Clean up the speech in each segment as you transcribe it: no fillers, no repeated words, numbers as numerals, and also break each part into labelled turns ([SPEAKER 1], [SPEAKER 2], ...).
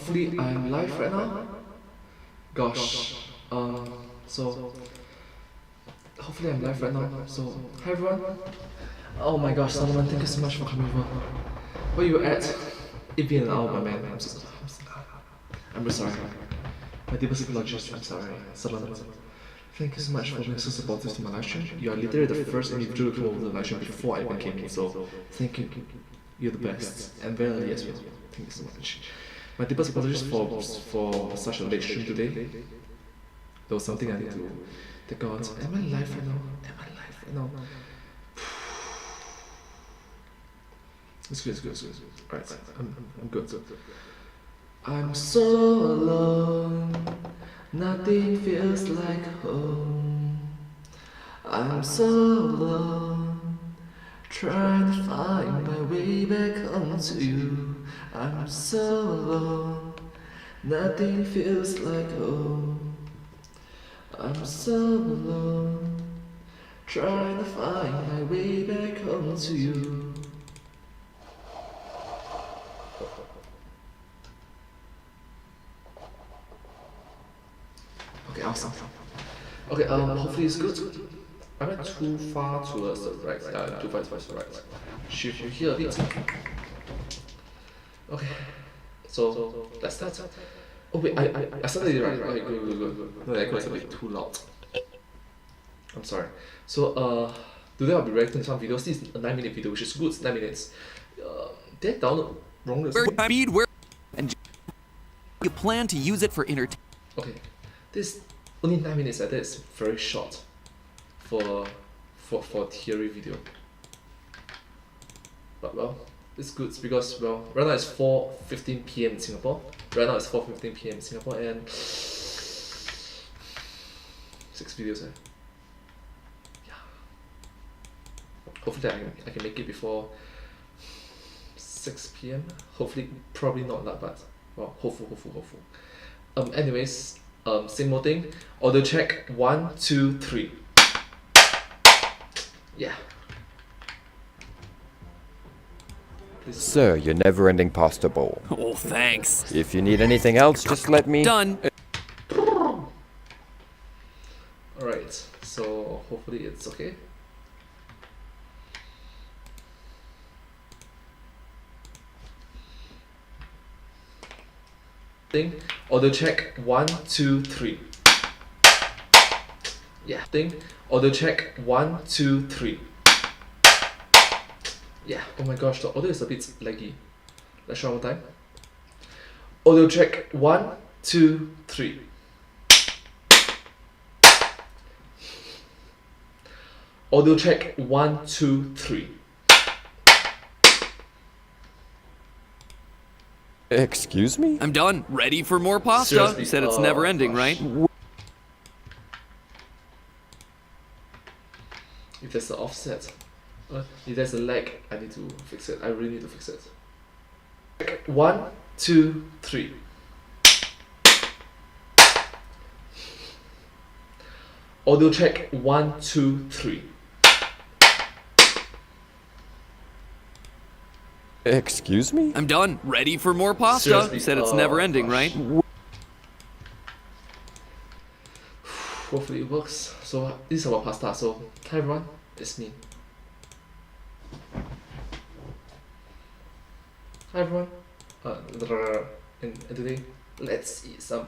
[SPEAKER 1] hopefully I'm live right now. Gosh. So hopefully I'm live right now. So hi everyone. Oh my gosh, Solomon, thank you so much for coming over. Where you at? It's been an hour, my man. I'm really sorry. My deepest apologies. I'm sorry, Solomon. Thank you so much for being so supportive to my live stream. You are literally the first individual to come over to the live stream before I even came in, so thank you. You're the best. And very early as well. Thank you so much. My deepest apologies for such a late stream today. There was something I need to take out. Am I live right now? Am I live right now? It's good, it's good, it's good. Alright, I'm good. I'm so alone. Nothing feels like home. I'm so alone, trying to find my way back home to you. I'm so alone, nothing feels like home. I'm so alone, trying to find my way back home to you. Okay, awesome. Okay, hopefully it's good. I went too far towards the right. Too far towards the right. Shift here a bit. Okay, so let's start. Oh wait, I started it right. Okay, good. No, the echo is a bit too loud. I'm sorry. So today I'll be reacting to some videos. This is a 9-minute video, which is good. 9 minutes. Did I download wrong?
[SPEAKER 2] Where and you plan to use it for entertainment.
[SPEAKER 1] Okay, this only 9 minutes. That is very short for theory video. But well, it's good because well, right now it's 4:15 PM in Singapore. Right now it's 4:15 PM in Singapore and 6 videos. Yeah. Hopefully I can make it before 6 PM. Hopefully, probably not that bad. Well, hopeful. Anyways, same old thing. Audio check 1, 2, 3. Yeah.
[SPEAKER 3] Sir, your never-ending pasta bowl.
[SPEAKER 2] Oh, thanks.
[SPEAKER 3] If you need anything else, just let me...
[SPEAKER 2] Done.
[SPEAKER 1] Alright, so hopefully it's okay. Thing. Audio check 1, 2, 3. Yeah. Thing. Audio check 1, 2, 3. Yeah. Oh my gosh, the audio is a bit laggy. Let's try one more time. Audio check 1, 2, 3. Audio check 1, 2, 3.
[SPEAKER 3] Excuse me?
[SPEAKER 2] I'm done. Ready for more pasta.
[SPEAKER 1] Seriously?
[SPEAKER 2] You said it's never ending, right?
[SPEAKER 1] If there's an offset, if there's a lag, I need to fix it. I really need to fix it. 1, 2, 3. Audio check 1, 2, 3.
[SPEAKER 3] Excuse me?
[SPEAKER 2] I'm done. Ready for more pasta.
[SPEAKER 1] Seriously?
[SPEAKER 2] You said it's never ending, right?
[SPEAKER 1] Hopefully it works. So this is about pasta. So hi everyone, it's me. Hi everyone. And today let's eat some.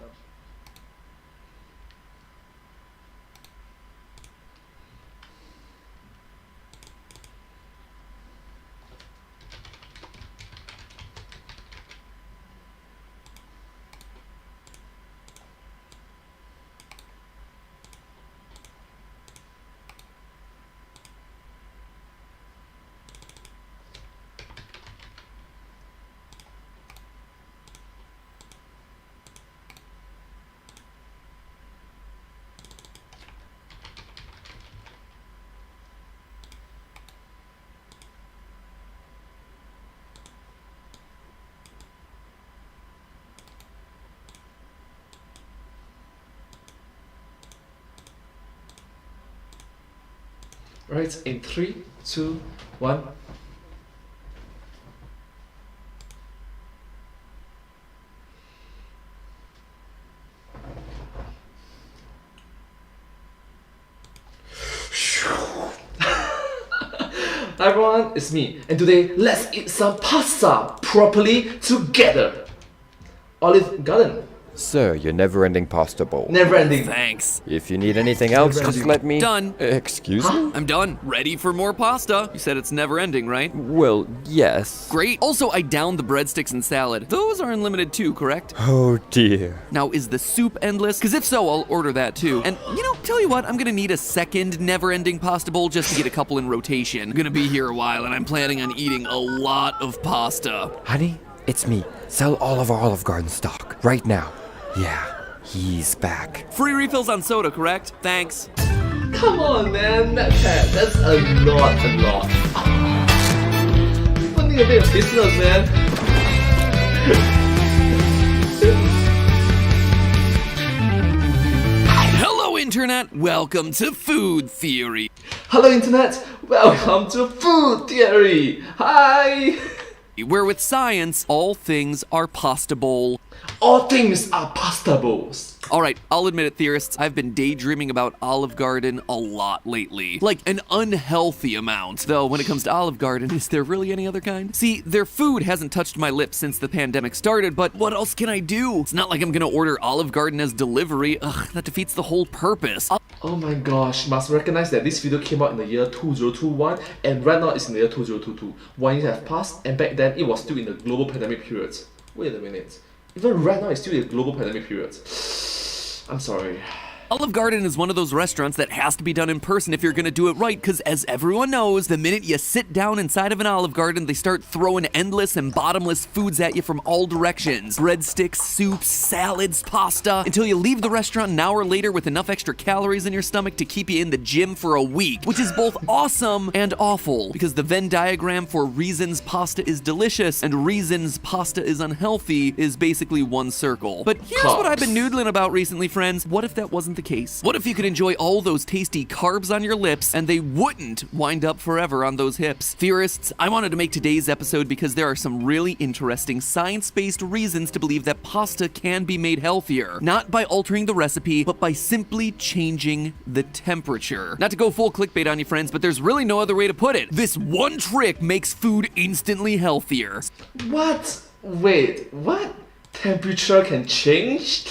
[SPEAKER 1] Right, in 3, 2, 1. Hi everyone, it's me, and today let's eat some pasta properly together. Olive Garden.
[SPEAKER 3] Sir, your never-ending pasta bowl.
[SPEAKER 1] Never ending.
[SPEAKER 2] Thanks.
[SPEAKER 3] If you need anything else,
[SPEAKER 1] Never
[SPEAKER 3] just
[SPEAKER 1] ending.
[SPEAKER 3] let me...
[SPEAKER 2] Done.
[SPEAKER 3] Excuse me?
[SPEAKER 2] I'm done. Ready for more pasta. You said it's never ending, right?
[SPEAKER 3] Well, yes.
[SPEAKER 2] Great. Also, I downed the breadsticks and salad. Those are unlimited too, correct?
[SPEAKER 3] Oh dear.
[SPEAKER 2] Now, is the soup endless? Because if so, I'll order that too. And, tell you what, I'm gonna need a second never-ending pasta bowl just to get a couple in rotation. I'm gonna be here a while, and I'm planning on eating a lot of pasta.
[SPEAKER 3] Honey, it's me. Sell all of our Olive Garden stock. Right now. Yeah, he's back.
[SPEAKER 2] Free refills on soda, correct? Thanks.
[SPEAKER 1] Come on, man. That's a lot. Funding a bit of business, man.
[SPEAKER 2] Hello, Internet. Welcome to Food Theory.
[SPEAKER 1] Hello, Internet. Welcome to Food Theory. Hi.
[SPEAKER 2] Where with science, all things are pasta bowl.
[SPEAKER 1] All things are pasta bowls.
[SPEAKER 2] Alright, I'll admit it, theorists, I've been daydreaming about Olive Garden a lot lately. Like, an unhealthy amount. Though, when it comes to Olive Garden, is there really any other kind? See, their food hasn't touched my lips since the pandemic started, but what else can I do? It's not like I'm gonna order Olive Garden as delivery. Ugh, that defeats the whole purpose.
[SPEAKER 1] Oh my gosh, must recognize that this video came out in the year 2021 and right now it's in the year 2022. 1 year have passed and back then it was still in the global pandemic period. Wait a minute. Even right now it's still in the global pandemic period. I'm sorry.
[SPEAKER 2] Olive Garden is one of those restaurants that has to be done in person if you're gonna do it right, because as everyone knows, the minute you sit down inside of an Olive Garden, they start throwing endless and bottomless foods at you from all directions. Breadsticks, soups, salads, pasta, until you leave the restaurant an hour later with enough extra calories in your stomach to keep you in the gym for a week, which is both awesome and awful, because the Venn diagram for reasons pasta is delicious and reasons pasta is unhealthy is basically one circle. But here's what I've been noodling about recently, friends. What if that wasn't the case? What if you could enjoy all those tasty carbs on your lips and they wouldn't wind up forever on those hips? Theorists, I wanted to make today's episode because there are some really interesting science-based reasons to believe that pasta can be made healthier. Not by altering the recipe, but by simply changing the temperature. Not to go full clickbait on you, friends, but there's really no other way to put it. This one trick makes food instantly healthier.
[SPEAKER 1] What? Wait, what? Temperature can change?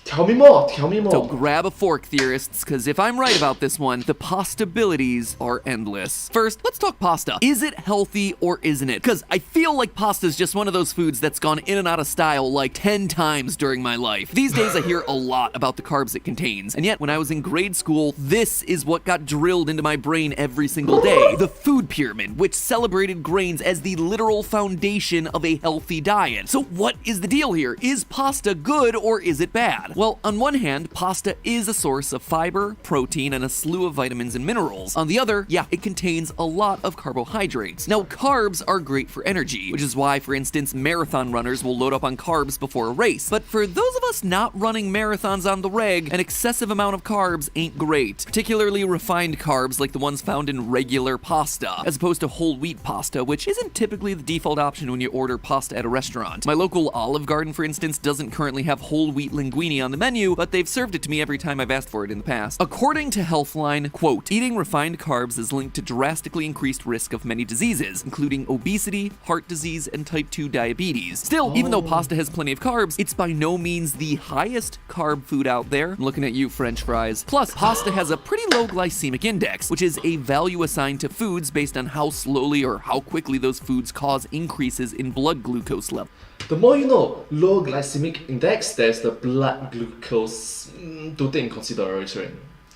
[SPEAKER 1] Tell me more.
[SPEAKER 2] So grab a fork, theorists, because if I'm right about this one, the possibilities are endless. First, let's talk pasta. Is it healthy or isn't it? Because I feel like pasta is just one of those foods that's gone in and out of style like 10 times during my life. These days I hear a lot about the carbs it contains, and yet when I was in grade school, this is what got drilled into my brain every single day. The food pyramid, which celebrated grains as the literal foundation of a healthy diet. So what is the deal here? Is pasta good or is it bad? Well, on one hand, pasta is a source of fiber, protein, and a slew of vitamins and minerals. On the other, yeah, it contains a lot of carbohydrates. Now, carbs are great for energy, which is why, for instance, marathon runners will load up on carbs before a race. But for those of us not running marathons on the reg, an excessive amount of carbs ain't great, particularly refined carbs like the ones found in regular pasta, as opposed to whole wheat pasta, which isn't typically the default option when you order pasta at a restaurant. My local Olive Garden, for instance, doesn't currently have whole wheat linguine on the menu, but they've served it to me every time I've asked for it in the past. According to Healthline, quote, eating refined carbs is linked to drastically increased risk of many diseases, including obesity, heart disease, and type 2 diabetes. Still, even though pasta has plenty of carbs, it's by no means the highest carb food out there. I'm looking at you, French fries. Plus, pasta has a pretty low glycemic index, which is a value assigned to foods based on how slowly or how quickly those foods cause increases in blood glucose level.
[SPEAKER 1] The more you know, low glycemic index, there's the blood glucose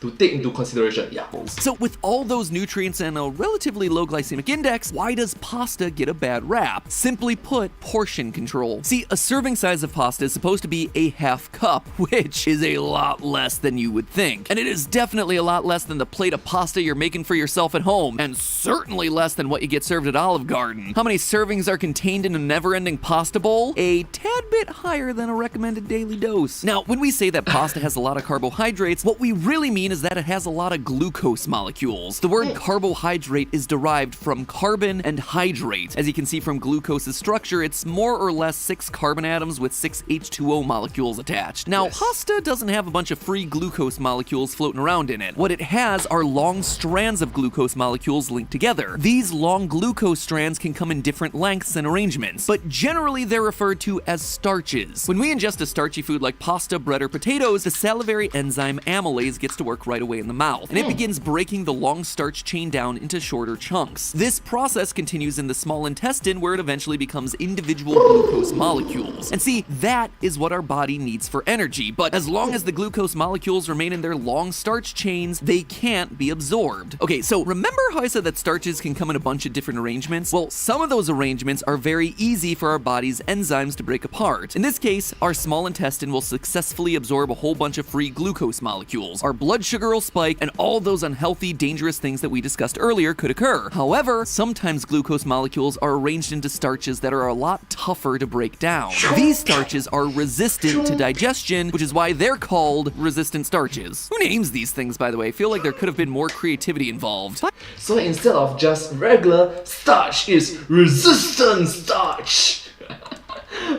[SPEAKER 1] to take into consideration, yeah.
[SPEAKER 2] So with all those nutrients and a relatively low glycemic index, why does pasta get a bad rap? Simply put, portion control. See, a serving size of pasta is supposed to be a half cup, which is a lot less than you would think. And it is definitely a lot less than the plate of pasta you're making for yourself at home, and certainly less than what you get served at Olive Garden. How many servings are contained in a never-ending pasta bowl? A tad bit higher than a recommended daily dose. Now, when we say that pasta has a lot of carbohydrates, what we really mean main is that it has a lot of glucose molecules. The word carbohydrate is derived from carbon and hydrate. As you can see from glucose's structure, it's more or less 6 carbon atoms with 6 H2O molecules attached. Now, pasta doesn't have a bunch of free glucose molecules floating around in it. What it has are long strands of glucose molecules linked together. These long glucose strands can come in different lengths and arrangements, but generally they're referred to as starches. When we ingest a starchy food like pasta, bread, or potatoes, the salivary enzyme amylase gets to work right away in the mouth, and it begins breaking the long starch chain down into shorter chunks. This process continues in the small intestine, where it eventually becomes individual glucose molecules. And see, that is what our body needs for energy, but as long as the glucose molecules remain in their long starch chains, they can't be absorbed. Okay, so remember how I said that starches can come in a bunch of different arrangements? Well, some of those arrangements are very easy for our body's enzymes to break apart. In this case, our small intestine will successfully absorb a whole bunch of free glucose molecules. Our blood sugar will spike, and all those unhealthy, dangerous things that we discussed earlier could occur. However, sometimes glucose molecules are arranged into starches that are a lot tougher to break down. These starches are resistant to digestion, which is why they're called resistant starches. Who names these things, by the way? I feel like there could have been more creativity involved.
[SPEAKER 1] So instead of just regular starch, is resistant starch.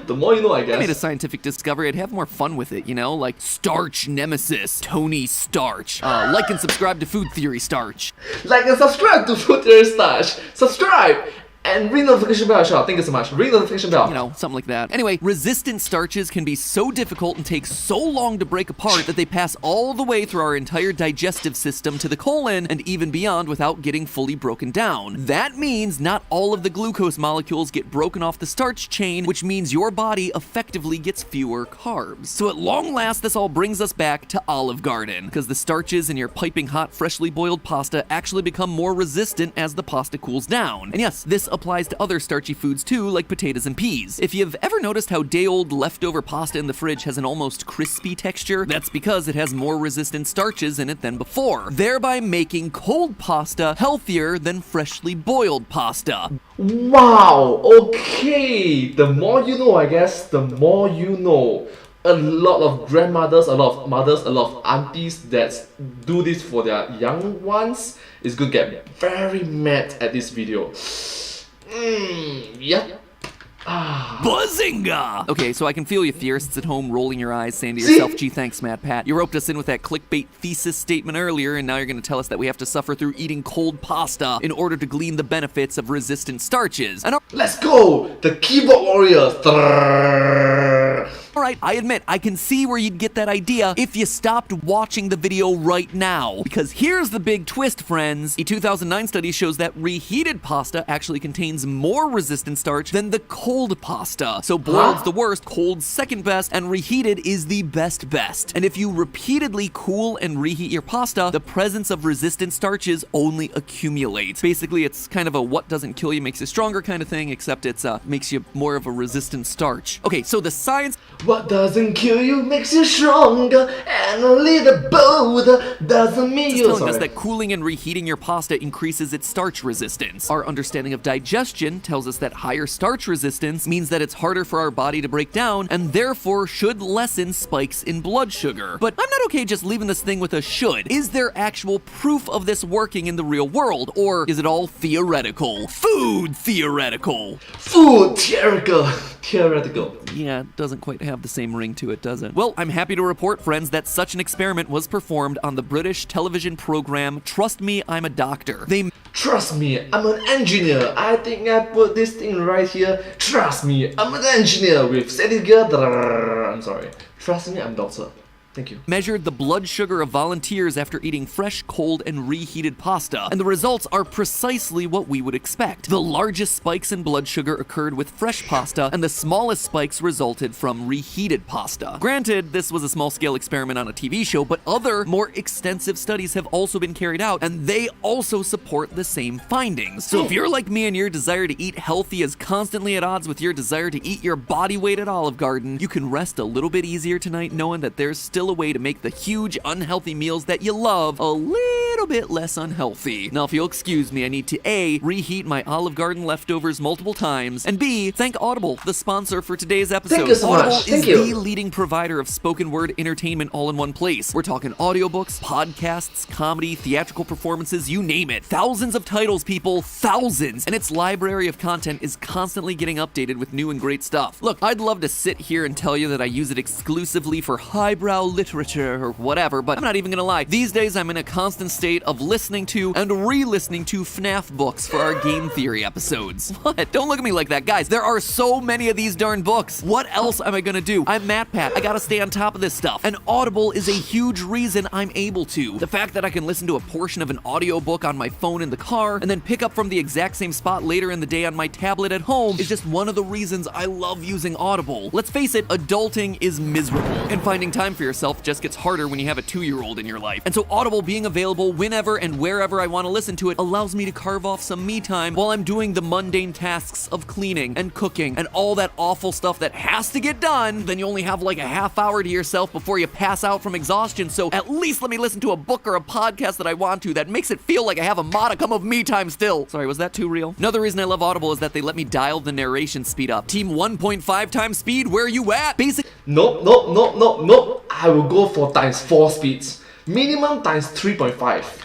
[SPEAKER 1] The more you know, I guess.
[SPEAKER 2] I made a scientific discovery, I'd have more fun with it, you know? Like Starch Nemesis, Tony Starch. Like and subscribe to Food Theory Starch.
[SPEAKER 1] Like and subscribe to Food Theory Starch. Subscribe! And ring notification bell, Shaw. Thank you so much. Ring notification bell.
[SPEAKER 2] You know, something like that. Anyway, resistant starches can be so difficult and take so long to break apart that they pass all the way through our entire digestive system to the colon and even beyond without getting fully broken down. That means not all of the glucose molecules get broken off the starch chain, which means your body effectively gets fewer carbs. So at long last, this all brings us back to Olive Garden, because the starches in your piping hot, freshly boiled pasta actually become more resistant as the pasta cools down. And yes, this applies to other starchy foods too, like potatoes and peas. If you've ever noticed how day-old leftover pasta in the fridge has an almost crispy texture, that's because it has more resistant starches in it than before, thereby making cold pasta healthier than freshly boiled pasta.
[SPEAKER 1] Wow, okay. The more you know, I guess, the more you know. A lot of grandmothers, a lot of mothers, a lot of aunties that do this for their young ones is going to get very mad at this video. Yep.
[SPEAKER 2] Bazinga! Okay, so I can feel you theorists at home rolling your eyes, saying to yourself, gee, thanks, Matt Pat. You roped us in with that clickbait thesis statement earlier, and now you're going to tell us that we have to suffer through eating cold pasta in order to glean the benefits of resistant starches. And
[SPEAKER 1] let's go! The keyboard warriors!
[SPEAKER 2] Alright, I admit, I can see where you'd get that idea if you stopped watching the video right now. Because here's the big twist, friends. A 2009 study shows that reheated pasta actually contains more resistant starch than the cold pasta. So boiled's the worst, cold's second best, and reheated is the best. And if you repeatedly cool and reheat your pasta, the presence of resistant starches only accumulates. Basically, it's kind of a what doesn't kill you makes you stronger kind of thing, except it's makes you more of a resistant starch. Okay, so the science...
[SPEAKER 1] What doesn't kill you makes you stronger, and a little bolder doesn't mean you're
[SPEAKER 2] telling us that cooling and reheating your pasta increases its starch resistance. Our understanding of digestion tells us that higher starch resistance means that it's harder for our body to break down, and therefore should lessen spikes in blood sugar. But I'm not okay just leaving this thing with a should. Is there actual proof of this working in the real world, or is it all theoretical? Food theoretical.
[SPEAKER 1] Food theoretical. Theoretical.
[SPEAKER 2] Yeah, it doesn't quite have the same ring to it, does it? Well, I'm happy to report, friends, that such an experiment was performed on the British television program Trust Me, I'm a Doctor.
[SPEAKER 1] Trust me, I'm an engineer. I think I put this thing right here. Trust me, I'm an engineer with I'm sorry. Trust me, I'm doctor. Thank you.
[SPEAKER 2] Measured the blood sugar of volunteers after eating fresh, cold, and reheated pasta, and the results are precisely what we would expect. The largest spikes in blood sugar occurred with fresh pasta, and the smallest spikes resulted from reheated pasta. Granted, this was a small-scale experiment on a TV show, but other, more extensive studies have also been carried out, and they also support the same findings. So if you're like me and your desire to eat healthy is constantly at odds with your desire to eat your body weight at Olive Garden, you can rest a little bit easier tonight knowing that there's still a way to make the huge, unhealthy meals that you love a little little bit less unhealthy. Now, if you'll excuse me, I need to A, reheat my Olive Garden leftovers multiple times, and B, thank Audible, the sponsor for today's episode.
[SPEAKER 1] Thank you so
[SPEAKER 2] Audible
[SPEAKER 1] much.
[SPEAKER 2] is
[SPEAKER 1] Thank you.
[SPEAKER 2] the leading provider of spoken word entertainment all in one place. We're talking audiobooks, podcasts, comedy, theatrical performances, you name it. Thousands of titles, people, thousands. And its library of content is constantly getting updated with new and great stuff. Look, I'd love to sit here and tell you that I use it exclusively for highbrow literature or whatever, but I'm not even gonna lie. These days, I'm in a constant state of listening to and re-listening to FNAF books for our game theory episodes. What? Don't look at me like that. Guys, there are so many of these darn books. What else am I gonna do? I'm MatPat. I gotta stay on top of this stuff. And Audible is a huge reason I'm able to. The fact that I can listen to a portion of an audiobook on my phone in the car and then pick up from the exact same spot later in the day on my tablet at home is just one of the reasons I love using Audible. Let's face it, adulting is miserable, and finding time for yourself just gets harder when you have a 2-year-old in your life. And so Audible being available whenever and wherever I want to listen to it allows me to carve off some me time while I'm doing the mundane tasks of cleaning and cooking and all that awful stuff that has to get done. Then you only have like a half hour to yourself before you pass out from exhaustion, so at least let me listen to a book or a podcast that I want to that makes it feel like I have a modicum of me time still. Sorry, was that too real? Another reason I love Audible is that they let me dial the narration speed up. Team 1.5 times speed, where you at?
[SPEAKER 1] Nope. I will go for ×4 speeds. Minimum ×3.5.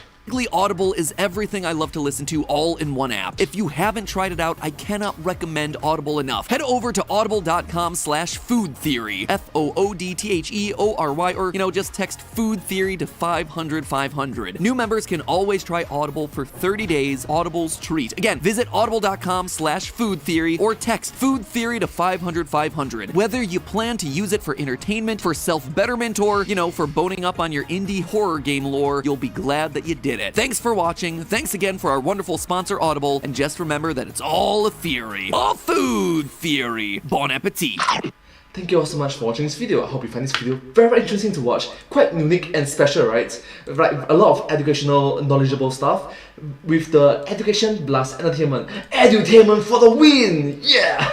[SPEAKER 2] Audible is everything I love to listen to all in one app. If you haven't tried it out, I cannot recommend Audible enough. Head over to audible.com/food theory, FOODTHEORY, or just text food theory to 500-500. New members can always try Audible for 30 days, Audible's treat. Again, visit audible.com/food theory or text food theory to 500-500. Whether you plan to use it for entertainment, for self-betterment, or, for boning up on your indie horror game lore, you'll be glad that you did it. Thanks for watching. Thanks again for our wonderful sponsor, Audible. And just remember that it's all a theory. A food theory. Bon appetit.
[SPEAKER 1] Thank you all so much for watching this video. I hope you find this video very interesting to watch. Quite unique and special, right? Right, a lot of educational, knowledgeable stuff with the education plus entertainment. Edutainment for the win! Yeah!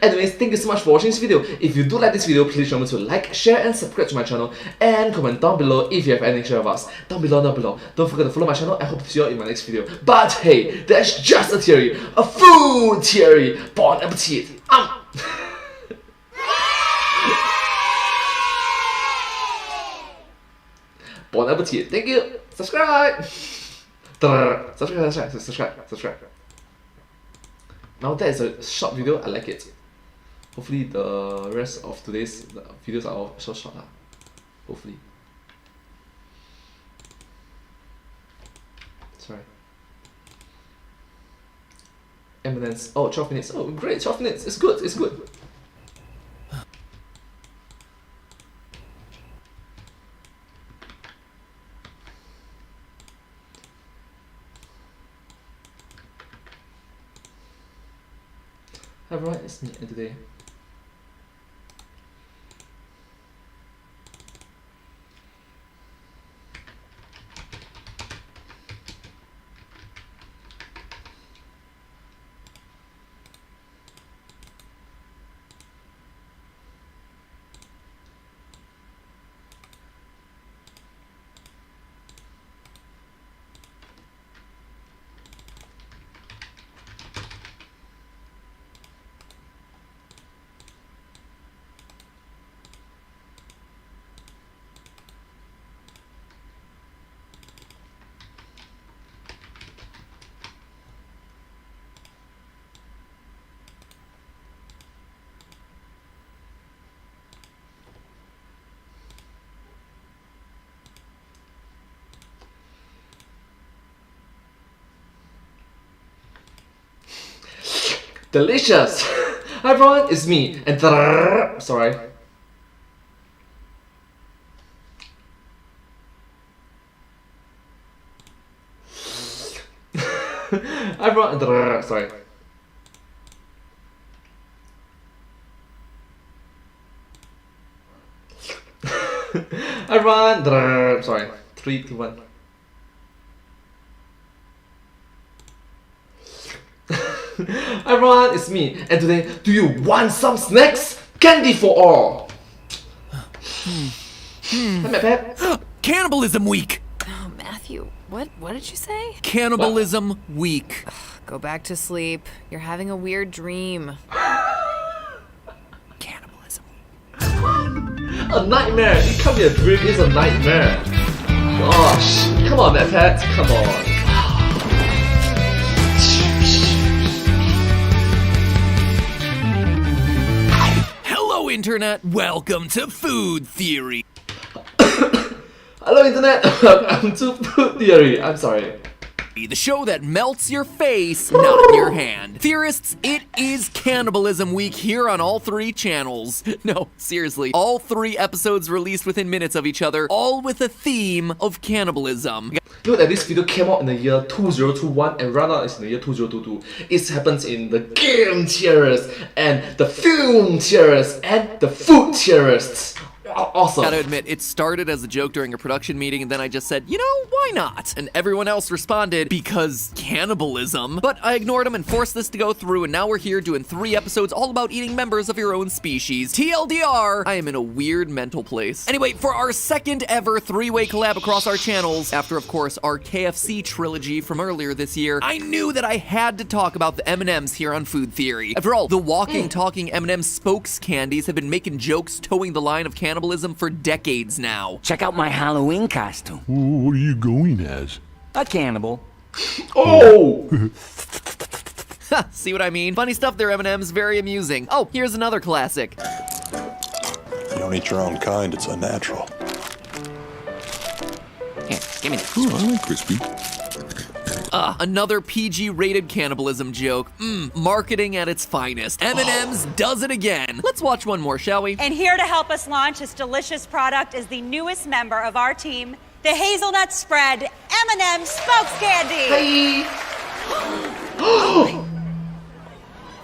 [SPEAKER 1] Anyways, thank you so much for watching this video. If you do like this video, please remember to like, share and subscribe to my channel, and comment down below if you have anything to share with us. Down below. Don't forget to follow my channel. I hope to see you all in my next video. But hey, that's just a theory. A food theory. Bon appetit. Bon appetit. Thank you. Subscribe. Subscribe. Now that is a short video. I like it. Hopefully the rest of today's videos are all so short. Hopefully. Sorry. Eminence. Oh, 12 minutes. Oh, great. 12 minutes. It's good. Hi everyone, it's me and today. Delicious! Hi everyone, it's me, and sorry. Hi everyone, sorry. Hi everyone, sorry. 3, 2, 1. Hi everyone, it's me, and today, do you want some snacks? Candy for all! Hi, my pet.
[SPEAKER 2] Cannibalism week!
[SPEAKER 4] Oh, Matthew. if you... What did you say?
[SPEAKER 2] Cannibalism Week.
[SPEAKER 4] Go back to sleep. You're having a weird dream.
[SPEAKER 2] Cannibalism.
[SPEAKER 1] A nightmare! It can't be a dream, it's a nightmare. Gosh, come on, Pet, come on.
[SPEAKER 2] Hello, Internet. Welcome to Food Theory.
[SPEAKER 1] Hello, Internet. Welcome to Food Theory. I'm sorry.
[SPEAKER 2] The show that melts your face, not your hand. Theorists, it is Cannibalism Week here on all 3 channels. No, seriously, all 3 episodes released within minutes of each other, all with a theme of cannibalism.
[SPEAKER 1] Note that this video came out in the year 2021 and ran out is in the year 2022. It happens in the game theorists and the film theorists and the food theorists. Awesome.
[SPEAKER 2] Gotta admit, it started as a joke during a production meeting, and then I just said, you know, why not? And everyone else responded, because cannibalism. But I ignored them and forced this to go through, and now we're here doing 3 episodes all about eating members of your own species. TLDR, I am in a weird mental place. Anyway, for our second ever 3-way collab across our channels, after of course our KFC trilogy from earlier this year, I knew that I had to talk about the M&Ms here on Food Theory. After all, the walking, talking M&M spokes candies have been making jokes towing the line of cannibalism for decades now.
[SPEAKER 5] Check out my Halloween costume.
[SPEAKER 6] What are you going as?
[SPEAKER 5] A cannibal.
[SPEAKER 1] Oh!
[SPEAKER 2] See what I mean? Funny stuff there, M&Ms, very amusing. Oh, here's another classic.
[SPEAKER 6] You don't eat your own kind, it's unnatural.
[SPEAKER 5] Here, give me this.
[SPEAKER 6] Ooh, I like crispy.
[SPEAKER 2] Another PG-rated cannibalism joke. Marketing at its finest. M&M's does it again. Let's watch one more, shall we?
[SPEAKER 7] And here to help us launch this delicious product is the newest member of our team, the Hazelnut Spread M&M Spokes Candy.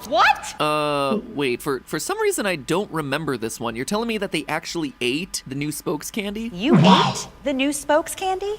[SPEAKER 7] What?
[SPEAKER 2] Wait, for some reason I don't remember this one. You're telling me that they actually ate the new spokes candy?
[SPEAKER 7] You ate the new Spokes Candy?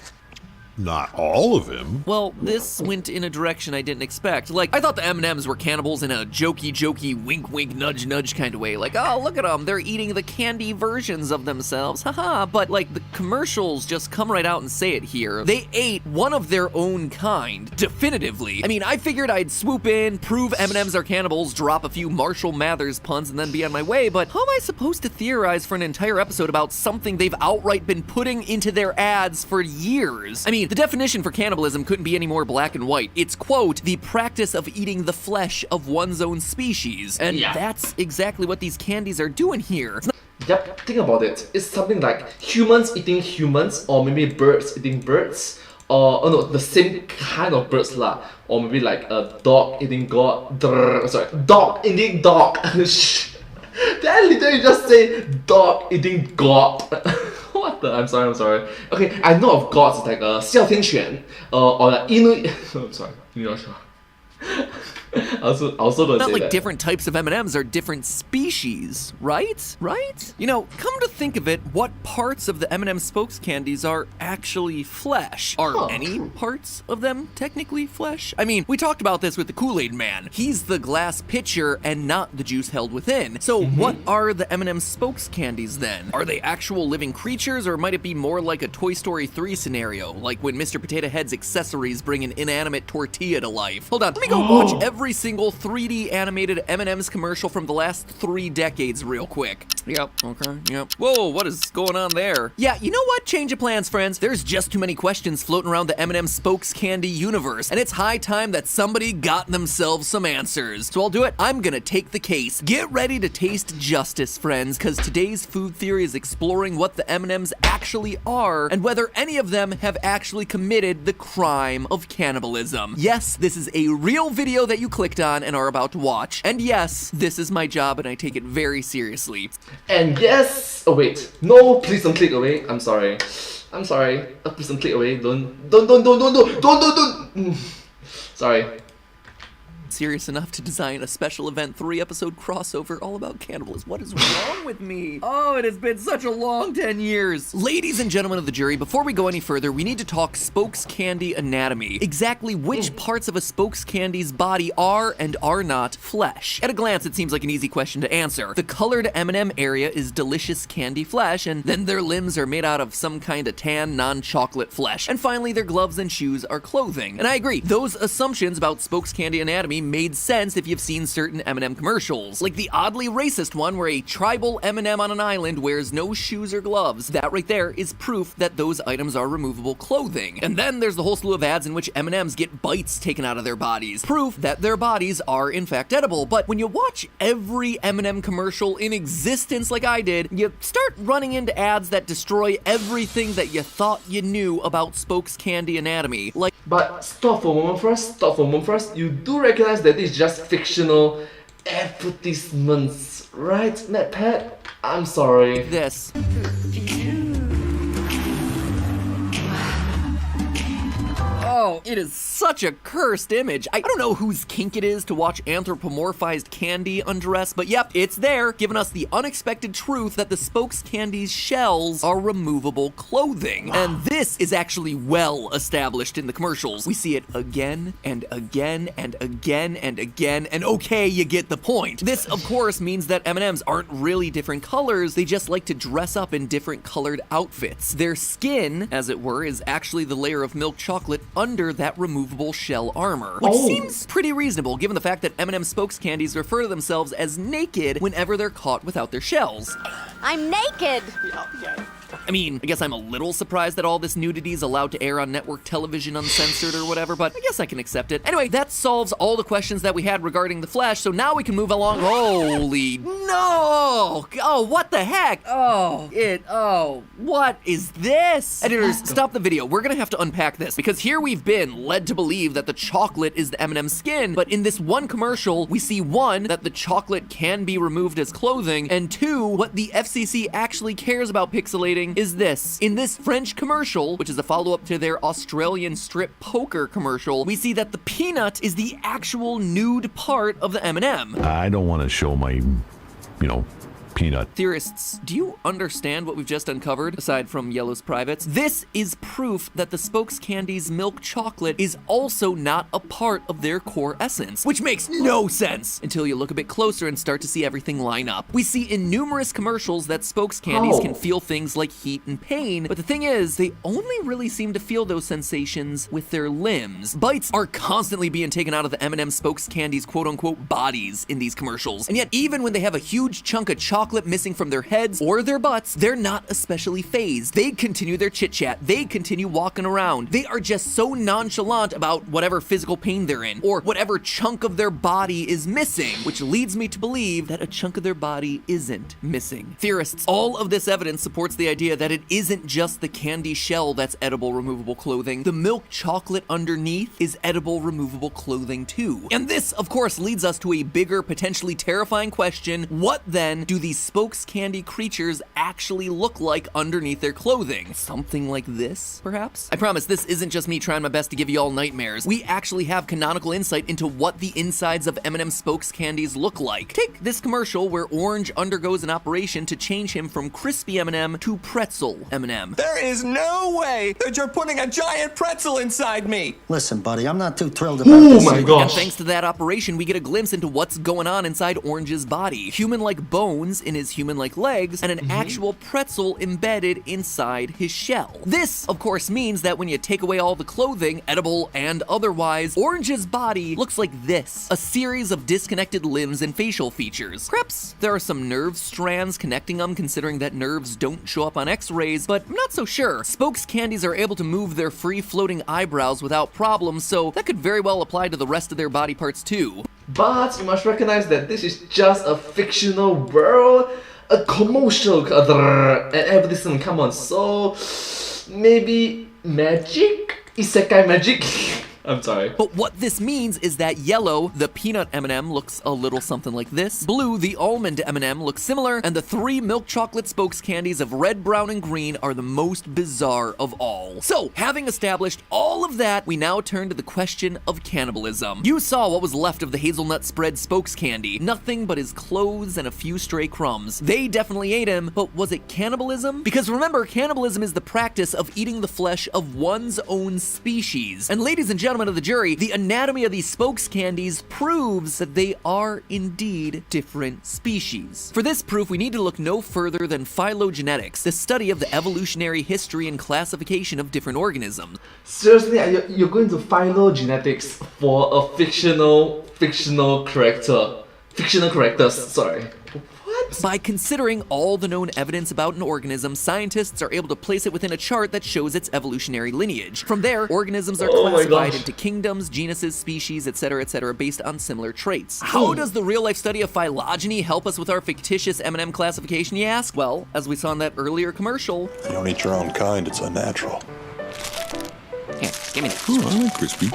[SPEAKER 6] Not all of him.
[SPEAKER 2] Well, this went in a direction I didn't expect. Like, I thought the M&Ms were cannibals in a jokey, wink, nudge kind of way. Like, oh, look at them, they're eating the candy versions of themselves, haha. But, like, the commercials just come right out and say it here. They ate one of their own kind, definitively. I mean, I figured I'd swoop in, prove M&Ms are cannibals, drop a few Marshall Mathers puns, and then be on my way, but how am I supposed to theorize for an entire episode about something they've outright been putting into their ads for years? I mean, the definition for cannibalism couldn't be any more black and white. It's, quote, the practice of eating the flesh of one's own species. And that's exactly what these candies are doing here.
[SPEAKER 1] Yep, think about it. It's something like humans eating humans, or maybe birds eating birds, or oh no, the same kind of birds lah. Or maybe like a dog eating dog. Dog eating dog. Did I literally just say dog eating god? What the? I'm sorry. Okay, I know of gods like 哮天犬, or like Inu. I'm sorry, you're not sure. I also don't
[SPEAKER 2] Not
[SPEAKER 1] say
[SPEAKER 2] like
[SPEAKER 1] that.
[SPEAKER 2] different types of M&Ms are different species, right? Right? You know, come to think of it, what parts of the M&M spokes candies are actually flesh? Are any parts of them technically flesh? I mean, we talked about this with the Kool-Aid Man. He's the glass pitcher and not the juice held within. So what are the M&M spokes candies then? Are they actual living creatures, or might it be more like a Toy Story 3 scenario, like when Mr. Potato Head's accessories bring an inanimate tortilla to life? Hold on, let me go watch every single 3D animated M&M's commercial from the last 3 decades real quick. Yep, okay, yep. Whoa, what is going on there? Yeah, you know what? Change of plans, friends. There's just too many questions floating around the M&M spokes candy universe, and it's high time that somebody got themselves some answers. So I'll do it. I'm gonna take the case. Get ready to taste justice, friends, because today's food theory is exploring what the M&Ms actually are and whether any of them have actually committed the crime of cannibalism. Yes, this is a real video that you clicked on and are about to watch. And yes, this is my job and I take it very seriously.
[SPEAKER 1] And yes, oh wait, no, please don't click away. I'm sorry. Please don't click away. Don't. Sorry.
[SPEAKER 2] serious enough to design a special event 3-episode crossover all about cannibalism. What is wrong with me? Oh, it has been such a long 10 years. Ladies and gentlemen of the jury, before we go any further, we need to talk spokes candy anatomy. Exactly which parts of a spokes candy's body are and are not flesh. At a glance, it seems like an easy question to answer. The colored M&M area is delicious candy flesh, and then their limbs are made out of some kind of tan, non-chocolate flesh. And finally, their gloves and shoes are clothing. And I agree, those assumptions about spokes candy anatomy made sense if you've seen certain M&M commercials. Like the oddly racist one where a tribal M&M on an island wears no shoes or gloves. That right there is proof that those items are removable clothing. And then there's the whole slew of ads in which M&Ms get bites taken out of their bodies. Proof that their bodies are in fact edible. But when you watch every M&M commercial in existence like I did, you start running into ads that destroy everything that you thought you knew about spokes candy anatomy. Like,
[SPEAKER 1] But stop for a moment first. You do recognize that this is just fictional advertisements, right, MatPat? I'm sorry.
[SPEAKER 2] this. Oh, it is such a cursed image. I don't know whose kink it is to watch anthropomorphized candy undress, but yep, it's there, giving us the unexpected truth that the spokes candy's shells are removable clothing. And this is actually well established in the commercials. We see it again and again and again and again, and okay, you get the point. This, of course, means that M&Ms aren't really different colors, they just like to dress up in different colored outfits. Their skin, as it were, is actually the layer of milk chocolate under that removable shell armor, which seems pretty reasonable given the fact that M&M spokes candies refer to themselves as naked whenever they're caught without their shells.
[SPEAKER 8] I'm naked.
[SPEAKER 2] I mean, I guess I'm a little surprised that all this nudity is allowed to air on network television uncensored or whatever, but I guess I can accept it. Anyway, that solves all the questions that we had regarding the flesh, so now we can move along. Holy no! Oh, what the heck? Oh, what is this? Editors, stop the video. We're gonna have to unpack this, because here we've been led to believe that the chocolate is the M&M skin, but in this one commercial, we see one, that the chocolate can be removed as clothing, and two, what the FCC actually cares about pixelating is this. In this French commercial, which is a follow-up to their Australian strip poker commercial, we see that the peanut is the actual nude part of the M&M.
[SPEAKER 9] I don't want to show my, peanut.
[SPEAKER 2] Theorists, do you understand what we've just uncovered, aside from Yellow's privates? This is proof that the spokes candy's milk chocolate is also not a part of their core essence, which makes no sense until you look a bit closer and start to see everything line up. We see in numerous commercials that spokes candies can feel things like heat and pain, but the thing is, they only really seem to feel those sensations with their limbs. Bites are constantly being taken out of the M&M spokes candy's quote-unquote bodies in these commercials, and yet even when they have a huge chunk of chocolate missing from their heads or their butts, they're not especially phased. They continue their chit-chat. They continue walking around. They are just so nonchalant about whatever physical pain they're in or whatever chunk of their body is missing, which leads me to believe that a chunk of their body isn't missing. Theorists, all of this evidence supports the idea that it isn't just the candy shell that's edible removable clothing. The milk chocolate underneath is edible removable clothing too. And this, of course, leads us to a bigger, potentially terrifying question. What then do these spokes candy creatures actually look like underneath their clothing? Something like this, perhaps? I promise this isn't just me trying my best to give you all nightmares. We actually have canonical insight into what the insides of M&M spokes candies look like. Take this commercial where Orange undergoes an operation to change him from crispy M&M to pretzel M&M.
[SPEAKER 10] There is no way that you're putting a giant pretzel inside me!
[SPEAKER 11] Listen, buddy, I'm not too thrilled about this.
[SPEAKER 1] Oh my gosh.
[SPEAKER 2] And thanks to that operation, we get a glimpse into what's going on inside Orange's body. Human-like bones in his human-like legs, and an actual pretzel embedded inside his shell. This, of course, means that when you take away all the clothing, edible and otherwise, Orange's body looks like this. A series of disconnected limbs and facial features. Perhaps there are some nerve strands connecting them, considering that nerves don't show up on x-rays, but I'm not so sure. Spokes candies are able to move their free-floating eyebrows without problems, so that could very well apply to the rest of their body parts too.
[SPEAKER 1] But you must recognize that this is just a fictional world, a commercial, and advertisement, come on, so maybe magic? Isekai magic? I'm sorry.
[SPEAKER 2] But what this means is that yellow, the peanut M&M, looks a little something like this. Blue, the almond M&M, looks similar. And the 3 milk chocolate spokes candies of red, brown, and green are the most bizarre of all. So, having established all of that, we now turn to the question of cannibalism. You saw what was left of the hazelnut spread spokes candy. Nothing but his clothes and a few stray crumbs. They definitely ate him, but was it cannibalism? Because remember, cannibalism is the practice of eating the flesh of one's own species. And ladies and gentlemen of the jury, the anatomy of these spokes candies proves that they are indeed different species. For this proof, we need to look no further than phylogenetics, the study of the evolutionary history and classification of different organisms.
[SPEAKER 1] Seriously, you're going to phylogenetics for a fictional characters, sorry. What?
[SPEAKER 2] By considering all the known evidence about an organism, scientists are able to place it within a chart that shows its evolutionary lineage. From there, organisms are classified into kingdoms, genuses, species, etc., based on similar traits. How does the real-life study of phylogeny help us with our fictitious M&M classification, you ask? Well, as we saw in that earlier commercial,
[SPEAKER 6] You don't eat your own kind, it's unnatural.
[SPEAKER 5] Here, give me that.
[SPEAKER 9] Oh, I like crispy.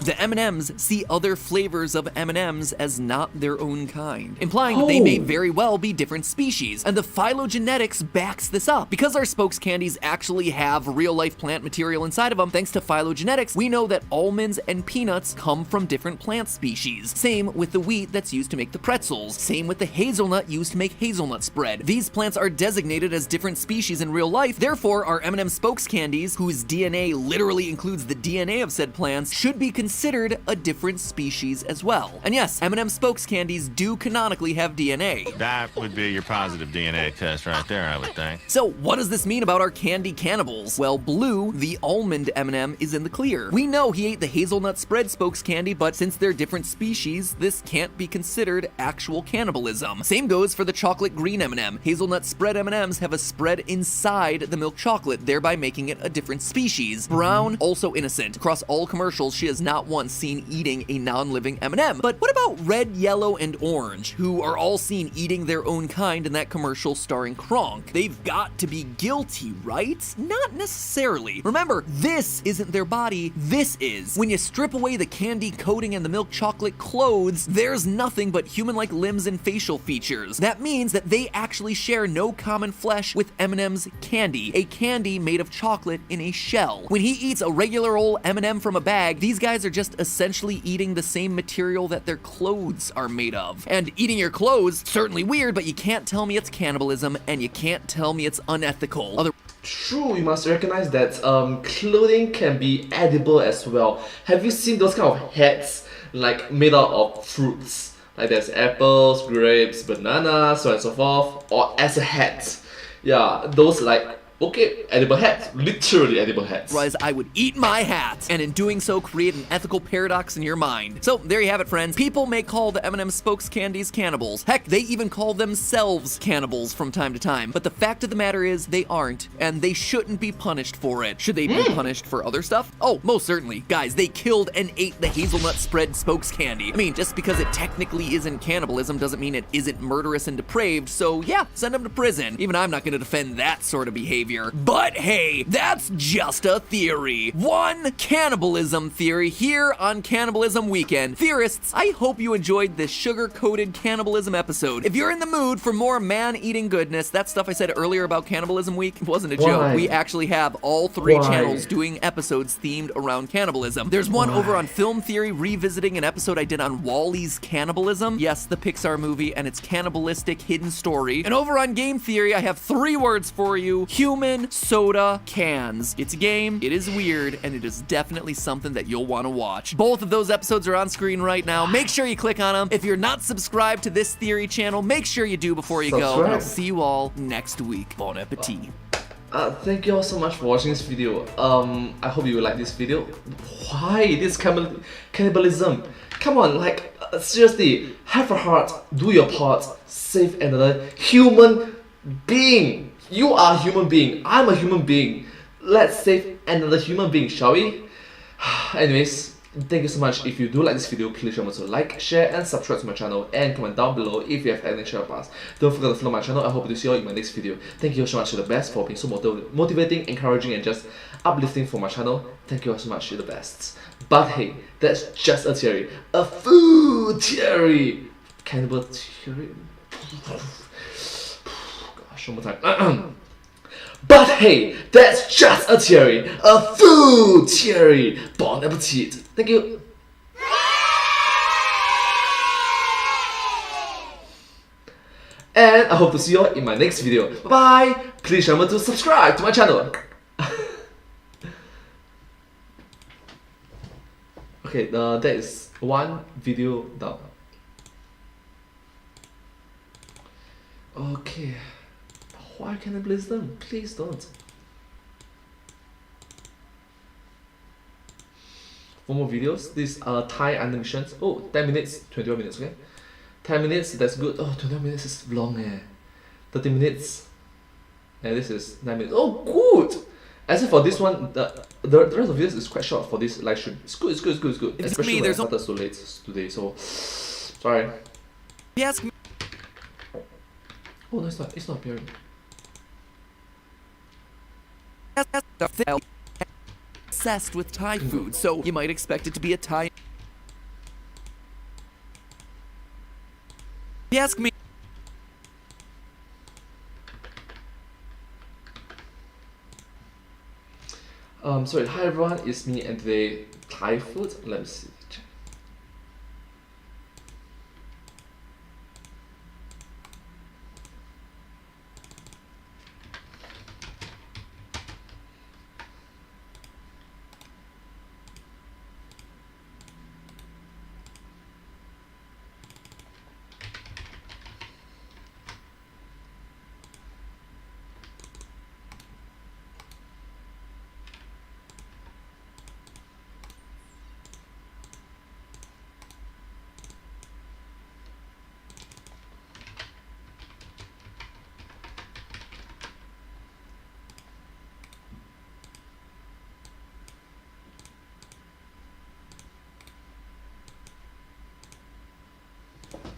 [SPEAKER 2] the M&Ms see other flavors of M&Ms as not their own kind, implying that they may very well be different species, and the phylogenetics backs this up. Because our spokes candies actually have real-life plant material inside of them, thanks to phylogenetics, we know that almonds and peanuts come from different plant species. Same with the wheat that's used to make the pretzels. Same with the hazelnut used to make hazelnut spread. These plants are designated as different species in real life, therefore our M&M spokes candies, whose DNA literally includes the DNA of said plants, should be considered a different species as well. And yes, M&M spokes candies do canonically have DNA.
[SPEAKER 8] That would be your positive DNA test right there, I would think.
[SPEAKER 2] So what does this mean about our candy cannibals? Well, Blue, the almond M&M, is in the clear. We know he ate the hazelnut spread spokes candy, but since they're different species, this can't be considered actual cannibalism. Same goes for the chocolate green M&M. Hazelnut spread M&Ms have a spread inside the milk chocolate, thereby making it a different species. Brown, also innocent. Across all commercials, she has not once seen eating a non-living M&M. But what about red, yellow, and orange, who are all seen eating their own kind in that commercial starring Kronk? They've got to be guilty, right? Not necessarily. Remember, this isn't their body, this is. When you strip away the candy coating and the milk chocolate clothes, there's nothing but human-like limbs and facial features. That means that they actually share no common flesh with M&M's candy, a candy made of chocolate in a shell. When he eats a regular old M&M from a bag, these guys are just essentially eating the same material that their clothes are made of. And eating your clothes, certainly weird, but you can't tell me it's cannibalism, and you can't tell me it's unethical.
[SPEAKER 1] True, you must recognize that clothing can be edible as well. Have you seen those kind of hats like made out of fruits? Like there's apples, grapes, bananas, so on and so forth, or as a hat. Yeah, those like, okay, edible hats, literally edible hats.
[SPEAKER 2] Otherwise, I would eat my hat, and in doing so, create an ethical paradox in your mind. So, there you have it, friends. People may call the M&M spokes candies cannibals. Heck, they even call themselves cannibals from time to time. But the fact of the matter is, they aren't, and they shouldn't be punished for it. Should they be punished for other stuff? Oh, most certainly. Guys, they killed and ate the hazelnut spread spokes candy. I mean, just because it technically isn't cannibalism doesn't mean it isn't murderous and depraved, so yeah, send them to prison. Even I'm not gonna defend that sort of behavior. But hey, that's just a theory. One cannibalism theory here on Cannibalism Weekend. Theorists, I hope you enjoyed this sugar-coated cannibalism episode. If you're in the mood for more man-eating goodness, that stuff I said earlier about Cannibalism Week wasn't a joke. We actually have all three channels doing episodes themed around cannibalism. There's one over on Film Theory revisiting an episode I did on Wall-E's Cannibalism. Yes, the Pixar movie and its cannibalistic hidden story. And over on Game Theory, I have 3 words for you: human soda cans. It's a game, it is weird, and it is definitely something that you'll want to watch. Both of those episodes are on screen right now. Make sure you click on them. If you're not subscribed to this theory channel, make sure you do before you go. And I'll see you all next week. Bon appetit.
[SPEAKER 1] Thank you all so much for watching this video. I hope you like this video. Why this cannibalism? Come on, like, seriously, have a heart, do your part, save another human being. You are a human being, I'm a human being. Let's save another human being, shall we? Anyways, Thank you so much. If you do like this video, please remember to like, share, and subscribe to my channel, and comment down below if you have any share pass. Don't forget to follow my channel. I hope to see you all in my next video. Thank you so much. You're the best for being so motivating, encouraging, and just uplifting for my channel. Thank you all so much. You're the best. But hey, that's just a theory. A food theory. Cannibal theory. Gosh, one more time. But hey, that's just a theory. A food theory. Bon appetit. Thank you. And I hope to see you all in my next video. Bye bye. Please remember to subscribe to my channel. Okay, that is one video down. Okay. Why can't I please them? Please don't. 4 more videos. These are Thai animations. Oh, 10 minutes, 21 minutes, okay? 10 minutes, that's good. Oh, 21 minutes is long 30 minutes. And this is 9 minutes. Oh, good! Except for this one, the rest of this is quite short for this live stream. It's good, it's good, it's good, it's good. Especially when I started so late today, so sorry.
[SPEAKER 2] Yes.
[SPEAKER 1] Oh no, it's not appearing.
[SPEAKER 2] Obsessed with Thai food, so you might expect it to be a Thai. If you ask me.
[SPEAKER 1] Sorry, hi everyone, it's me and today Thai food. Let me see.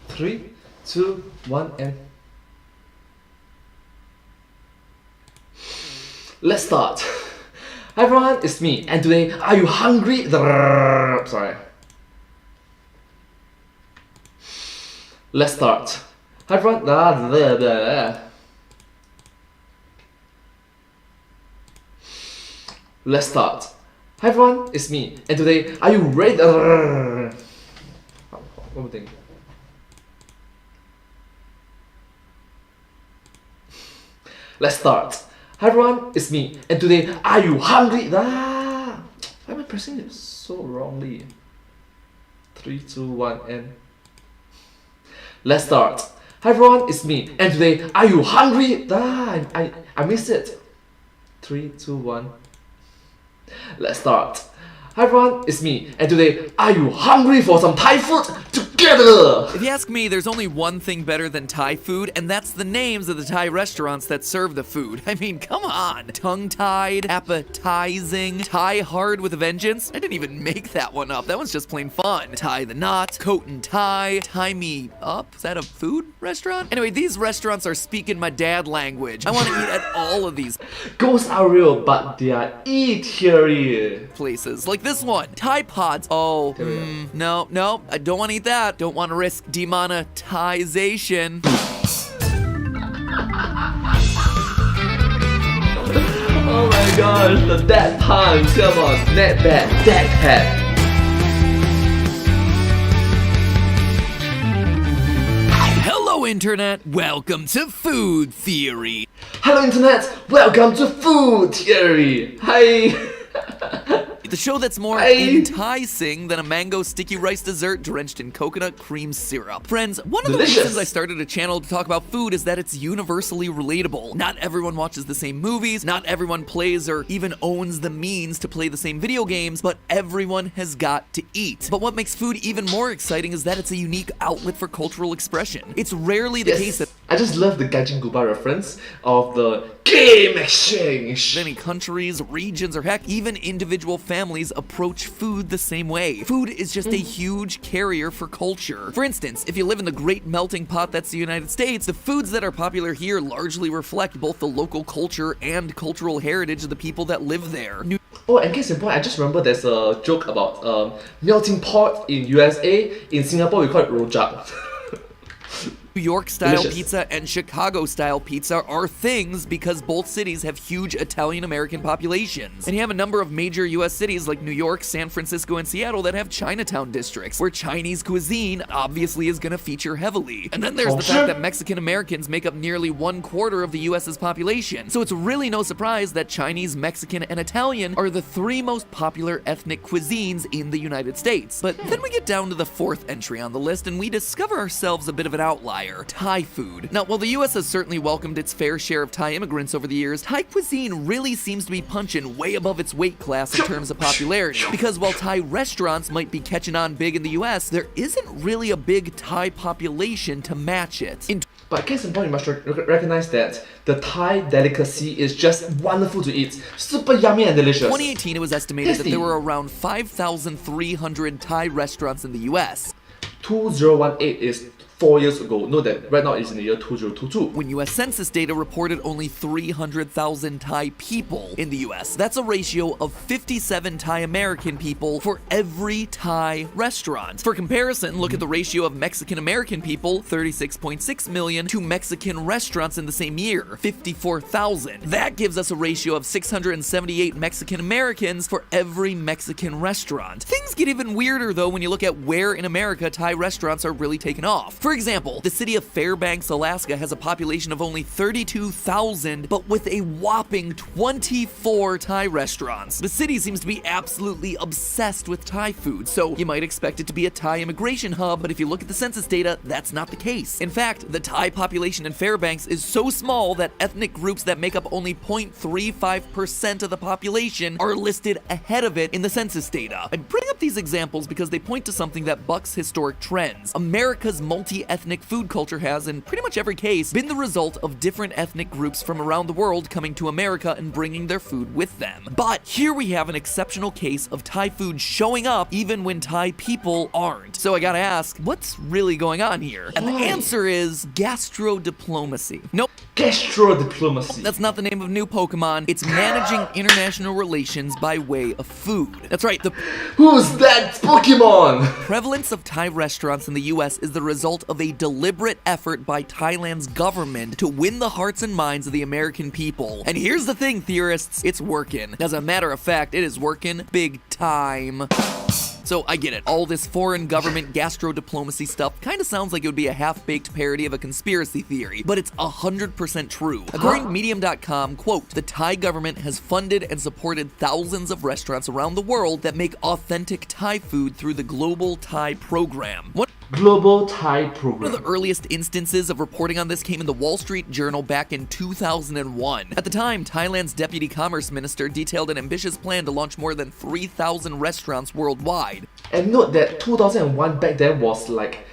[SPEAKER 1] Three, two, one, and let's start. Hi everyone, it's me, and today, are you hungry? Sorry. Let's start. Hi everyone. Let's start. Hi everyone, it's me, and today, are you ready? One more thing. Let's start. Hi everyone, it's me, and today, are you hungry? Why am I pressing it so wrongly? 3, 2, 1, and let's start. Hi everyone, it's me, and today, are you hungry? I missed it. 3, 2, 1. Let's start. Hi everyone, it's me, and today, are you hungry for some Thai food? Together!
[SPEAKER 2] If you ask me, there's only one thing better than Thai food, and that's the names of the Thai restaurants that serve the food. I mean, come on. Tongue-tied, appetizing, Thai hard with a vengeance. I didn't even make that one up. That one's just plain fun. Tie the knot, coat and tie, tie me up. Is that a food restaurant? Anyway, these restaurants are speaking my dad language. I want to eat at all of these
[SPEAKER 1] ghosts are real, but they are eatery
[SPEAKER 2] places. Like this one, Thai pods. Oh, no, I don't want to eat that. Don't want to risk demonetization.
[SPEAKER 1] Oh my gosh, the dad puns. Come on, net bad, dad hat.
[SPEAKER 2] Hello, Internet. Welcome to Food Theory.
[SPEAKER 1] Hello, Internet. Welcome to Food Theory. Hi.
[SPEAKER 2] The show that's more enticing than a mango sticky rice dessert drenched in coconut cream syrup. Friends, one of the reasons I started a channel to talk about food is that it's universally relatable. Not everyone watches the same movies, not everyone plays or even owns the means to play the same video games, but everyone has got to eat. But what makes food even more exciting is that it's a unique outlet for cultural expression. It's rarely the case that
[SPEAKER 1] I just love the Gaijin Guba reference of the game exchange.
[SPEAKER 2] Many countries, regions, or heck, even individual families approach food the same way. Food is just a huge carrier for culture. For instance, if you live in the great melting pot that's the United States, the foods that are popular here largely reflect both the local culture and cultural heritage of the people that live there.
[SPEAKER 1] Oh, and case in point, I just remember there's a joke about melting pot in USA. In Singapore, we call it rojak.
[SPEAKER 2] New York-style
[SPEAKER 1] Delicious.
[SPEAKER 2] pizza and Chicago-style pizza are things because both cities have huge Italian-American populations. And you have a number of major US cities like New York, San Francisco, and Seattle that have Chinatown districts, where Chinese cuisine obviously is gonna feature heavily. And then there's the fact that Mexican-Americans make up nearly 1/4 of the US's population. So it's really no surprise that Chinese, Mexican, and Italian are the 3 most popular ethnic cuisines in the United States. But then we get down to the 4th entry on the list and we discover ourselves a bit of an outlier. Thai food. Now, while the US has certainly welcomed its fair share of Thai immigrants over the years, Thai cuisine really seems to be punching way above its weight class in terms of popularity. Because while Thai restaurants might be catching on big in the US, there isn't really a big Thai population to match it.
[SPEAKER 1] But case in point, you must recognize that the Thai delicacy is just wonderful to eat. Super yummy and delicious.
[SPEAKER 2] In 2018, it was estimated that there were around 5,300 Thai restaurants in the US.
[SPEAKER 1] 2018 is 4 years ago. Note that right now it's in the year 2022.
[SPEAKER 2] When US Census data reported only 300,000 Thai people in the US. That's a ratio of 57 Thai American people for every Thai restaurant. For comparison, look at the ratio of Mexican American people, 36.6 million, to Mexican restaurants in the same year, 54,000. That gives us a ratio of 678 Mexican Americans for every Mexican restaurant. Things get even weirder though when you look at where in America Thai restaurants are really taking off. For example, the city of Fairbanks, Alaska has a population of only 32,000, but with a whopping 24 Thai restaurants. The city seems to be absolutely obsessed with Thai food, so you might expect it to be a Thai immigration hub, but if you look at the census data, that's not the case. In fact, the Thai population in Fairbanks is so small that ethnic groups that make up only 0.35% of the population are listed ahead of it in the census data. I bring up these examples because they point to something that bucks historic trends. America's multi-ethnic food culture has, in pretty much every case, been the result of different ethnic groups from around the world coming to America and bringing their food with them. But here we have an exceptional case of Thai food showing up even when Thai people aren't. So I gotta ask, what's really going on here? And the answer is gastro-diplomacy. Nope.
[SPEAKER 1] Gastro-diplomacy.
[SPEAKER 2] That's not the name of new Pokemon. It's managing international relations by way of food. That's right, the
[SPEAKER 1] Who's that Pokemon?
[SPEAKER 2] prevalence of Thai restaurants in the US is the result of a deliberate effort by Thailand's government to win the hearts and minds of the American people. And here's the thing, theorists, it's working. As a matter of fact, it is working big time. So I get it, all this foreign government gastro-diplomacy stuff kinda sounds like it would be a half-baked parody of a conspiracy theory, but it's 100% true. According to Medium.com, quote, the Thai government has funded and supported thousands of restaurants around the world that make authentic Thai food through the Global Thai Program.
[SPEAKER 1] Global Thai
[SPEAKER 2] One
[SPEAKER 1] Program.
[SPEAKER 2] of the earliest instances of reporting on this came in the Wall Street Journal back in 2001. At the time, Thailand's deputy commerce minister detailed an ambitious plan to launch more than 3,000 restaurants worldwide.
[SPEAKER 1] And note that 2001 back then was like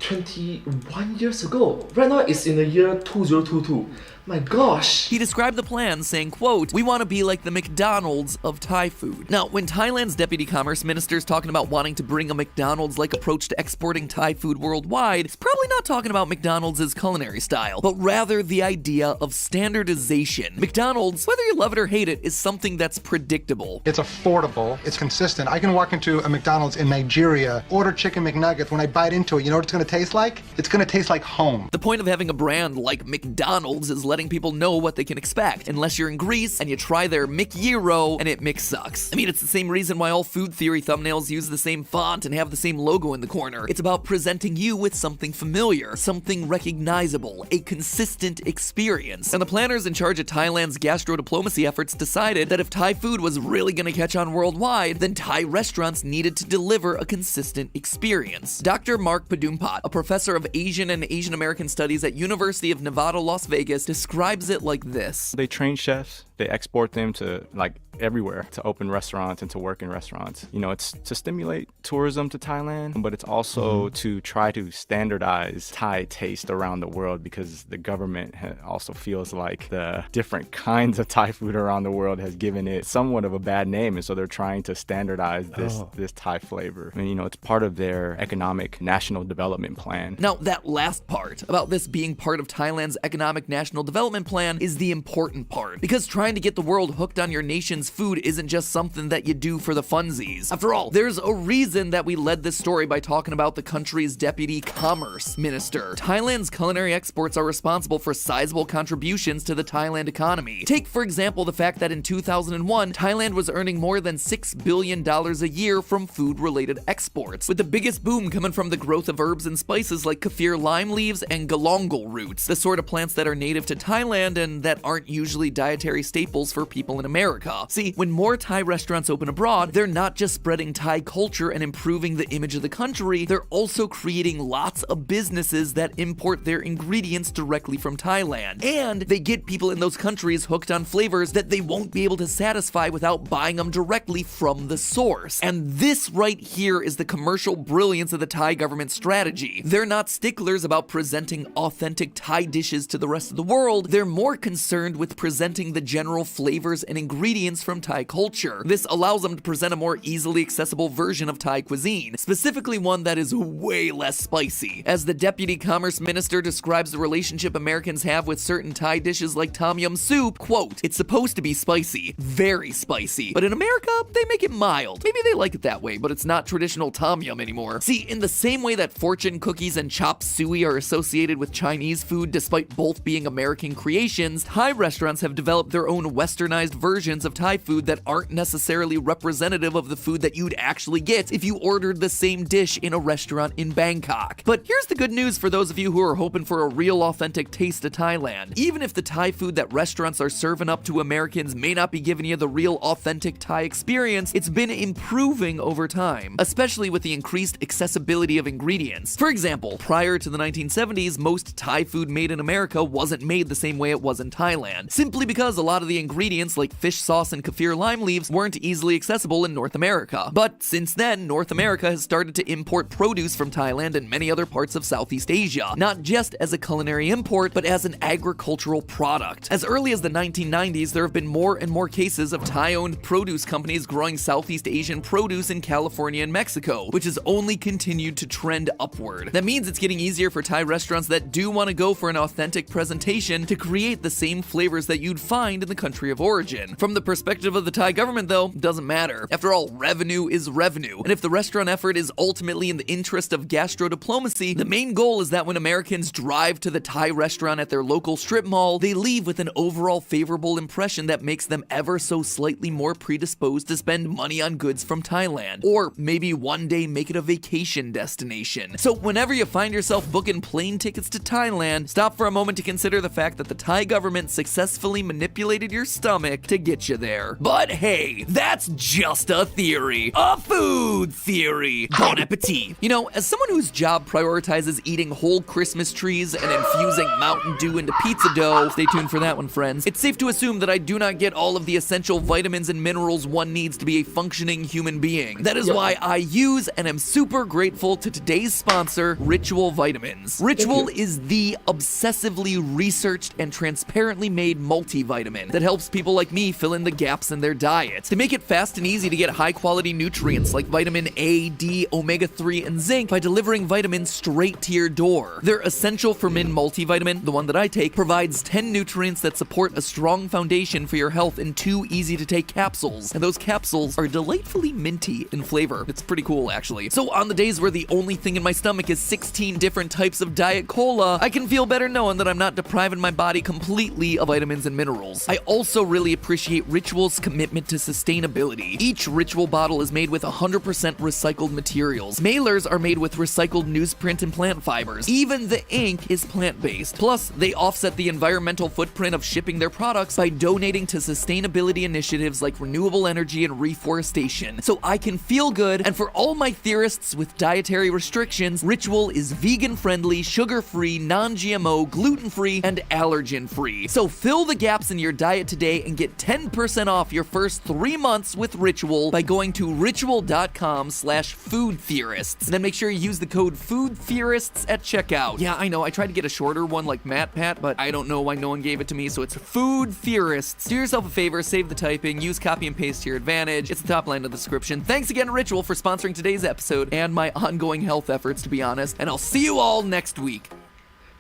[SPEAKER 1] 21 years ago. Right now it's in the year 2022. My gosh.
[SPEAKER 2] He described the plan saying, quote, we want to be like the McDonald's of Thai food. Now, when Thailand's deputy commerce minister is talking about wanting to bring a McDonald's-like approach to exporting Thai food worldwide, he's probably not talking about McDonald's' culinary style, but rather the idea of standardization. McDonald's, whether you love it or hate it, is something that's predictable.
[SPEAKER 12] It's affordable, it's consistent. I can walk into a McDonald's in Nigeria, order chicken McNuggets. When I bite into it, you know what it's gonna taste like? It's gonna taste like home.
[SPEAKER 2] The point of having a brand like McDonald's is letting people know what they can expect, unless you're in Greece and you try their McGyro and it sucks. I mean, it's the same reason why all food theory thumbnails use the same font and have the same logo in the corner. It's about presenting you with something familiar, something recognizable, a consistent experience. And the planners in charge of Thailand's gastro-diplomacy efforts decided that if Thai food was really gonna catch on worldwide, then Thai restaurants needed to deliver a consistent experience. Dr. Mark Padumpat, a professor of Asian and Asian American studies at University of Nevada, Las Vegas, describes it like this.
[SPEAKER 13] They train chefs They export them to like everywhere, to open restaurants and to work in restaurants. You know, it's to stimulate tourism to Thailand, but it's also to try to standardize Thai taste around the world, because the government also feels like the different kinds of Thai food around the world has given it somewhat of a bad name, and so they're trying to standardize this Thai flavor. And you know, it's part of their economic national development plan.
[SPEAKER 2] Now, that last part about this being part of Thailand's economic national development plan is the important part, because trying to get the world hooked on your nation's food isn't just something that you do for the funsies. After all, there's a reason that we led this story by talking about the country's deputy commerce minister. Thailand's culinary exports are responsible for sizable contributions to the Thailand economy. Take, for example, the fact that in 2001, Thailand was earning more than $6 billion a year from food-related exports, with the biggest boom coming from the growth of herbs and spices like kaffir lime leaves and galangal roots, the sort of plants that are native to Thailand and that aren't usually dietary staples for people in America. See, when more Thai restaurants open abroad, they're not just spreading Thai culture and improving the image of the country, they're also creating lots of businesses that import their ingredients directly from Thailand. And they get people in those countries hooked on flavors that they won't be able to satisfy without buying them directly from the source. And this right here is the commercial brilliance of the Thai government strategy. They're not sticklers about presenting authentic Thai dishes to the rest of the world, they're more concerned with presenting the general flavors and ingredients from Thai culture. This allows them to present a more easily accessible version of Thai cuisine, specifically one that is way less spicy. As the deputy commerce minister describes the relationship Americans have with certain Thai dishes like tom yum soup, quote, "It's supposed to be spicy, very spicy, but in America, they make it mild. Maybe they like it that way, but it's not traditional tom yum anymore." See, in the same way that fortune cookies and chop suey are associated with Chinese food despite both being American creations, Thai restaurants have developed their own westernized versions of Thai food that aren't necessarily representative of the food that you'd actually get if you ordered the same dish in a restaurant in Bangkok. But here's the good news for those of you who are hoping for a real authentic taste of Thailand. Even if the Thai food that restaurants are serving up to Americans may not be giving you the real authentic Thai experience, it's been improving over time, especially with the increased accessibility of ingredients. For example, prior to the 1970s, most Thai food made in America wasn't made the same way it was in Thailand, simply because a lot of the ingredients like fish sauce and kaffir lime leaves weren't easily accessible in North America. But since then, North America has started to import produce from Thailand and many other parts of Southeast Asia, not just as a culinary import, but as an agricultural product. As early as the 1990s, there have been more and more cases of Thai-owned produce companies growing Southeast Asian produce in California and Mexico, which has only continued to trend upward. That means it's getting easier for Thai restaurants that do want to go for an authentic presentation to create the same flavors that you'd find in the country of origin. From the perspective of the Thai government, though, doesn't matter. After all, revenue is revenue, and if the restaurant effort is ultimately in the interest of gastro-diplomacy, the main goal is that when Americans drive to the Thai restaurant at their local strip mall, they leave with an overall favorable impression that makes them ever so slightly more predisposed to spend money on goods from Thailand, or maybe one day make it a vacation destination. So whenever you find yourself booking plane tickets to Thailand, stop for a moment to consider the fact that the Thai government successfully manipulated your stomach to get you there. But hey, that's just a theory. A food theory. Bon appetit. You know, as someone whose job prioritizes eating whole Christmas trees and infusing Mountain Dew into pizza dough, stay tuned for that one, friends, it's safe to assume that I do not get all of the essential vitamins and minerals one needs to be a functioning human being. That is why I use and am super grateful to today's sponsor, Ritual Vitamins. Ritual is the obsessively researched and transparently made multivitamin that helps people like me fill in the gaps in their diet. They make it fast and easy to get high-quality nutrients like vitamin A, D, omega-3, and zinc by delivering vitamins straight to your door. Their Essential for Men multivitamin, the one that I take, provides 10 nutrients that support a strong foundation for your health in 2 easy-to-take capsules, and those capsules are delightfully minty in flavor. It's pretty cool, actually. So on the days where the only thing in my stomach is 16 different types of Diet Cola, I can feel better knowing that I'm not depriving my body completely of vitamins and minerals. I also really appreciate Ritual's commitment to sustainability. Each Ritual bottle is made with 100% recycled materials. Mailers are made with recycled newsprint and plant fibers. Even the ink is plant-based. Plus, they offset the environmental footprint of shipping their products by donating to sustainability initiatives like renewable energy and reforestation. So I can feel good, and for all my theorists with dietary restrictions, Ritual is vegan-friendly, sugar-free, non-GMO, gluten-free, and allergen-free. So fill the gaps in your diet today and get 10% off your first 3 months with Ritual by going to ritual.com/foodtheorists. And then make sure you use the code FOODTheorists at checkout. Yeah, I know, I tried to get a shorter one like MatPat, but I don't know why no one gave it to me, so it's Food Theorists. Do yourself a favor, save the typing, use copy and paste to your advantage. It's the top line of the description. Thanks again, Ritual, for sponsoring today's episode and my ongoing health efforts, to be honest. And I'll see you all next week.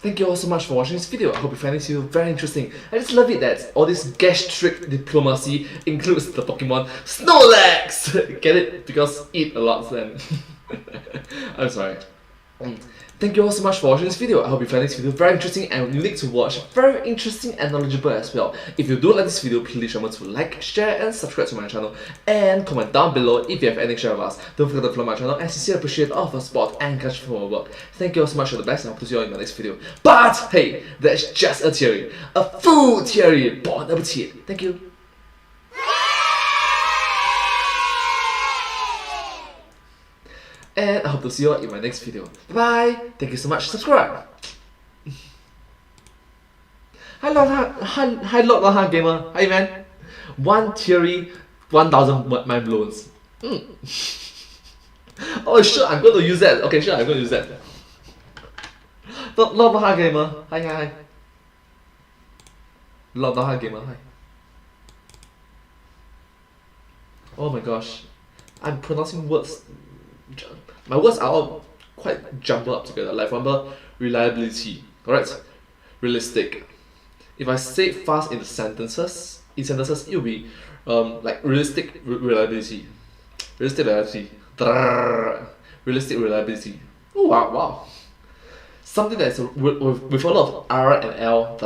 [SPEAKER 1] Thank you all so much for watching this video. I hope you find this video very interesting. I just love it that all this gastric diplomacy includes the Pokemon Snorlax! Get it? Because eat a lot then. I'm sorry. Thank you all so much for watching this video. I hope you find this video very interesting and unique to watch, very interesting and knowledgeable as well. If you do like this video, please remember to like, share and subscribe to my channel, and comment down below if you have any share of us. Don't forget to follow my channel and sincerely appreciate all of our support and encouragement for my work. Thank you all so much for the best and I hope to see you all in my next video. But hey, that's just a theory. A food theory. Bon appetit. Thank you. And I hope to see you all in my next video. Bye bye! Thank you so much. Subscribe! Hi Lord Laha Gamer. Hi man. One theory, 1000 mind blowns. Oh sure, I'm going to use that. Okay, sure, I'm going to use that. Lord Laha Gamer. Hi. Lord Laha Gamer. Hi. Oh my gosh. I'm pronouncing words. My words are all quite jumbled up together. Like for example, reliability, correct? Realistic. If I say it fast in sentences, it will be like realistic reliability. Realistic reliability. Realistic reliability. Oh wow. Something that's with a lot of R and L.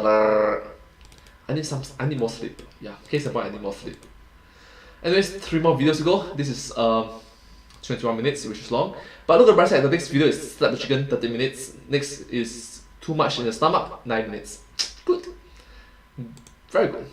[SPEAKER 1] I need more sleep. Yeah, case in point, I need more sleep. Anyways, 3 more videos to go. This is 21 minutes, which is long. But look at the bright side, the next video is Slap the Chicken, 30 minutes. Next is Too Much in the Stomach, 9 minutes. Good. Very good.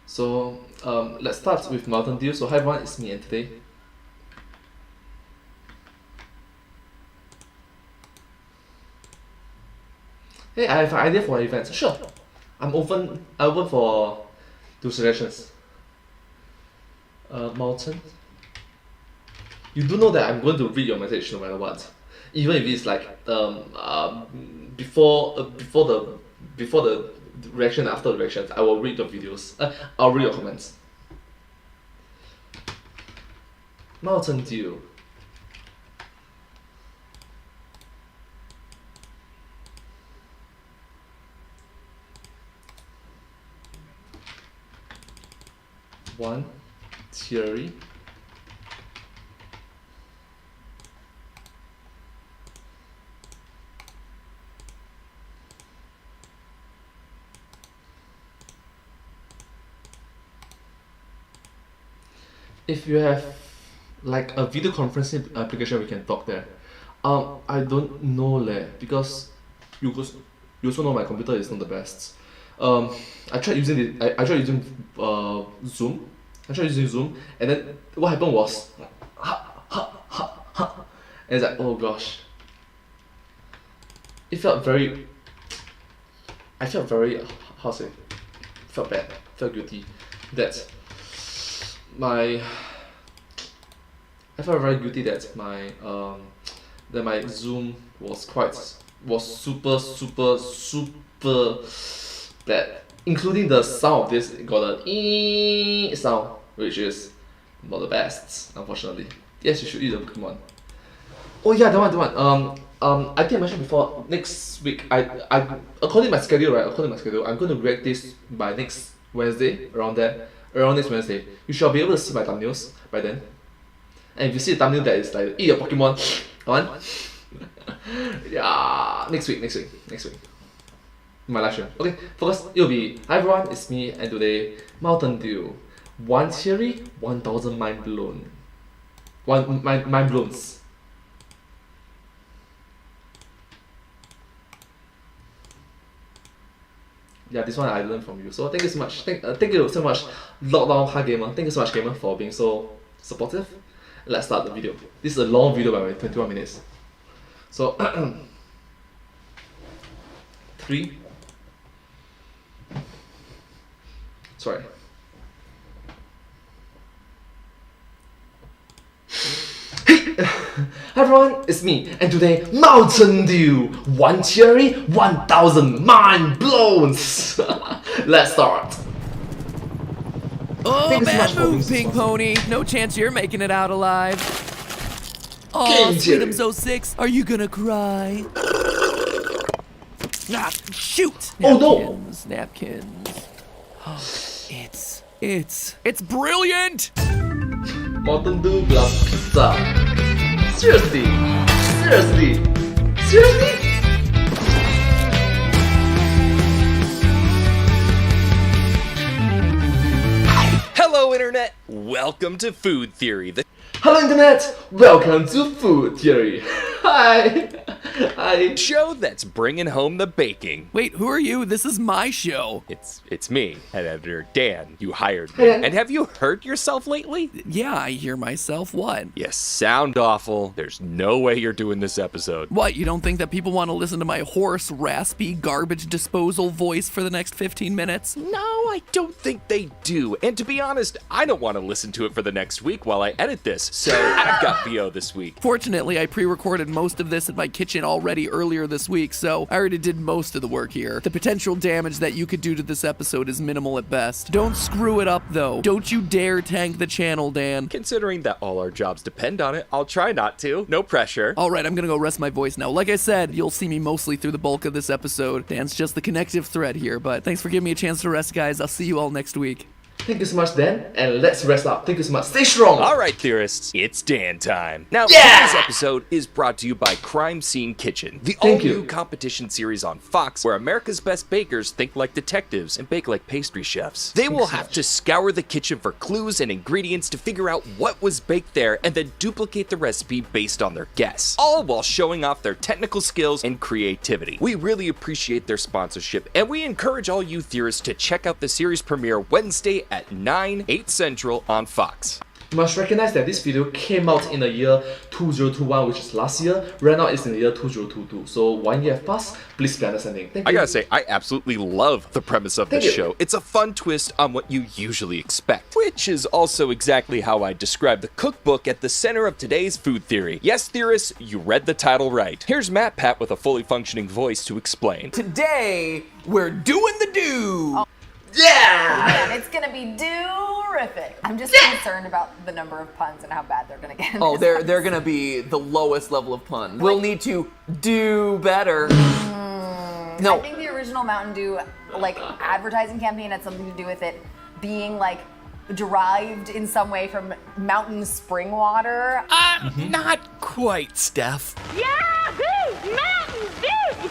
[SPEAKER 1] So let's start with Mountain Dew. So hi everyone, it's me and today. Hey, I have an idea for an event. Sure. I'm open for 2 suggestions. Mountain. You do know that I'm going to read your message no matter what. Even if it's like before the reaction, after the reaction, I will read your videos. I'll read your comments. Mountain Dew. One theory. If you have like a video conferencing application, we can talk there. I don't know because you also know my computer is not the best. I tried using Zoom. And then what happened was and it's like, oh gosh. I felt very how to say, felt bad, felt guilty that I felt very guilty that my Zoom was super bad, including the sound of this. It got a sound, which is not the best, unfortunately. Yes, you should eat the Pokemon. Oh yeah, that one. I think I mentioned before, next week, according to my schedule, I'm going to react this by next Wednesday, around next Wednesday. You shall be able to see my thumbnails by then. And if you see the thumbnail that is like, eat a Pokemon, come on. Yeah, next week. My live stream. Okay, focus. It'll be, hi everyone, it's me, and today, Mountain Dew. One theory, 1000 mind blown. Mind blowns. Yeah, this one I learned from you. So thank you so much. Thank you so much, Lockdown Hard Gamer. Thank you so much, Gamer, for being so supportive. Let's start the video. This is a long video, by the way, 21 minutes. So 3. Sorry. Hi everyone, it's me, and today, Mountain Dew! 1 cherry, 1000 mind blown! Let's start!
[SPEAKER 2] Oh, bad move, Pink Pony. No chance you're making it out alive. Oh, Sweetums 06, are you gonna cry? Ah, shoot!
[SPEAKER 1] Oh no!
[SPEAKER 2] Napkins. It's brilliant!
[SPEAKER 1] Mountain Dew plus pizza. Seriously? Seriously? Seriously?
[SPEAKER 14] Hello, Internet! Welcome to Food Theory.
[SPEAKER 1] Hello, Internet! Welcome to Food Theory. Hi! Hi!
[SPEAKER 14] Show that's bringing home the baking.
[SPEAKER 2] Wait, who are you? This is my show.
[SPEAKER 14] It's me, head editor Dan. You hired me. And have you heard yourself lately?
[SPEAKER 2] Yeah, I hear myself. What?
[SPEAKER 14] You sound awful. There's no way you're doing this episode.
[SPEAKER 2] What, you don't think that people want to listen to my hoarse, raspy, garbage disposal voice for the next 15 minutes?
[SPEAKER 14] No, I don't think they do. And to be honest, I don't want to listen to it for the next week while I edit this. So I've got VO this week.
[SPEAKER 2] Fortunately, I pre-recorded most of this in my kitchen already earlier this week, so I already did most of the work here. The potential damage that you could do to this episode is minimal at best. Don't screw it up, though. Don't you dare tank the channel, Dan.
[SPEAKER 14] Considering that all our jobs depend on it, I'll try not to. No pressure.
[SPEAKER 2] Alright, I'm gonna go rest my voice now. Like I said, you'll see me mostly through the bulk of this episode. Dan's just the connective thread here, but thanks for giving me a chance to rest, guys. I'll see you all next week.
[SPEAKER 1] Thank you so much, Dan, and let's rest up. Thank you so much. Stay strong!
[SPEAKER 14] Alright, theorists, it's Dan time. Now, today's episode is brought to you by Crime Scene Kitchen, the all-new competition series on Fox where America's best bakers think like detectives and bake like pastry chefs. They will have to scour the kitchen for clues and ingredients to figure out what was baked there and then duplicate the recipe based on their guess, all while showing off their technical skills and creativity. We really appreciate their sponsorship, and we encourage all you theorists to check out the series premiere Wednesday at 9, 8 Central on Fox.
[SPEAKER 1] You must recognize that this video came out in the year 2021, which is last year. Right now it's in the year 2022. So 1 year have passed. Please be understanding. Thank you.
[SPEAKER 14] I gotta say, I absolutely love the premise of this show. It's a fun twist on what you usually expect, which is also exactly how I describe the cookbook at the center of today's food theory. Yes, theorists, you read the title right. Here's Matt Pat with a fully functioning voice to explain.
[SPEAKER 2] Today, we're doing the do.
[SPEAKER 4] Oh.
[SPEAKER 1] Yeah!
[SPEAKER 4] Man, it's gonna be terrific. I'm just concerned about the number of puns and how bad they're gonna get.
[SPEAKER 2] Oh, they're gonna be the lowest level of puns. We'll need to do better. No.
[SPEAKER 4] I think the original Mountain Dew advertising campaign had something to do with it being derived in some way from mountain spring water.
[SPEAKER 14] Not quite, Steph.
[SPEAKER 15] Yahoo! Mountain Dew!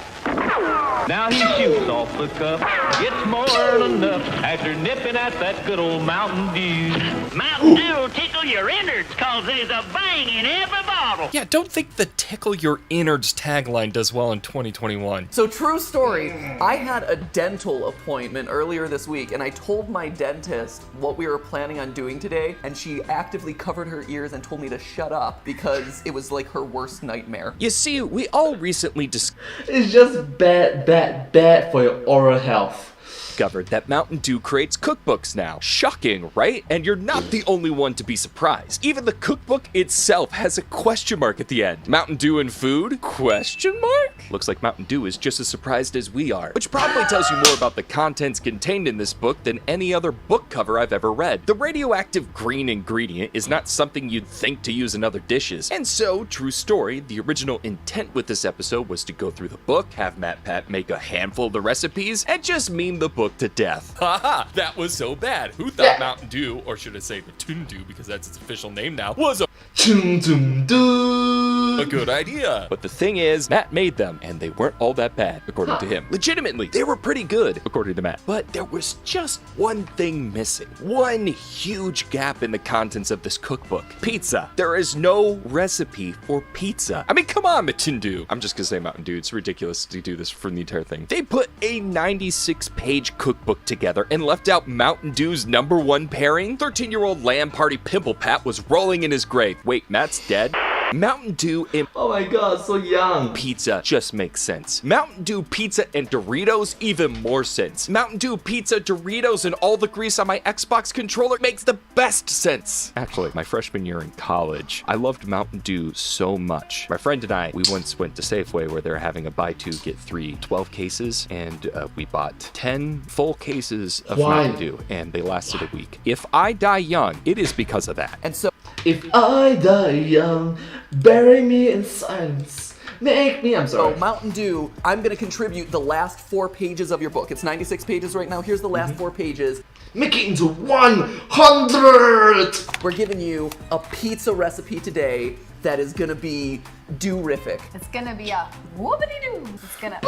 [SPEAKER 15] Now he shoots off the cuff, gets more than enough after nipping at that good old Mountain Dew. Mountain Dew will tickle your innards cause there's a bang in every bottle.
[SPEAKER 14] Yeah, don't think the tickle your innards tagline does well in 2021.
[SPEAKER 2] So true story, I had a dental appointment earlier this week and I told my dentist what we were planning on doing today and she actively covered her ears and told me to shut up because it was her worst nightmare.
[SPEAKER 14] You see, we all recently
[SPEAKER 1] It's just bad for your oral health.
[SPEAKER 14] Discovered that Mountain Dew creates cookbooks now. Shocking, right? And you're not the only one to be surprised. Even the cookbook itself has a question mark at the end. Mountain Dew and food? Question mark? Looks like Mountain Dew is just as surprised as we are, which probably tells you more about the contents contained in this book than any other book cover I've ever read. The radioactive green ingredient is not something you'd think to use in other dishes. And so, true story, the original intent with this episode was to go through the book, have Matt Pat make a handful of the recipes, and just meme the book to death. Haha, that was so bad. Who thought Mountain Dew, or should I say the Toon Dew because that's its official name now, was a
[SPEAKER 1] Toon Dew.
[SPEAKER 14] a good idea. But the thing is, Matt made them, and they weren't all that bad, according to him. Legitimately, they were pretty good, according to Matt. But there was just one thing missing. One huge gap in the contents of this cookbook. Pizza. There is no recipe for pizza. I mean, come on, Mountain Dew. I'm just gonna say Mountain Dew. It's ridiculous to do this for the entire thing. They put a 96-page cookbook together and left out Mountain Dew's #1 pairing. 13-year-old Lamb Party Pimple Pat was rolling in his grave. Wait, Matt's dead? Mountain Dew and
[SPEAKER 1] oh my god, so young.
[SPEAKER 14] Pizza just makes sense. Mountain Dew pizza and Doritos, even more sense. Mountain Dew pizza, Doritos, and all the grease on my Xbox controller makes the best sense. Actually, my freshman year in college, I loved Mountain Dew so much. My friend and I, we once went to Safeway where they were having a buy 2 get 3 12 cases, and we bought 10 full cases of Mountain Dew, and they lasted a week. If I die young, it is because of that.
[SPEAKER 2] And so,
[SPEAKER 1] if I die young, bury me in silence. Make me, I'm sorry.
[SPEAKER 2] So Mountain Dew, I'm gonna contribute the last 4 pages of your book. It's 96 pages right now. Here's the last 4 pages.
[SPEAKER 1] Make it into 100!
[SPEAKER 2] We're giving you a pizza recipe today that is gonna be dew-rific.
[SPEAKER 4] It's gonna be a whoopity-doo. It's gonna...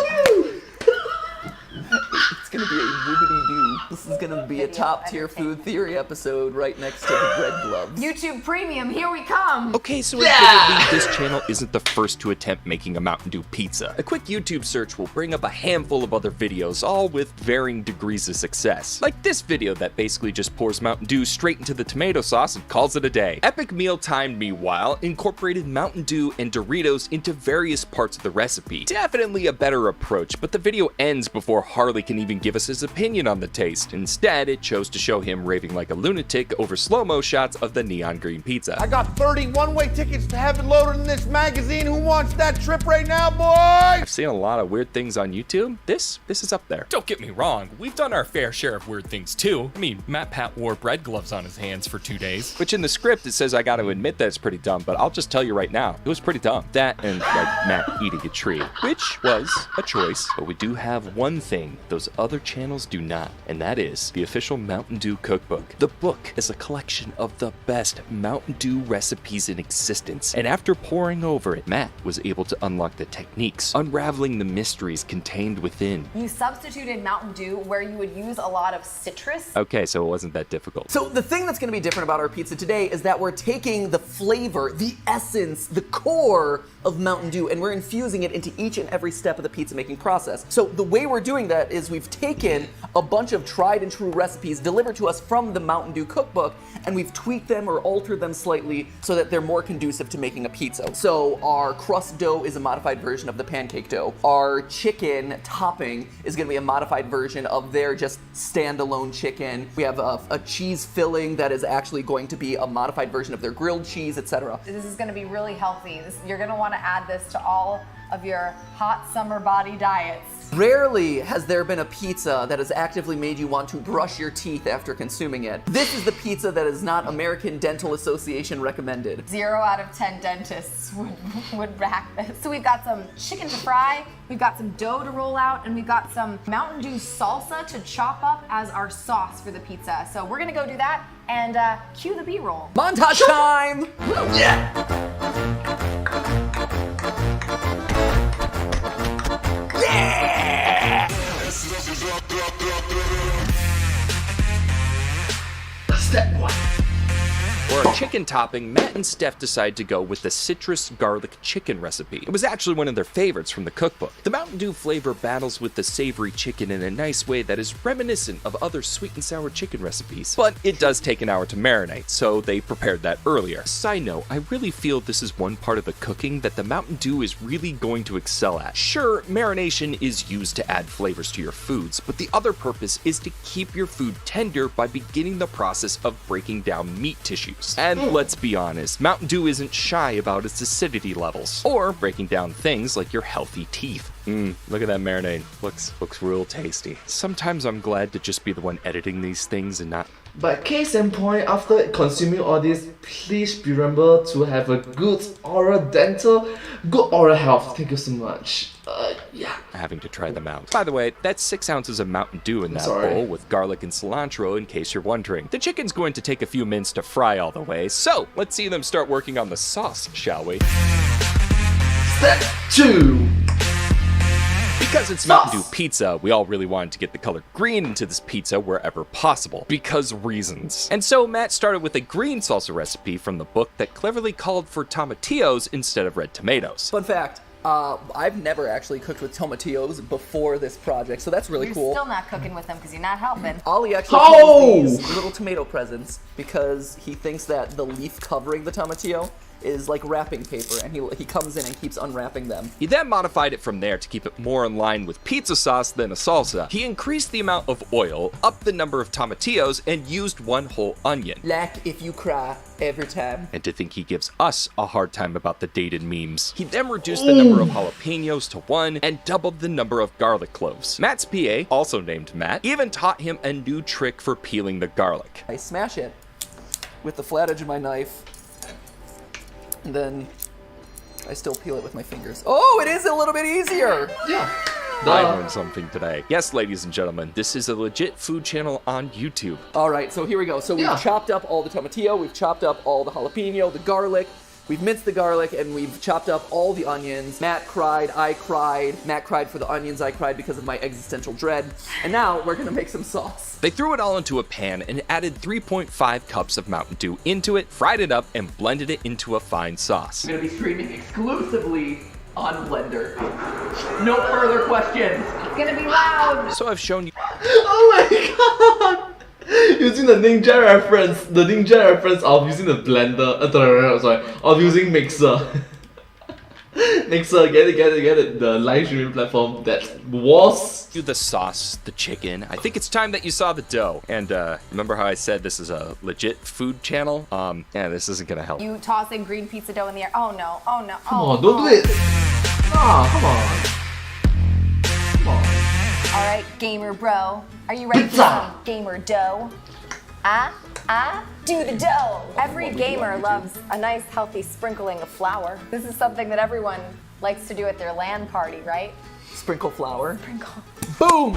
[SPEAKER 2] It's gonna be a whoopity-doo. This is gonna be a top-tier food theory episode right next to the bread gloves.
[SPEAKER 4] YouTube Premium, here we come.
[SPEAKER 14] Okay, so admittedly, this channel isn't the first to attempt making a Mountain Dew pizza. A quick YouTube search will bring up a handful of other videos, all with varying degrees of success. Like this video that basically just pours Mountain Dew straight into the tomato sauce and calls it a day. Epic Meal Time, meanwhile, incorporated Mountain Dew and Doritos into various parts of the recipe. Definitely a better approach, but the video ends before Harley can even give us his opinion on the taste. Instead, it chose to show him raving like a lunatic over slow-mo shots of the neon green pizza.
[SPEAKER 10] I got 30 one-way tickets to heaven loaded in this magazine. Who wants that trip right now, boy?
[SPEAKER 14] I've seen a lot of weird things on YouTube. This is up there.
[SPEAKER 16] Don't get me wrong, we've done our fair share of weird things too. I mean, Matt Pat wore bread gloves on his hands for 2 days.
[SPEAKER 14] Which in the script, it says I gotta admit that it's pretty dumb, but I'll just tell you right now, it was pretty dumb. That and like Matt eating a tree, which was a choice. But we do have one thing those other channels do not, and that is the official Mountain Dew cookbook. The book is a collection of the best Mountain Dew recipes in existence, and after poring over it, Matt was able to unlock the techniques, unraveling the mysteries contained within.
[SPEAKER 4] You substituted Mountain Dew where you would use a lot of citrus.
[SPEAKER 14] Okay, so it wasn't that difficult.
[SPEAKER 2] So the thing that's gonna be different about our pizza today is that we're taking the flavor, the essence, the core of Mountain Dew, and we're infusing it into each and every step of the pizza making process. So the way we're doing that is we've taken a bunch of tried and true recipes delivered to us from the Mountain Dew cookbook, and we've tweaked them or altered them slightly so that they're more conducive to making a pizza. So our crust dough is a modified version of the pancake dough. Our chicken topping is gonna be a modified version of their just standalone chicken. We have a cheese filling that is actually going to be a modified version of their grilled cheese, etc.
[SPEAKER 4] This is gonna be really healthy. You're gonna wanna add this to all of your hot summer body diets.
[SPEAKER 2] Rarely has there been a pizza that has actively made you want to brush your teeth after consuming it. This is the pizza that is not American Dental Association recommended.
[SPEAKER 4] 0 out of 10 dentists would back this. So we've got some chicken to fry, we've got some dough to roll out, and we've got some Mountain Dew salsa to chop up as our sauce for the pizza. So we're gonna go do that and cue the B-roll.
[SPEAKER 2] Montage time!
[SPEAKER 1] Yeah! Step 1.
[SPEAKER 14] For our chicken topping, Matt and Steph decide to go with the citrus garlic chicken recipe. It was actually one of their favorites from the cookbook. The Mountain Dew flavor battles with the savory chicken in a nice way that is reminiscent of other sweet and sour chicken recipes. But it does take an hour to marinate, so they prepared that earlier. Side note, I really feel this is one part of the cooking that the Mountain Dew is really going to excel at. Sure, marination is used to add flavors to your foods, but the other purpose is to keep your food tender by beginning the process of breaking down meat tissues. And let's be honest, Mountain Dew isn't shy about its acidity levels, or breaking down things like your healthy teeth. Look at that marinade. Looks real tasty. Sometimes I'm glad to just be the one editing these things and not...
[SPEAKER 1] But case in point, after consuming all this, please remember to have a good oral health. Thank you so much. Yeah.
[SPEAKER 14] Having to try them out. By the way, that's 6 ounces of Mountain Dew in that bowl with garlic and cilantro in case you're wondering. The chicken's going to take a few minutes to fry all the way, so let's see them start working on the sauce, shall we?
[SPEAKER 1] Step 2.
[SPEAKER 14] Because it's Mountain Dew pizza, we all really wanted to get the color green into this pizza wherever possible, because reasons. And so Matt started with a green salsa recipe from the book that cleverly called for tomatillos instead of red tomatoes.
[SPEAKER 2] Fun fact, I've never actually cooked with tomatillos before this project, so that's really
[SPEAKER 4] You're
[SPEAKER 2] cool.
[SPEAKER 4] still not cooking with them because you're not helping.
[SPEAKER 2] Ollie actually calls these little tomato presents because he thinks that the leaf covering the tomatillo is like wrapping paper, and he comes in and keeps unwrapping them.
[SPEAKER 14] He then modified it from there to keep it more in line with pizza sauce than a salsa. He increased the amount of oil, upped the number of tomatillos, and used 1 whole onion.
[SPEAKER 2] Like if you cry every time.
[SPEAKER 14] And to think he gives us a hard time about the dated memes. He then reduced the number of jalapenos to 1 and doubled the number of garlic cloves. Matt's PA, also named Matt, even taught him a new trick for peeling the garlic.
[SPEAKER 2] I smash it with the flat edge of my knife, and then I still peel it with my fingers. Oh, it is a little bit easier!
[SPEAKER 1] Yeah.
[SPEAKER 14] I learned something today. Yes, ladies and gentlemen, this is a legit food channel on YouTube.
[SPEAKER 2] Alright, so here we go. So we've chopped up all the tomatillo, we've chopped up all the jalapeno, the garlic, we've minced the garlic, and we've chopped up all the onions. Matt cried, I cried. Matt cried for the onions, I cried because of my existential dread. And now we're gonna make some sauce.
[SPEAKER 14] They threw it all into a pan and added 3.5 cups of Mountain Dew into it, fried it up, and blended it into a fine sauce.
[SPEAKER 2] I'm gonna be streaming exclusively on Blender. No further questions.
[SPEAKER 4] It's gonna be loud.
[SPEAKER 14] So I've shown you.
[SPEAKER 1] Oh my god! Using the ninja reference of using the blender, sorry, of using mixer. Mixer, get it, the live streaming platform that was...
[SPEAKER 14] The sauce, the chicken. I think it's time that you saw the dough. And remember how I said this is a legit food channel? Yeah, this isn't gonna help.
[SPEAKER 4] You tossing green pizza dough in the air. Oh no, oh no,
[SPEAKER 1] Come on, don't do it! Come on.
[SPEAKER 4] All right, gamer bro. Are you ready for some gamer dough? Do the dough. Every gamer loves a nice healthy sprinkling of flour. This is something that everyone likes to do at their LAN party, right?
[SPEAKER 2] Sprinkle flour.
[SPEAKER 4] Sprinkle.
[SPEAKER 2] Boom!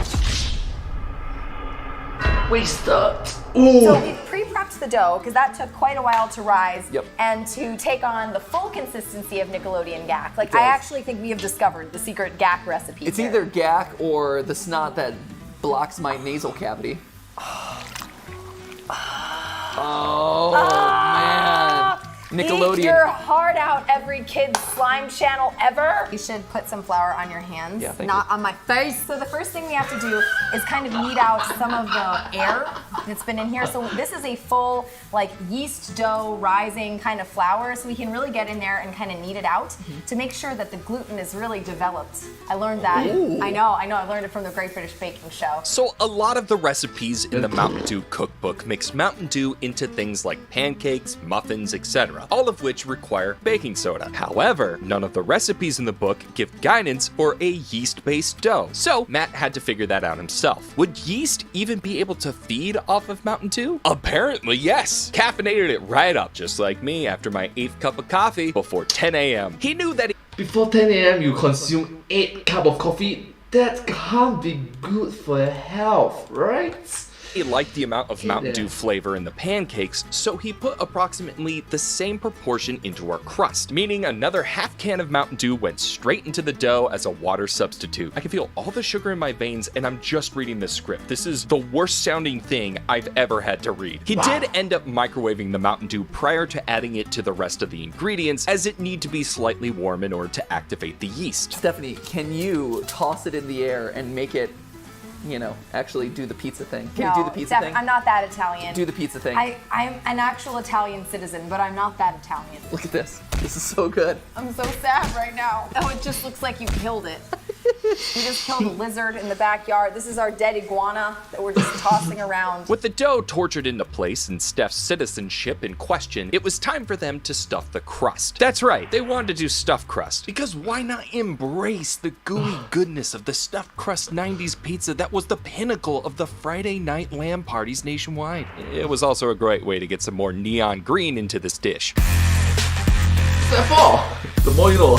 [SPEAKER 1] Wasted.
[SPEAKER 4] So we've pre-prepped the dough because that took quite a while to rise and to take on the full consistency of Nickelodeon gack. Like, I actually think we have discovered the secret gack recipe.
[SPEAKER 2] It's either gack or the snot that blocks my nasal cavity. Oh, man. Nickelodeon.
[SPEAKER 4] Eat your heart out, every kid's slime channel ever. You should put some flour on your hands, not on my face. So the first thing we have to do is kind of knead out some of the air that's been in here. So this is a full, like, yeast dough rising kind of flour, so we can really get in there and kind of knead it out to make sure that the gluten is really developed. I learned that.
[SPEAKER 14] Ooh.
[SPEAKER 4] I know, I learned it from the Great British Baking Show.
[SPEAKER 14] So a lot of the recipes in the Mountain Dew cookbook mix Mountain Dew into things like pancakes, muffins, etc., all of which require baking soda. However, none of the recipes in the book give guidance for a yeast-based dough. So Matt had to figure that out himself. Would yeast even be able to feed off of Mountain Dew? Apparently, yes. Caffeinated it right up, just like me after my 8th cup of coffee before 10 a.m. He knew that
[SPEAKER 1] before 10 a.m. you consume 8 cups of coffee. That can't be good for your health, right?
[SPEAKER 14] he liked the amount of Mountain Dew flavor in the pancakes, so he put approximately the same proportion into our crust, meaning another half can of Mountain Dew went straight into the dough as a water substitute. I can feel all the sugar in my veins, and I'm just reading this script. This is the worst sounding thing I've ever had to read. He did end up microwaving the Mountain Dew prior to adding it to the rest of the ingredients, as it need to be slightly warm in order to activate the yeast.
[SPEAKER 2] Stephanie, can you toss it in the air and make it, you know, actually do the pizza thing? Can you do the pizza thing?
[SPEAKER 4] I'm not that Italian.
[SPEAKER 2] Do the pizza thing.
[SPEAKER 4] I'm an actual Italian citizen, but I'm not that Italian.
[SPEAKER 2] Look at this. This is so good.
[SPEAKER 4] I'm so sad right now. Oh, it just looks like you killed it. We just killed a lizard in the backyard. This is our dead iguana that we're just tossing around.
[SPEAKER 14] With the dough tortured into place and Steph's citizenship in question, it was time for them to stuff the crust. That's right, they wanted to do stuffed crust, because why not embrace the gooey goodness of the stuffed crust 90s pizza that was the pinnacle of the Friday night LAN parties nationwide? It was also a great way to get some more neon green into this dish.
[SPEAKER 1] Step 4, the more you know.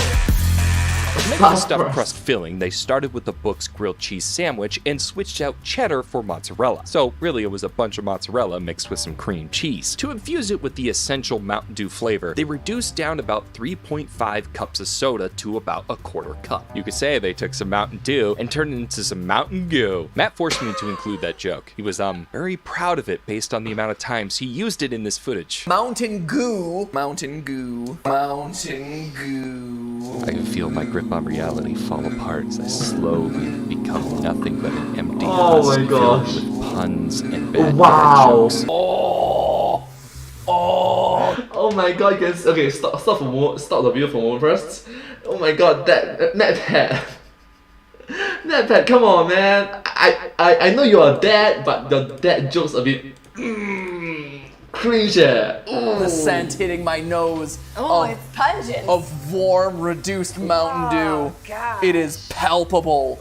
[SPEAKER 14] To make the stuffed crust filling, they started with the book's grilled cheese sandwich and switched out cheddar for mozzarella. So really it was a bunch of mozzarella mixed with some cream cheese. To infuse it with the essential Mountain Dew flavor, they reduced down about 3.5 cups of soda to about a quarter cup. You could say they took some Mountain Dew and turned it into some Mountain Goo. Matt forced me to include that joke. He was very proud of it based on the amount of times he used it in this footage.
[SPEAKER 2] Mountain Goo. Mountain Goo. Mountain Goo.
[SPEAKER 14] I feel my grip on reality fall apart as I slowly become nothing but an empty husk filled with puns and bad dad jokes.
[SPEAKER 1] Oh my god, guys. Okay, stop the video for a moment first. Oh my god, NetPad. NetPad, come on, man. I know you're a dad, but the dad jokes a bit cringe.
[SPEAKER 2] The scent hitting my nose.
[SPEAKER 4] Oh, it's pungent.
[SPEAKER 2] Of warm, reduced Mountain Dew.
[SPEAKER 4] God.
[SPEAKER 2] It is palpable.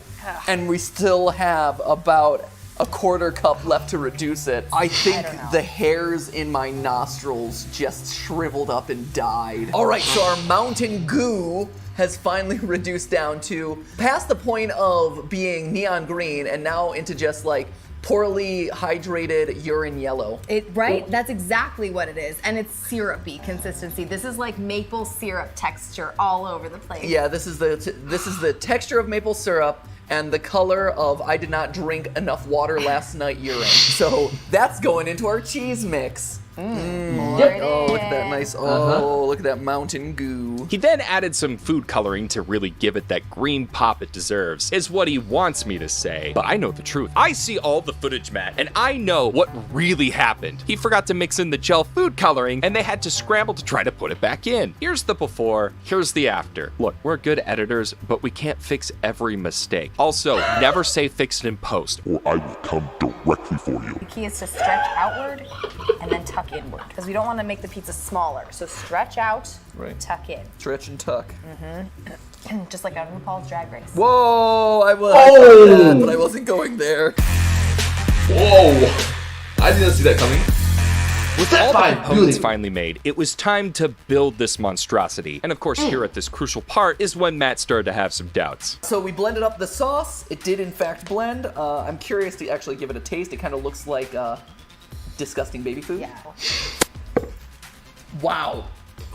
[SPEAKER 2] And we still have about a quarter cup left to reduce it. I think the hairs in my nostrils just shriveled up and died. All right, so our Mountain Goo has finally reduced down to past the point of being neon green and now into just like poorly hydrated urine yellow.
[SPEAKER 4] Right? That's exactly what it is. And it's syrupy consistency. This is like maple syrup texture all over the place.
[SPEAKER 2] Yeah, this is the texture of maple syrup and the color of I did not drink enough water last night urine. So that's going into our cheese mix. Oh, look at that nice, look at that Mountain Goo.
[SPEAKER 14] He then added some food coloring to really give it that green pop it deserves, is what he wants me to say. But I know the truth. I see all the footage, Matt, and I know what really happened. He forgot to mix in the gel food coloring, and they had to scramble to try to put it back in. Here's the before, here's the after. Look, we're good editors, but we can't fix every mistake. Also, never say fix it in post,
[SPEAKER 6] or I will come directly for you.
[SPEAKER 4] The key is to stretch outward and then tuck inward, because we don't want to make the pizza smaller. So stretch out, tuck in.
[SPEAKER 2] Stretch and tuck.
[SPEAKER 4] Just like on RuPaul's Drag Race.
[SPEAKER 2] Whoa, I was that, but I wasn't going there.
[SPEAKER 1] Whoa, I didn't see that coming.
[SPEAKER 14] With all the components finally made, it was time to build this monstrosity. And of course, here at this crucial part is when Matt started to have some doubts.
[SPEAKER 2] So we blended up the sauce. It did in fact blend. I'm curious to actually give it a taste. It kind of looks like disgusting baby food.
[SPEAKER 4] Yeah.
[SPEAKER 2] Wow.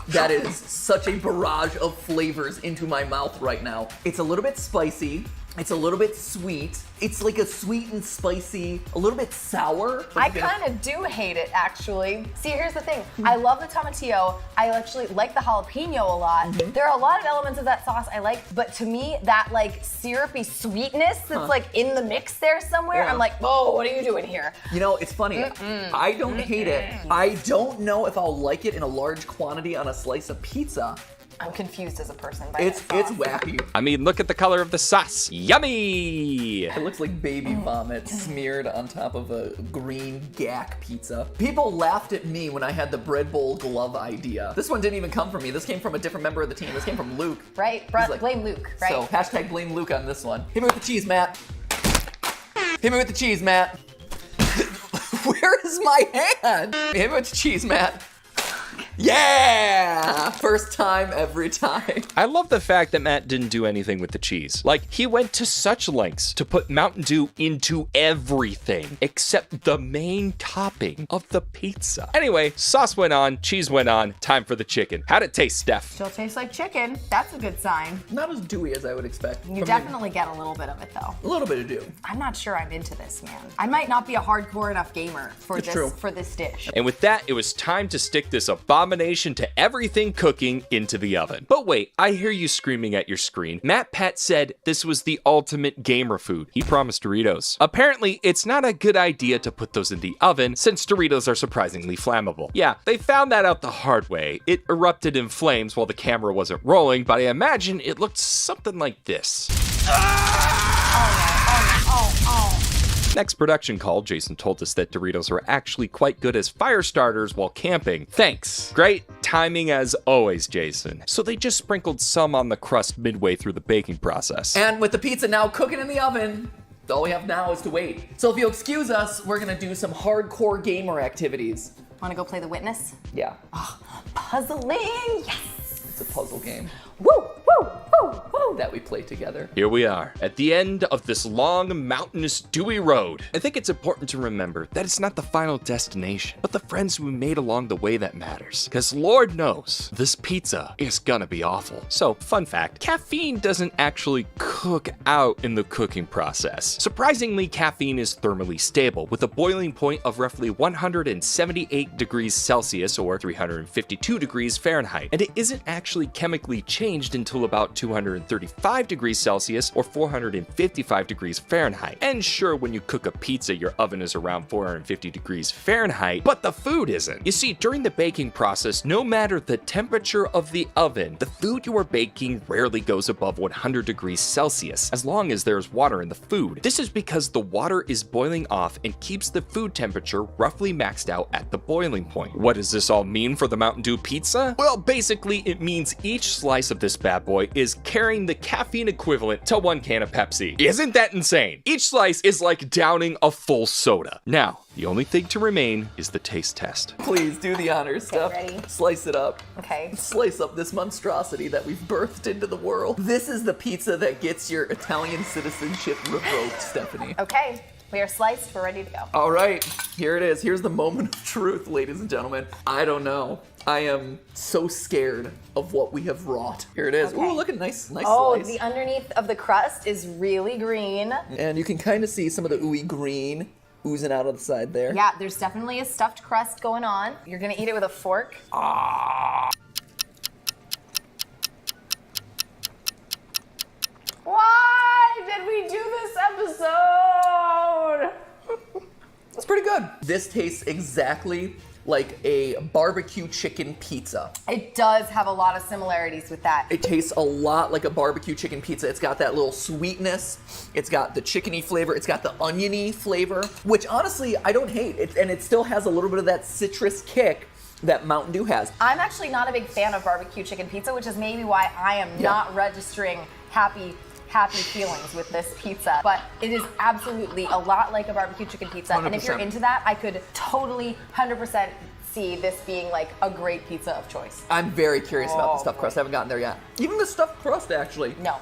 [SPEAKER 2] That is such a barrage of flavors into my mouth right now. It's a little bit spicy. It's a little bit sweet. It's like a sweet and spicy, a little bit sour.
[SPEAKER 4] I kind of do hate it, actually. See, here's the thing. I love the tomatillo. I actually like the jalapeno a lot. There are a lot of elements of that sauce I like, but to me, that like syrupy sweetness that's like in the mix there somewhere, I'm like, whoa, what are you doing here?
[SPEAKER 2] You know, it's funny. I don't hate it. I don't know if I'll like it in a large quantity on a slice of pizza.
[SPEAKER 4] I'm confused as a person by
[SPEAKER 2] It's wacky.
[SPEAKER 14] I mean, look at the color of the sauce. Yummy!
[SPEAKER 2] It looks like baby vomit smeared on top of a green gack pizza. People laughed at me when I had the bread bowl glove idea. This one didn't even come from me. This came from a different member of the team. This came from Luke.
[SPEAKER 4] Right? Blame Luke, right?
[SPEAKER 2] So, hashtag blame Luke on this one. Hit me with the cheese, Matt. Hit me with the cheese, Matt. Where is my hand? Hit me with the cheese, Matt. Yeah! First time, every time.
[SPEAKER 14] I love the fact that Matt didn't do anything with the cheese. Like, he went to such lengths to put Mountain Dew into everything except the main topping of the pizza. Anyway, sauce went on, cheese went on, time for the chicken. How'd it taste, Steph?
[SPEAKER 4] Still tastes like chicken. That's a good sign.
[SPEAKER 2] Not as dewy as I would expect.
[SPEAKER 4] You definitely get a little bit of it, though.
[SPEAKER 2] A little bit of dew.
[SPEAKER 4] I'm not sure I'm into this, man. I might not be a hardcore enough gamer for this dish.
[SPEAKER 14] And with that, it was time to stick this abomination to everything cooking into the oven. But wait, I hear you screaming at your screen. Matt Pat said this was the ultimate gamer food. He promised Doritos. Apparently, it's not a good idea to put those in the oven since Doritos are surprisingly flammable. Yeah, they found that out the hard way. It erupted in flames while the camera wasn't rolling, but I imagine it looked something like this. Next production call, Jason told us that Doritos are actually quite good as fire starters while camping. Thanks. Great timing as always, Jason. So they just sprinkled some on the crust midway through the baking process.
[SPEAKER 2] And with the pizza now cooking in the oven, all we have now is to wait. So if you'll excuse us, we're gonna do some hardcore gamer activities.
[SPEAKER 4] Wanna go play the witness?
[SPEAKER 2] Yeah.
[SPEAKER 4] Oh, puzzling, yes!
[SPEAKER 2] It's a puzzle game.
[SPEAKER 4] Woo, woo, woo, woo!
[SPEAKER 2] that we play together.
[SPEAKER 14] Here we are, at the end of this long, mountainous, dewy road. I think it's important to remember that it's not the final destination, but the friends we made along the way that matters. Because Lord knows, this pizza is gonna be awful. So, fun fact, caffeine doesn't actually cook out in the cooking process. Surprisingly, caffeine is thermally stable, with a boiling point of roughly 178 degrees Celsius or 352 degrees Fahrenheit, and it isn't actually chemically changed until about 235 degrees Celsius or 455 degrees Fahrenheit. And sure, when you cook a pizza, your oven is around 450 degrees Fahrenheit, but the food isn't. You see, during the baking process, no matter the temperature of the oven, the food you are baking rarely goes above 100 degrees Celsius, as long as there's water in the food. This is because the water is boiling off and keeps the food temperature roughly maxed out at the boiling point. What does this all mean for the Mountain Dew pizza? Well, basically, it means each slice of this bad boy is carrying the caffeine equivalent to 1 can of Pepsi. Isn't that insane? Each slice is like downing a full soda. Now, the only thing to remain is the taste test.
[SPEAKER 2] Please do the honors, Steph.
[SPEAKER 4] Ready?
[SPEAKER 2] Slice it up.
[SPEAKER 4] Okay.
[SPEAKER 2] Slice up this monstrosity that we've birthed into the world. This is the pizza that gets your Italian citizenship revoked, Stephanie.
[SPEAKER 4] Okay. We are sliced. We're ready to go.
[SPEAKER 2] All right, here it is. Here's the moment of truth, ladies and gentlemen. I don't know. I am so scared of what we have wrought. Here it is.
[SPEAKER 4] Okay.
[SPEAKER 2] Ooh, look at nice
[SPEAKER 4] Oh,
[SPEAKER 2] slice.
[SPEAKER 4] the underneath of the crust is really green.
[SPEAKER 2] And you can kind of see some of the ooey green oozing out of the side there.
[SPEAKER 4] Yeah, there's definitely a stuffed crust going on. You're gonna eat it with a fork. Why did we do this episode?
[SPEAKER 2] That's pretty good. This tastes exactly like a barbecue chicken pizza.
[SPEAKER 4] It does have a lot of similarities with that.
[SPEAKER 2] It tastes a lot like a barbecue chicken pizza. It's got that little sweetness. It's got the chickeny flavor. It's got the oniony flavor, which honestly, I don't hate. And it still has a little bit of that citrus kick that Mountain Dew has.
[SPEAKER 4] I'm actually not a big fan of barbecue chicken pizza, which is maybe why I am not registering happy feelings with this pizza. But it is absolutely a lot like a barbecue chicken pizza.
[SPEAKER 2] 100%.
[SPEAKER 4] And if you're into that, I could totally 100% see this being like a great pizza of choice.
[SPEAKER 2] I'm very curious about the stuffed crust. I haven't gotten there yet. Even the stuffed crust, actually.
[SPEAKER 4] No.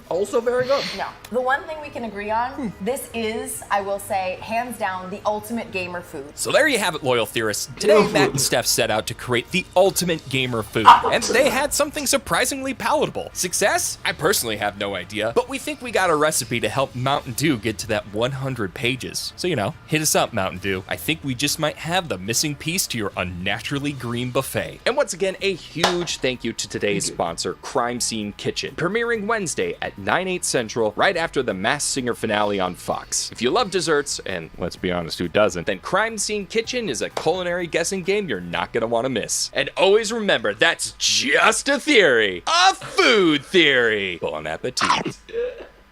[SPEAKER 2] Also very good.
[SPEAKER 4] No. The one thing we can agree on, this is, I will say, hands down, the ultimate gamer food.
[SPEAKER 16] So there you have it, loyal theorists. Today, Matt and Steph set out to create the ultimate gamer food, and they had something surprisingly palatable. Success? I personally have no idea, but we think we got a recipe to help Mountain Dew get to that 100 pages. So, hit us up, Mountain Dew. I think we just might have the missing piece to your unnaturally green buffet.
[SPEAKER 14] And once again, a huge thank you to today's sponsor, Crime Scene Kitchen, premiering Wednesday at 9/8 Central, right after the Masked Singer finale on Fox. If you love desserts, and let's be honest, who doesn't, then Crime Scene Kitchen is a culinary guessing game you're not gonna want to miss. And always remember, that's just a theory. A food theory. Bon appetit.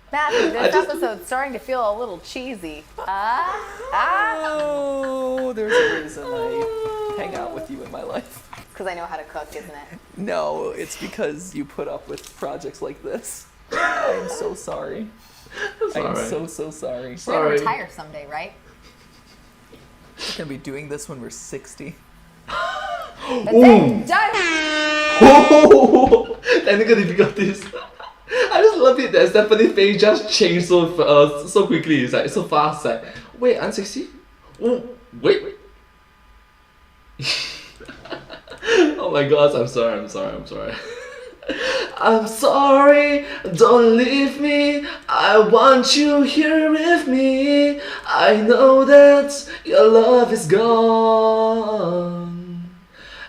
[SPEAKER 4] Matthew, this episode's starting to feel a little cheesy.
[SPEAKER 2] Oh, there's a reason I hang out with you in my life.
[SPEAKER 4] It's because I know how to cook, isn't it?
[SPEAKER 2] No, it's because you put up with projects like this. I'm so sorry. I'm so sorry.
[SPEAKER 4] We're gonna retire someday, right?
[SPEAKER 2] We're gonna be doing this when we're 60.
[SPEAKER 4] That's it. Done.
[SPEAKER 1] Oh, technical difficulties. I just love it that Stephanie's face just changed so quickly. It's like so fast. Like, wait, I'm 60? Oh, wait. Oh my gosh, I'm sorry. I'm sorry, don't leave me. I want you here with me. I know that your love is gone.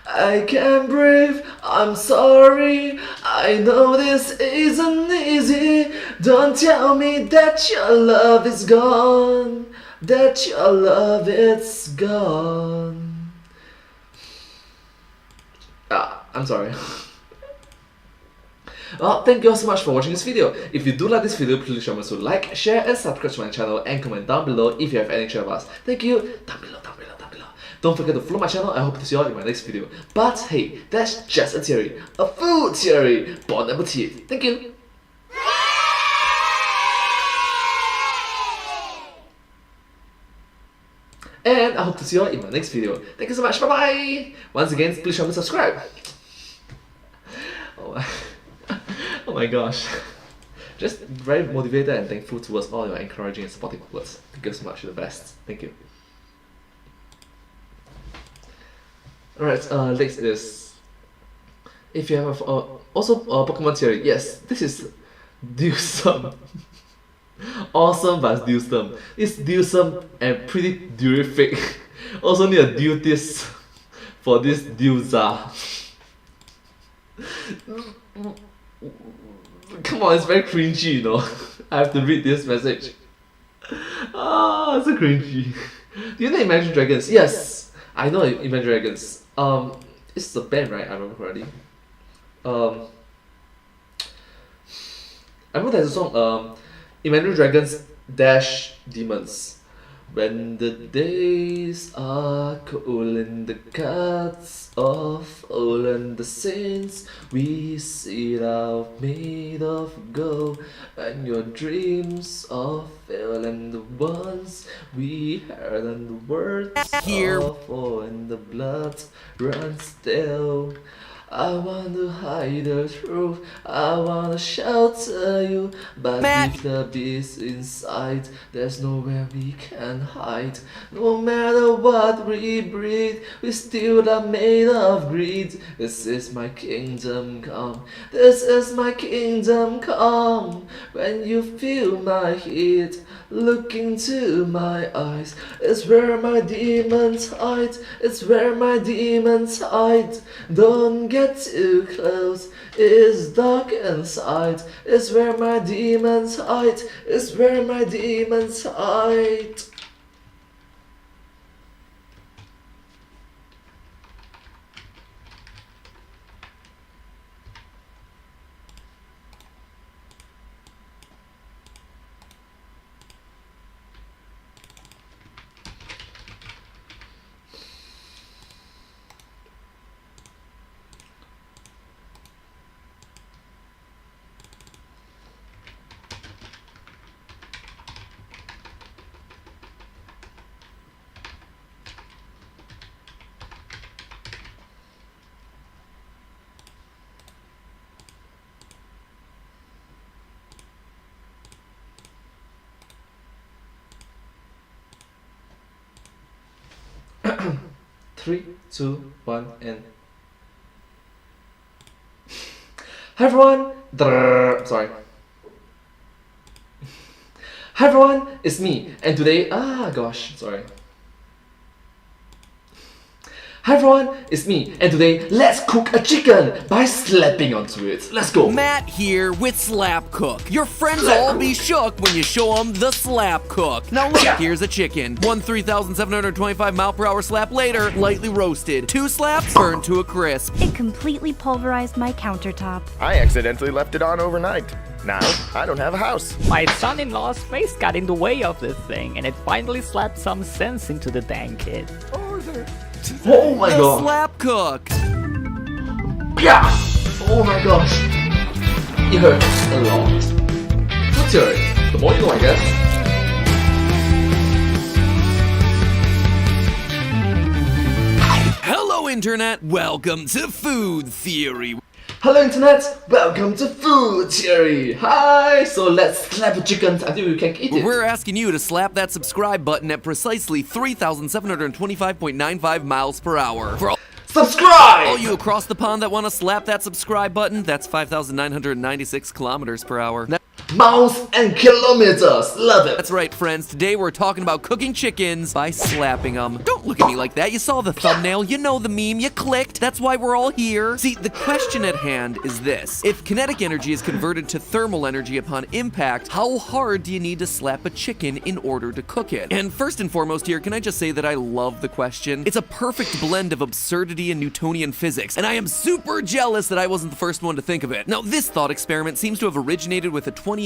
[SPEAKER 1] I can't breathe, I'm sorry. I know this isn't easy. Don't tell me that your love is gone. That your love is gone. I'm sorry. Well, thank you all so much for watching this video. If you do like this video, please remember to like, share and subscribe to my channel and comment down below if you have any share of us. Thank you. Down below. Don't forget to follow my channel. I hope to see you all in my next video. But hey, that's just a theory. A food theory. Bon appetit. Thank you. And I hope to see you all in my next video. Thank you so much. Bye bye. Once again, please remember to subscribe. Oh my gosh. just very motivated and thankful towards all your encouraging and supporting words. Thank you so much. You're the best. Thank you. Alright, next is if you have also Pokemon theory. Yes, this is Dewsum. Awesome, but Dewsum. It's Dewsum and pretty terrific. Also need a duties for this Dewza. Come on, it's very cringy, you know. I have to read this message. Ah, so cringy. Do you know Imagine Dragons? Yes, I know Imagine Dragons. It's a band, right? I remember correctly. I remember there's a song, Imagine Dragons dash Demons. When the days are cold and the cuts off all and the saints we sit out made of gold, and your dreams of fail and the ones we heard and the words
[SPEAKER 2] Here.
[SPEAKER 1] of all and the blood runs still. I want to hide the truth, I want to shelter you, but with the beast inside, there's nowhere we can hide. No matter what we breed, we still are made of greed. This is my kingdom come, this is my kingdom come. When you feel my heat, look into my eyes. It's where my demons hide, it's where my demons hide. Don't get too close, it's dark inside. It's where my demons hide, it's where my demons hide. Three, two, one, and hi everyone. Sorry. Hi everyone, it's me, and today sorry. Hi everyone, it's me, and today let's cook a chicken by slapping onto it. Let's go.
[SPEAKER 2] Matt here with Slap Cook. Your friends all be shook when you show them the Slap Cook. Now look, here's a chicken. One 3,725 mile per hour slap later, lightly roasted. 2 slaps, burned to a crisp.
[SPEAKER 17] It completely pulverized my countertop.
[SPEAKER 18] I accidentally left it on overnight. Now, I don't have a house.
[SPEAKER 5] My son-in-law's face got in the way of this thing, and it finally slapped some sense into the dang kid.
[SPEAKER 1] Oh my
[SPEAKER 2] The
[SPEAKER 1] god.
[SPEAKER 2] Slap Cook.
[SPEAKER 1] Yeah. Oh my gosh. It hurts a lot. What's your the more you know, I guess.
[SPEAKER 2] Hello, Internet. Welcome to Food Theory.
[SPEAKER 1] Hello Internet, welcome to Food Theory. Hi, so let's slap a chicken until you can eat it.
[SPEAKER 2] We're asking you to slap that subscribe button at precisely 3,725.95 miles per hour. For
[SPEAKER 1] subscribe!
[SPEAKER 2] All you across the pond that want to slap that subscribe button, that's 5,996 kilometers per hour.
[SPEAKER 1] Miles and kilometers, love it.
[SPEAKER 2] That's right, friends. Today we're talking about cooking chickens by slapping them. Don't look at me like that. You saw the thumbnail, you know the meme, you clicked. That's why we're all here. See, the question at hand is this. If kinetic energy is converted to thermal energy upon impact, how hard do you need to slap a chicken in order to cook it? And first and foremost here, can I just say that I love the question? It's a perfect blend of absurdity and Newtonian physics, and I am super jealous that I wasn't the first one to think of it. Now, this thought experiment seems to have originated with a 2018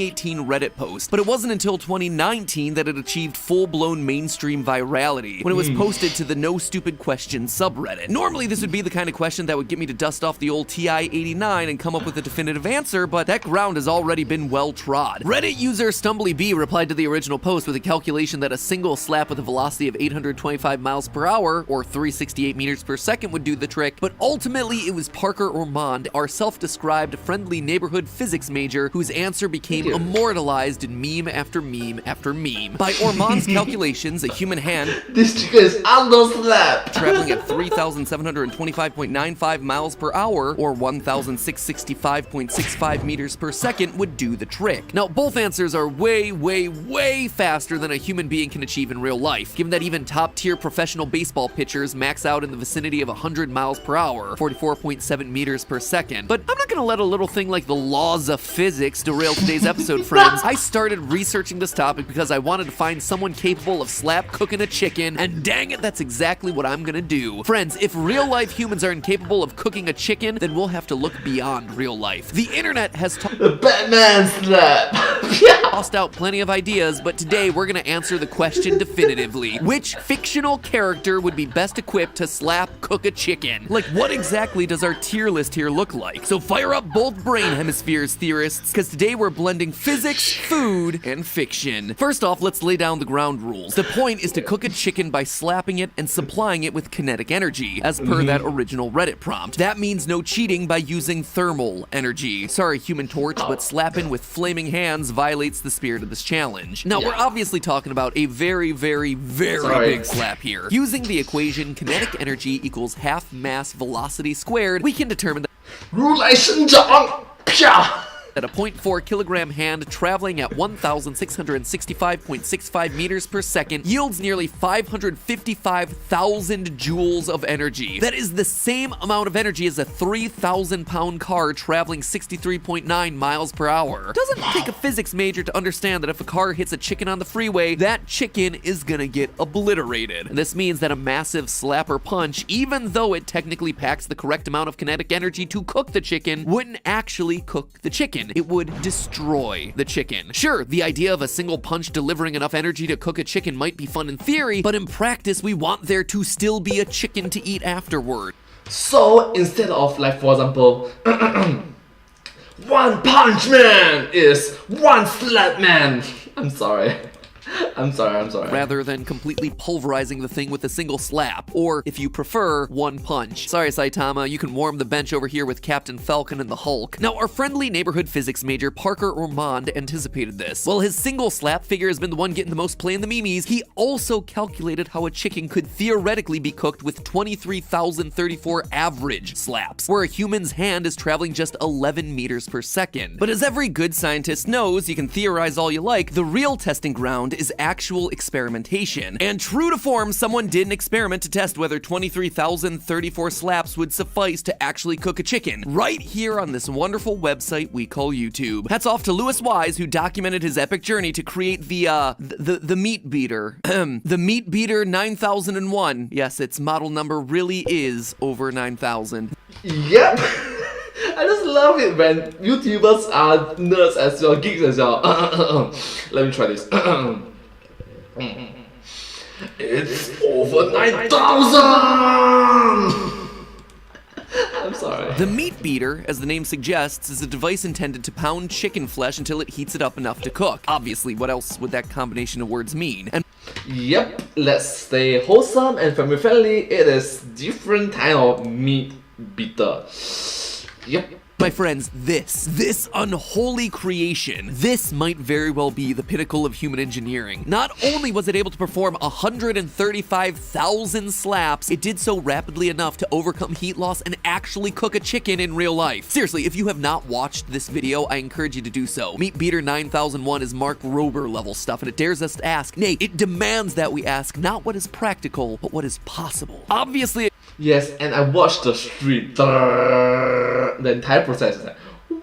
[SPEAKER 2] Reddit post, but it wasn't until 2019 that it achieved full-blown mainstream virality, when it was posted to the No Stupid Questions subreddit. Normally, this would be the kind of question that would get me to dust off the old TI-89 and come up with a definitive answer, but that ground has already been well trod. Reddit user StumblyB replied to the original post with a calculation that a single slap with a velocity of 825 miles per hour, or 368 meters per second, would do the trick, but ultimately it was Parker Ormond, our self-described friendly neighborhood physics major, whose answer became became immortalized in meme after meme after meme. By Ormond's calculations, a human hand
[SPEAKER 1] This chicken is underslapped.
[SPEAKER 2] traveling at 3,725.95 miles per hour or 1,665.65 meters per second would do the trick. Now, both answers are way, way, way faster than a human being can achieve in real life, given that even top-tier professional baseball pitchers max out in the vicinity of 100 miles per hour, 44.7 meters per second. But I'm not gonna let a little thing like the laws of physics derail today's episode, friends. I started researching this topic because I wanted to find someone capable of slap cooking a chicken, and dang it, that's exactly what I'm gonna do. Friends, if real-life humans are incapable of cooking a chicken, then we'll have to look beyond real life. The internet has
[SPEAKER 1] The Batman slap.
[SPEAKER 2] tossed out plenty of ideas, but today we're gonna answer the question definitively. Which fictional character would be best equipped to slap cook a chicken? Like, what exactly does our tier list here look like? So fire up both brain hemispheres, theorists, because today we're blending physics, food, and fiction. First off, let's lay down the ground rules. The point is to cook a chicken by slapping it and supplying it with kinetic energy, as per that original Reddit prompt. That means no cheating by using thermal energy. Sorry, Human Torch, but slapping with flaming hands violates the spirit of this challenge. Now, we're obviously talking about a very, very, very big slap here. Using the equation kinetic energy equals half mass velocity squared, we can determine that a 0.4 kilogram hand traveling at 1,665.65 meters per second yields nearly 555,000 joules of energy. That is the same amount of energy as a 3,000-pound car traveling 63.9 miles per hour. Doesn't take a physics major to understand that if a car hits a chicken on the freeway, that chicken is gonna get obliterated. And this means that a massive slapper punch, even though it technically packs the correct amount of kinetic energy to cook the chicken, wouldn't actually cook the chicken. It would destroy the chicken. Sure, the idea of a single punch delivering enough energy to cook a chicken might be fun in theory, but in practice, we want there to still be a chicken to eat afterward.
[SPEAKER 1] So instead of, like, for example, one punch man is one slap man. I'm sorry.
[SPEAKER 2] Rather than completely pulverizing the thing with a single slap, or if you prefer, one punch. Sorry, Saitama, you can warm the bench over here with Captain Falcon and the Hulk. Now, our friendly neighborhood physics major, Parker Ormond, anticipated this. While his single slap figure has been the one getting the most play in the memes, he also calculated how a chicken could theoretically be cooked with 23,034 average slaps, where a human's hand is traveling just 11 meters per second. But as every good scientist knows, you can theorize all you like, the real testing ground is actual experimentation. And true to form, someone did an experiment to test whether 23,034 slaps would suffice to actually cook a chicken, right here on this wonderful website we call YouTube. Hats off to Lewis Wise, who documented his epic journey to create the meat beater. The meat beater 9001. Yes, its model number really is over 9,000.
[SPEAKER 1] Yep. I just love it when YouTubers are nerds as well, geeks as well. Let me try this. It's over 9,000! I'm sorry.
[SPEAKER 2] The meat beater, as the name suggests, is a device intended to pound chicken flesh until it heats it up enough to cook. Obviously, what else would that combination of words mean? And
[SPEAKER 1] yep, let's stay wholesome and family friendly. It is different kind of meat beater. Yep.
[SPEAKER 2] My friends, this unholy creation, this might very well be the pinnacle of human engineering. Not only was it able to perform 135,000 slaps, it did so rapidly enough to overcome heat loss and actually cook a chicken in real life. Seriously, if you have not watched this video, I encourage you to do so. Meat Beater 9001 is Mark Rober level stuff, and it dares us to ask, nay, it demands that we ask not what is practical, but what is possible. Obviously,
[SPEAKER 1] yes, and I watched the stream. The entire process is like,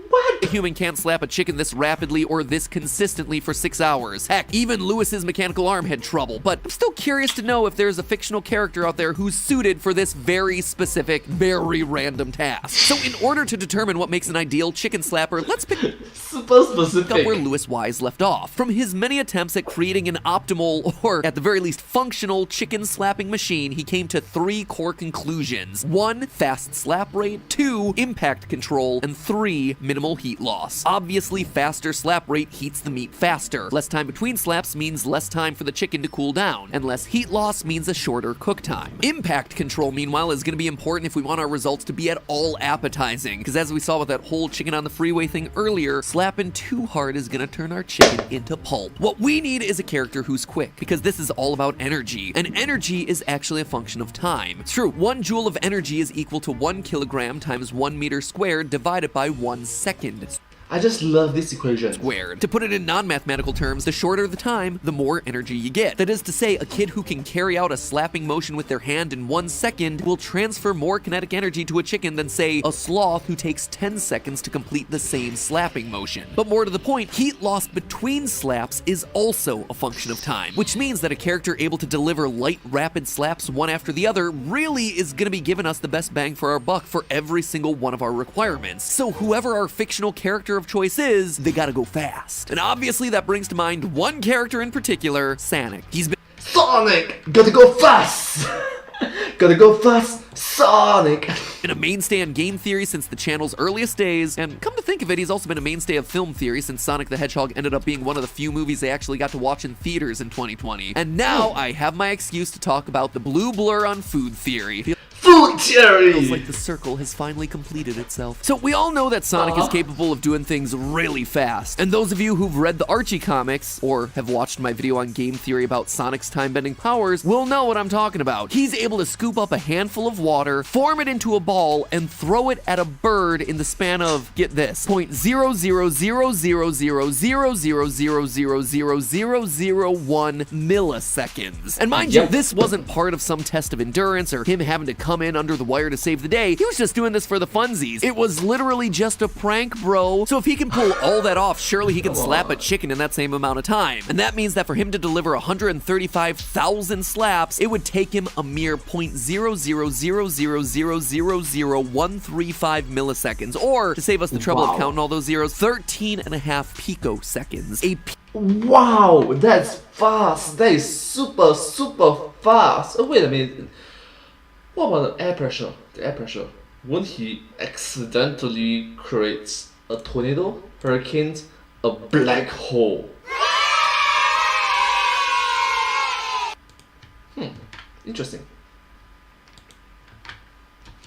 [SPEAKER 1] what?
[SPEAKER 2] A human can't slap a chicken this rapidly or this consistently for 6 hours. Heck, even Lewis's mechanical arm had trouble, but I'm still curious to know if there's a fictional character out there who's suited for this very specific, very random task. So in order to determine what makes an ideal chicken slapper, let's pick
[SPEAKER 1] super specific
[SPEAKER 2] up where Lewis Wise left off. From his many attempts at creating an optimal, or at the very least functional, chicken slapping machine, he came to 3 core conclusions. 1, fast slap rate, 2, impact control, and 3, minimal heat heat loss. Obviously, faster slap rate heats the meat faster. Less time between slaps means less time for the chicken to cool down, and less heat loss means a shorter cook time. Impact control, meanwhile, is going to be important if we want our results to be at all appetizing, because as we saw with that whole chicken on the freeway thing earlier, slapping too hard is going to turn our chicken into pulp. What we need is a character who's quick, because this is all about energy, and energy is actually a function of time. It's true, 1 joule of energy is equal to 1 kilogram times 1 meter squared divided by 1 second.
[SPEAKER 1] I just love this equation.
[SPEAKER 2] Squared. To put it in non-mathematical terms, the shorter the time, the more energy you get. That is to say, a kid who can carry out a slapping motion with their hand in 1 second will transfer more kinetic energy to a chicken than, say, a sloth who takes 10 seconds to complete the same slapping motion. But more to the point, heat loss between slaps is also a function of time, which means that a character able to deliver light, rapid slaps one after the other really is going to be giving us the best bang for our buck for every single one of our requirements. So whoever our fictional character of choice is, they gotta go fast. And obviously that brings to mind one character in particular, Sonic. He's been
[SPEAKER 1] Sonic! Gotta go fast! Gotta go fast, Sonic!
[SPEAKER 2] Been a mainstay on game theory since the channel's earliest days, and come to think of it, he's also been a mainstay of film theory since Sonic the Hedgehog ended up being one of the few movies they actually got to watch in theaters in 2020. And now I have my excuse to talk about the blue blur on food theory.
[SPEAKER 1] Food theory!
[SPEAKER 2] Feels like the circle has finally completed itself. So we all know that Sonic is capable of doing things really fast. And those of you who've read the Archie comics, or have watched my video on game theory about Sonic's time-bending powers, will know what I'm talking about. He's able to scoop up a handful of water, form it into a ball, and throw it at a bird in the span of, get this, 0.0000000000001 milliseconds. And mind you, this wasn't part of some test of endurance or him having to come in under the wire to save the day. He was just doing this for the funsies. It was literally just a prank, bro. So if he can pull all that off, surely he can slap a chicken in that same amount of time. And that means that for him to deliver 135,000 slaps, it would take him a mere 0.00000000135 milliseconds. Or, to save us the trouble of counting all those zeros, 13.5 picoseconds.
[SPEAKER 1] Wow, that's fast. That is super, super fast. Oh, wait a minute. What about the air pressure? The air pressure. Wouldn't he accidentally create a tornado, hurricanes, a black hole? Interesting.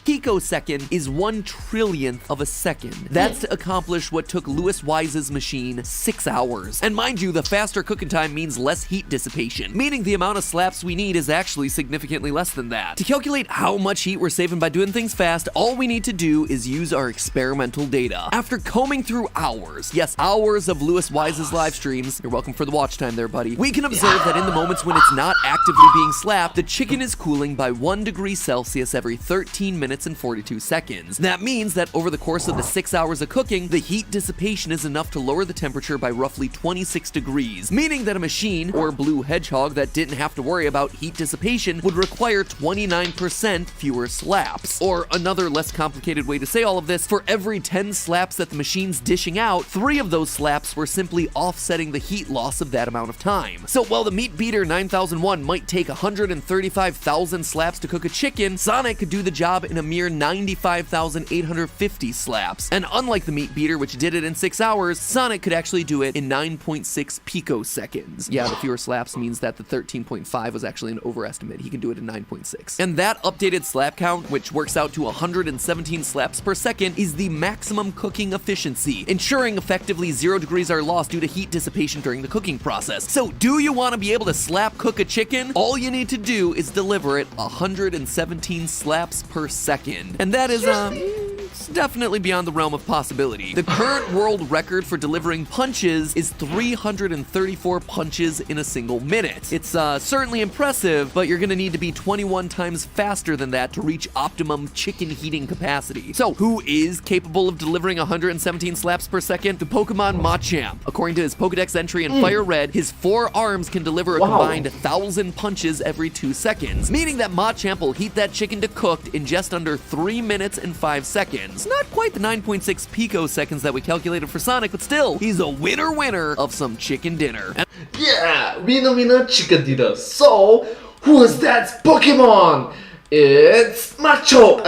[SPEAKER 2] Picosecond is 1/trillionth of a second. That's to accomplish what took Lewis Wise's machine 6 hours. And mind you, the faster cooking time means less heat dissipation, meaning the amount of slaps we need is actually significantly less than that. To calculate how much heat we're saving by doing things fast, all we need to do is use our experimental data. After combing through hours, yes, hours of Lewis Wise's live streams, you're welcome for the watch time there, buddy, we can observe that in the moments when it's not actively being slapped, the chicken is cooling by 1 degree Celsius every 13 minutes and 42 seconds. That means that over the course of the 6 hours of cooking, the heat dissipation is enough to lower the temperature by roughly 26 degrees, meaning that a machine, or blue hedgehog, that didn't have to worry about heat dissipation would require 29% fewer slaps. Or another less complicated way to say all of this, for every 10 slaps that the machine's dishing out, 3 of those slaps were simply offsetting the heat loss of that amount of time. So while the Meat Beater 9001 might take 135,000 slaps to cook a chicken, Sonic could do the job in a mere 95,850 slaps. And unlike the Meat Beater, which did it in 6 hours, Sonic could actually do it in 9.6 picoseconds. Yeah, the fewer slaps means that the 13.5 was actually an overestimate. He can do it in 9.6. And that updated slap count, which works out to 117 slaps per second, is the maximum cooking efficiency, ensuring effectively 0 degrees are lost due to heat dissipation during the cooking process. So do you want to be able to slap cook a chicken? All you need to do is deliver it 117 slaps per second. And that is, it's definitely beyond the realm of possibility. The current world record for delivering punches is 334 punches in a single minute. It's certainly impressive, but you're gonna need to be 21 times faster than that to reach optimum chicken heating capacity. So who is capable of delivering 117 slaps per second? The Pokemon Machamp. According to his Pokedex entry in Fire Red, his 4 arms can deliver a combined 1,000 punches every 2 seconds, meaning that Machamp will heat that chicken to cooked in just under 3 minutes and 5 seconds. Not quite the 9.6 picoseconds that we calculated for Sonic, but still, he's a winner of some chicken dinner.
[SPEAKER 1] Yeah, winner chicken dinner. So, who is that Pokemon? It's Machop.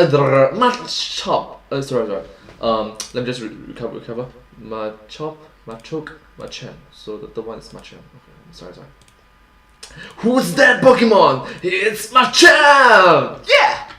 [SPEAKER 1] Machop. Sorry. Let me just recover. Machop, Machoke, Machamp. So the third one is Machamp. Okay, sorry. Who's that Pokemon? It's Machamp! Yeah!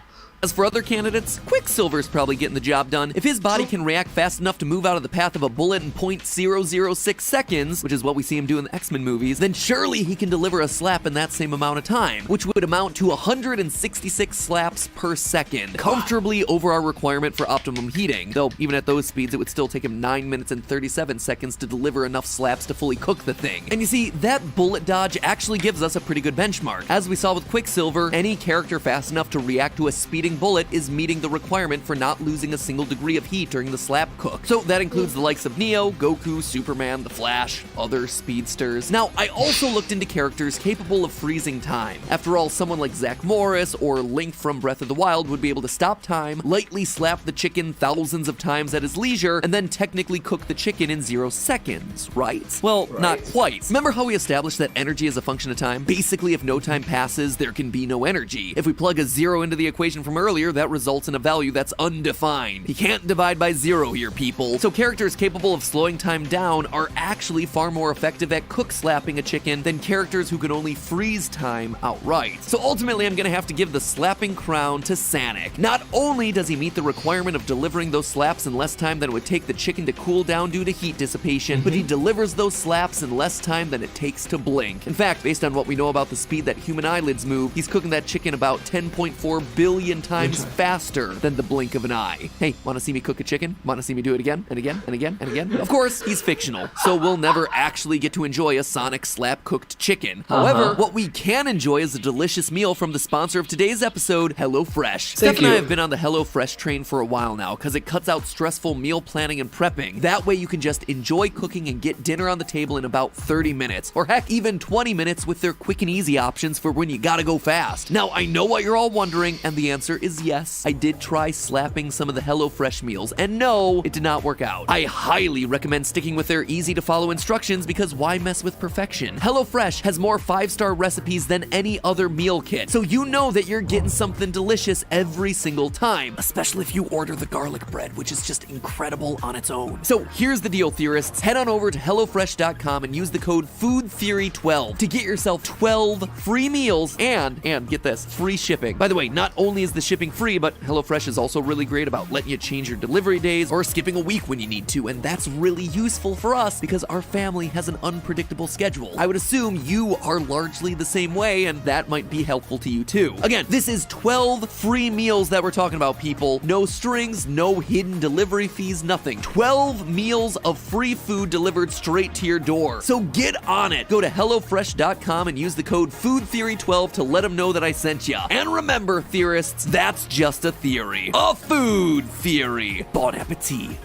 [SPEAKER 2] As for other candidates, Quicksilver's probably getting the job done. If his body can react fast enough to move out of the path of a bullet in 0.006 seconds, which is what we see him do in the X-Men movies, then surely he can deliver a slap in that same amount of time, which would amount to 166 slaps per second, comfortably over our requirement for optimum heating. Though, even at those speeds, it would still take him 9 minutes and 37 seconds to deliver enough slaps to fully cook the thing. And you see, that bullet dodge actually gives us a pretty good benchmark. As we saw with Quicksilver, any character fast enough to react to a speeding bullet is meeting the requirement for not losing a single degree of heat during the slap cook. So that includes the likes of Neo, Goku, Superman, the Flash, other speedsters. Now, I also looked into characters capable of freezing time. After all, someone like Zach Morris or Link from Breath of the Wild would be able to stop time, lightly slap the chicken thousands of times at his leisure, and then technically cook the chicken in 0 seconds, right? Well, not quite. Remember how we established that energy is a function of time? Basically, if no time passes, there can be no energy. If we plug a 0 into the equation from earlier, that results in a value that's undefined. You can't divide by 0 here, people. So characters capable of slowing time down are actually far more effective at cook slapping a chicken than characters who can only freeze time outright. So ultimately, I'm gonna have to give the slapping crown to Sonic. Not only does he meet the requirement of delivering those slaps in less time than it would take the chicken to cool down due to heat dissipation, but he delivers those slaps in less time than it takes to blink. In fact, based on what we know about the speed that human eyelids move, he's cooking that chicken about 10.4 billion times faster than the blink of an eye. Hey, wanna see me cook a chicken? Wanna see me do it again and again and again and again? Of course, he's fictional, so we'll never actually get to enjoy a Sonic slap-cooked chicken. However, what we can enjoy is a delicious meal from the sponsor of today's episode, HelloFresh. Steph and I have been on the HelloFresh train for a while now, because it cuts out stressful meal planning and prepping. That way you can just enjoy cooking and get dinner on the table in about 30 minutes, or heck, even 20 minutes with their quick and easy options for when you gotta go fast. Now, I know what you're all wondering, and the answer is yes. I did try slapping some of the HelloFresh meals, and no, it did not work out. I highly recommend sticking with their easy-to-follow instructions, because why mess with perfection? HelloFresh has more 5-star recipes than any other meal kit, so you know that you're getting something delicious every single time, especially if you order the garlic bread, which is just incredible on its own. So here's the deal, theorists. Head on over to HelloFresh.com and use the code FoodTheory12 to get yourself 12 free meals and get this, free shipping. By the way, not only is the shipping free, but HelloFresh is also really great about letting you change your delivery days or skipping a week when you need to, and that's really useful for us because our family has an unpredictable schedule. I would assume you are largely the same way, and that might be helpful to you too. Again, this is 12 free meals that we're talking about, people. No strings, no hidden delivery fees, nothing. 12 meals of free food delivered straight to your door. So get on it. Go to HelloFresh.com and use the code FoodTheory12 to let them know that I sent ya. And remember, theorists, that's just a theory. A food theory. Bon appetit.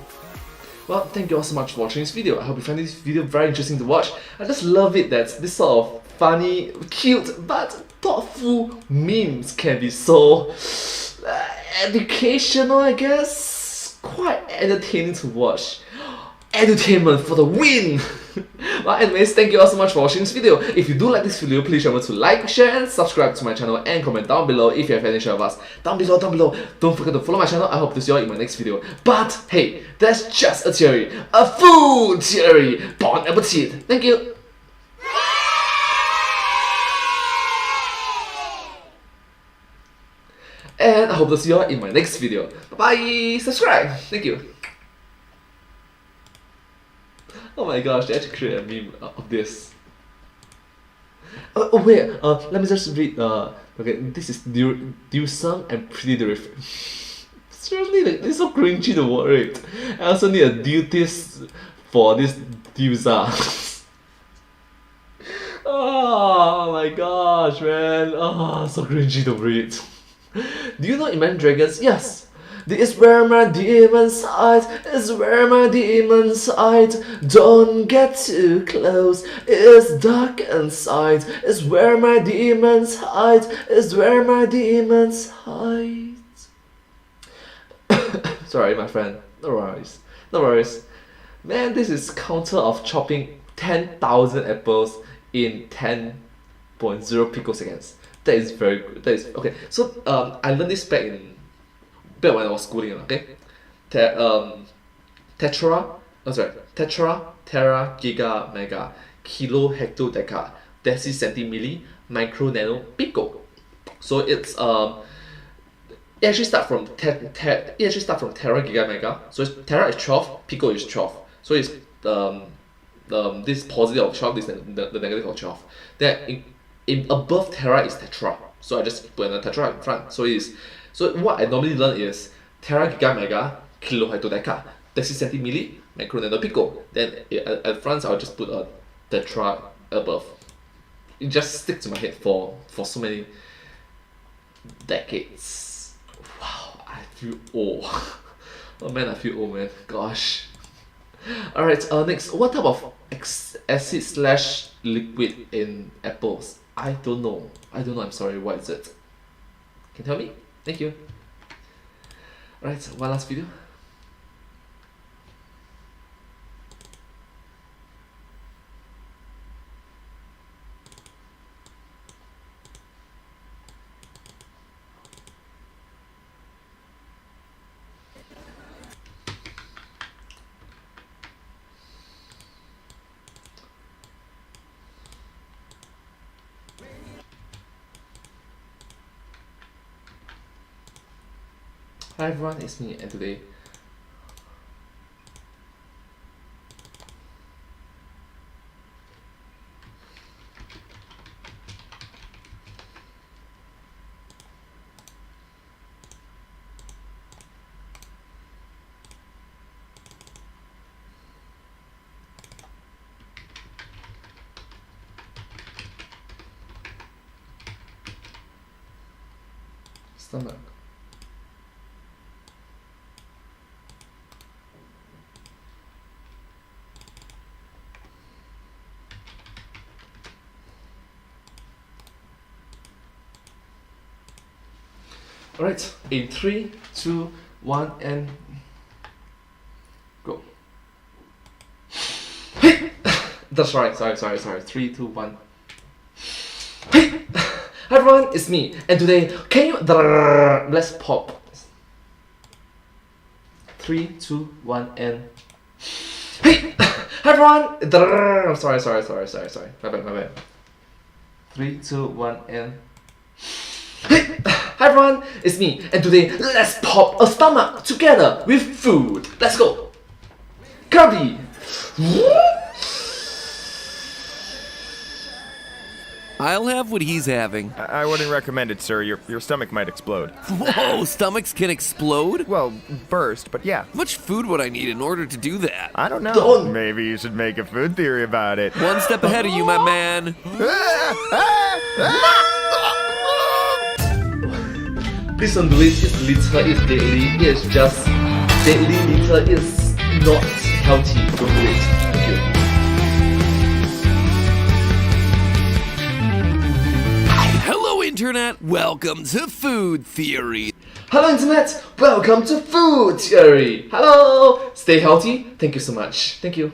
[SPEAKER 1] Well, thank you all so much for watching this video. I hope you find this video very interesting to watch. I just love it that this sort of funny, cute, but thoughtful memes can be so educational, I guess. Quite entertaining to watch. Edutainment for the win! Well, anyways, thank you all so much for watching this video. If you do like this video, please remember to like, share, and subscribe to my channel, and comment down below if you have any share of us. Down below. Don't forget to follow my channel. I hope to see you all in my next video. But hey, that's just a theory. A food theory. Bon appetit. Thank you. And I hope to see you all in my next video. Bye-bye. Subscribe. Thank you. Oh my gosh, they actually created a meme of this. Oh wait, let me just read. Okay, this is Dewsum and Pretty Terrific. Seriously, like, it's so cringy to watch it. I also need a duties for this Dewsa. Oh my gosh, man. Oh, so cringy to read. Do you know Imagine Dragons? Yes. This is where my demons hide, is where my demons hide. Don't get too close, it's dark inside. It's where my demons hide, it's where my demons hide. Sorry, my friend, no worries, no worries. Man, this is counter of chopping 10,000 apples in 10.0 picoseconds. That is very good, that is, okay. So, I learned this back when I was schooling, okay? Tetra Tetra, Tera, Giga, Mega, Kilo, Hecto, Deca, Deci, Centimilli, Micro, Nano, Pico. So it's it actually starts from Tera, Giga, Mega. So Tera is 12, Pico is 12. So it's this positive of 12, this is the negative of 12. Then in above Tera is Tetra. So I just put a Tetra in front. So what I normally learn is Tera, Giga, Mega, Kilo, Hecto, Deca, Deci, Centimilli, Micro, Nano, Pico. Then at front I'll just put a Tetra above. It just sticks to my head for so many decades. Wow, I feel old. Oh man, I feel old, man. Gosh. Alright, next. What type of acid/liquid in apples? I don't know. I'm sorry. What is it? Can you tell me? Thank you. Alright, one last video. Hi everyone, it's me, and today stomach. Alright, in 3, 2, 1, and go. Hey! That's right, sorry. 3, 2, 1. Hey! Hi everyone, it's me, and today, can you let's pop. 3, 2, 1, and hey! Hi everyone! Sorry. My bad. 3, 2, 1, and hey! Hi everyone, it's me, and today let's pop a stomach together with food. Let's go. Kirby.
[SPEAKER 2] I'll have what he's having.
[SPEAKER 18] I wouldn't recommend it, sir. Your stomach might explode.
[SPEAKER 2] Whoa, stomachs can explode?
[SPEAKER 18] Well, burst, but yeah.
[SPEAKER 2] How much food would I need in order to do that?
[SPEAKER 18] I don't know. Maybe you should make a food theory about it.
[SPEAKER 2] One step ahead of you, my man.
[SPEAKER 1] Please don't do it, it's litter, it's deadly, it's just deadly litter, is not healthy, don't do it. Thank you.
[SPEAKER 2] Hello Internet, welcome to Food Theory.
[SPEAKER 1] Hello Internet, welcome to Food Theory. Hello, stay healthy, thank you so much, thank you.